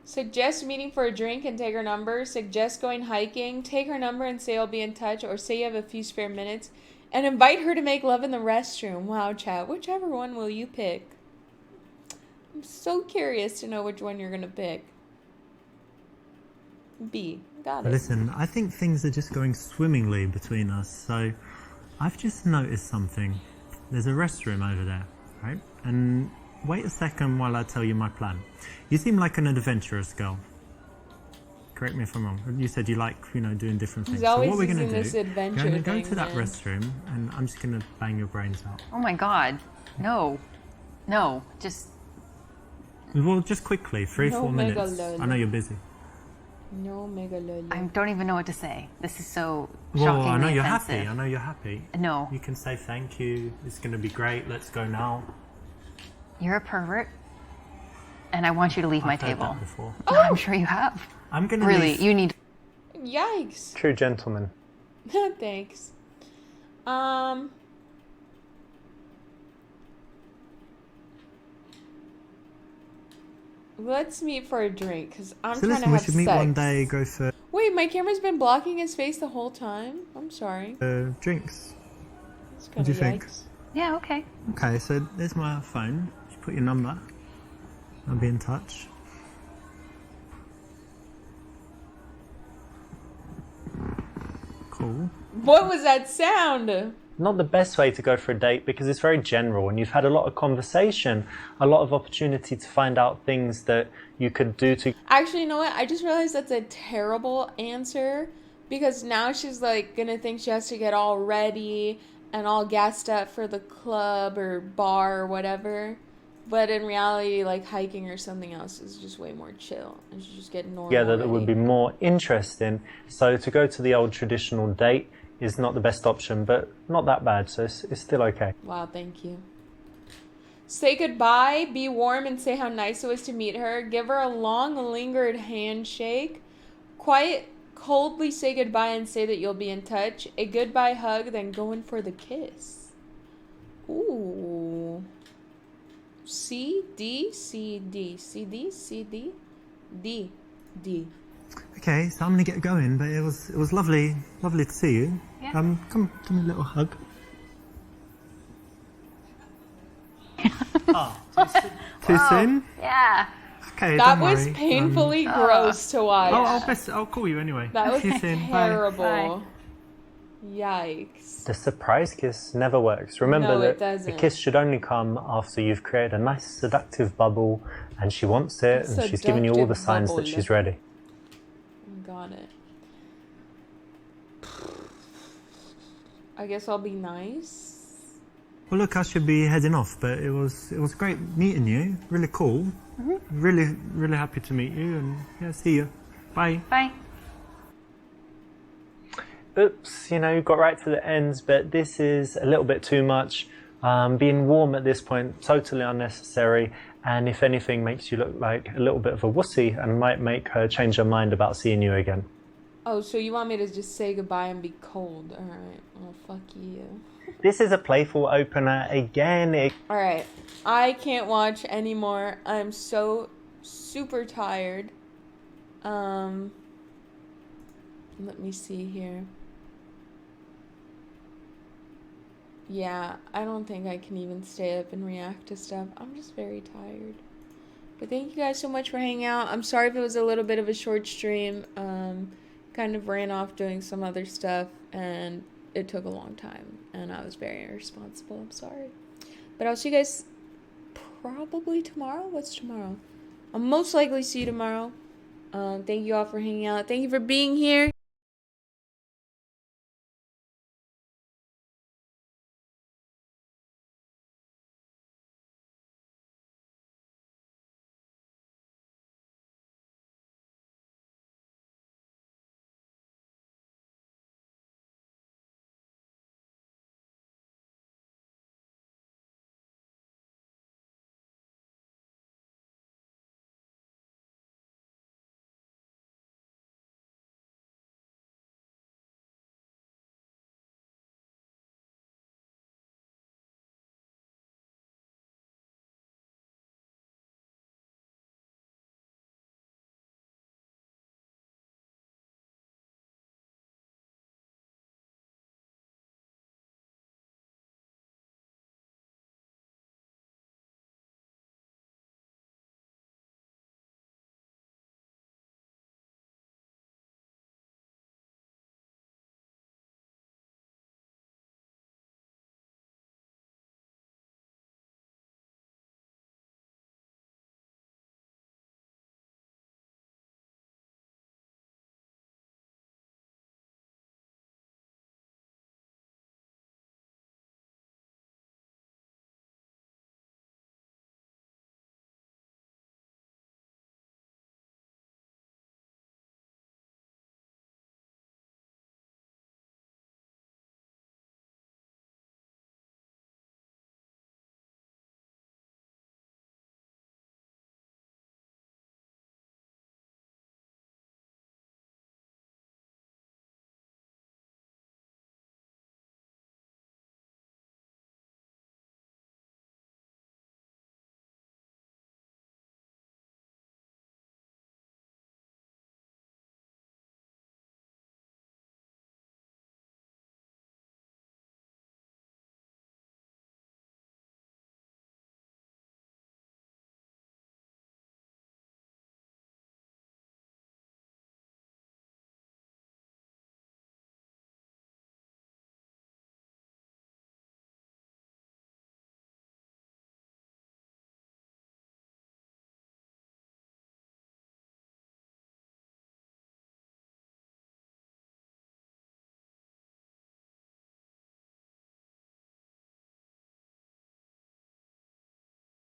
Suggest meeting for a drink and take her number. Suggest going hiking. Take her number and say I'll be in touch. Or say you have a few spare minutes. And invite her to make love in the restroom. Wow, chat. Whichever one will you pick? I'm so curious to know which one you're going to pick. B. Got it. Listen, I think things are just going swimmingly between us, so I've just noticed something. There's a restroom over there, right? And wait a second while I tell you my plan. You seem like an adventurous girl. Correct me if I'm wrong. You said you like, doing different things. He's always so what we're going using to this do, adventure go thing, to that man. restroom, and I'm just going to bang your brains out. Oh my God. No. No. Just. Well, just quickly, 3 No 4 minutes. megalol. I know you're busy. No mega lolo. I don't even know what to say. This is so Well, shockingly I know you're offensive. happy. I know you're happy. No. You can say thank you. It's going to be great. Let's go now. You're a pervert, and I want you to leave my I've heard table. that before. I'm sure you have. I'm going to Really, leave. you need. Yikes. True gentleman. Thanks. Let's meet for a drink, because I'm So trying listen, to we have should meet sex. one day, go for Wait, my camera's been blocking his face the whole time? I'm sorry. drinks. It's What do you think? yikes. Yeah. Okay. Okay, so there's my phone. Just put your number. I'll be in touch. Cool. What was that sound? not the best way to go for a date because it's very general and you've had a lot of conversation, a lot of opportunity to find out things that you could do to... Actually, you know what? I just realized that's a terrible answer because now she's like gonna think she has to get all ready and all gassed up for the club or bar or whatever. But in reality, like hiking or something else is just way more chill and she just get normal. Together that would be more interesting. So to go to the old traditional date is not the best option, but not that bad, so it's still okay. Wow, thank you. Say goodbye, be warm, and say how nice it was to meet her. Give her a long, lingered handshake. Coldly say goodbye and say that you'll be in touch. A goodbye hug, then go in for the kiss. Ooh. C, D, C, D. C, D, C, D, D, D. Okay, so I'm gonna get going, but it was lovely to see you. Yeah. Come, give me a little hug. Too soon? Yeah. Okay, That don't was worry. painfully gross to watch. I'll call you anyway. That was See you soon. Bye. terrible. Yikes. The surprise kiss never works. Remember No, it that the doesn't. kiss should only come after you've created a nice seductive bubble and she wants it and she's giving you all the Seductive signs bubble. that she's ready. Got it. I guess I'll be nice. Well, look, I should be heading off, but it was great meeting you. Really cool. Really happy to meet you, and yeah, see you. Bye. Bye. Oops, got right to the ends, but this is a little bit too much. Being warm at this point, totally unnecessary, and if anything, makes you look like a little bit of a wussy and might make her change her mind about seeing you again. Oh, so you want me to just say goodbye and be cold? Alright. Oh, fuck you. This is a playful opener. Again, Alright. I can't watch anymore. I'm so super tired. Let me see here. Yeah, I don't think I can even stay up and react to stuff. I'm just very tired. But thank you guys so much for hanging out. I'm sorry if it was a little bit of a short stream. Kind of ran off doing some other stuff and it took a long time and I was very irresponsible. I'm sorry. But I'll see you guys probably tomorrow. What's tomorrow? I'll most likely see you tomorrow. Thank you all for hanging out. Thank you for being here.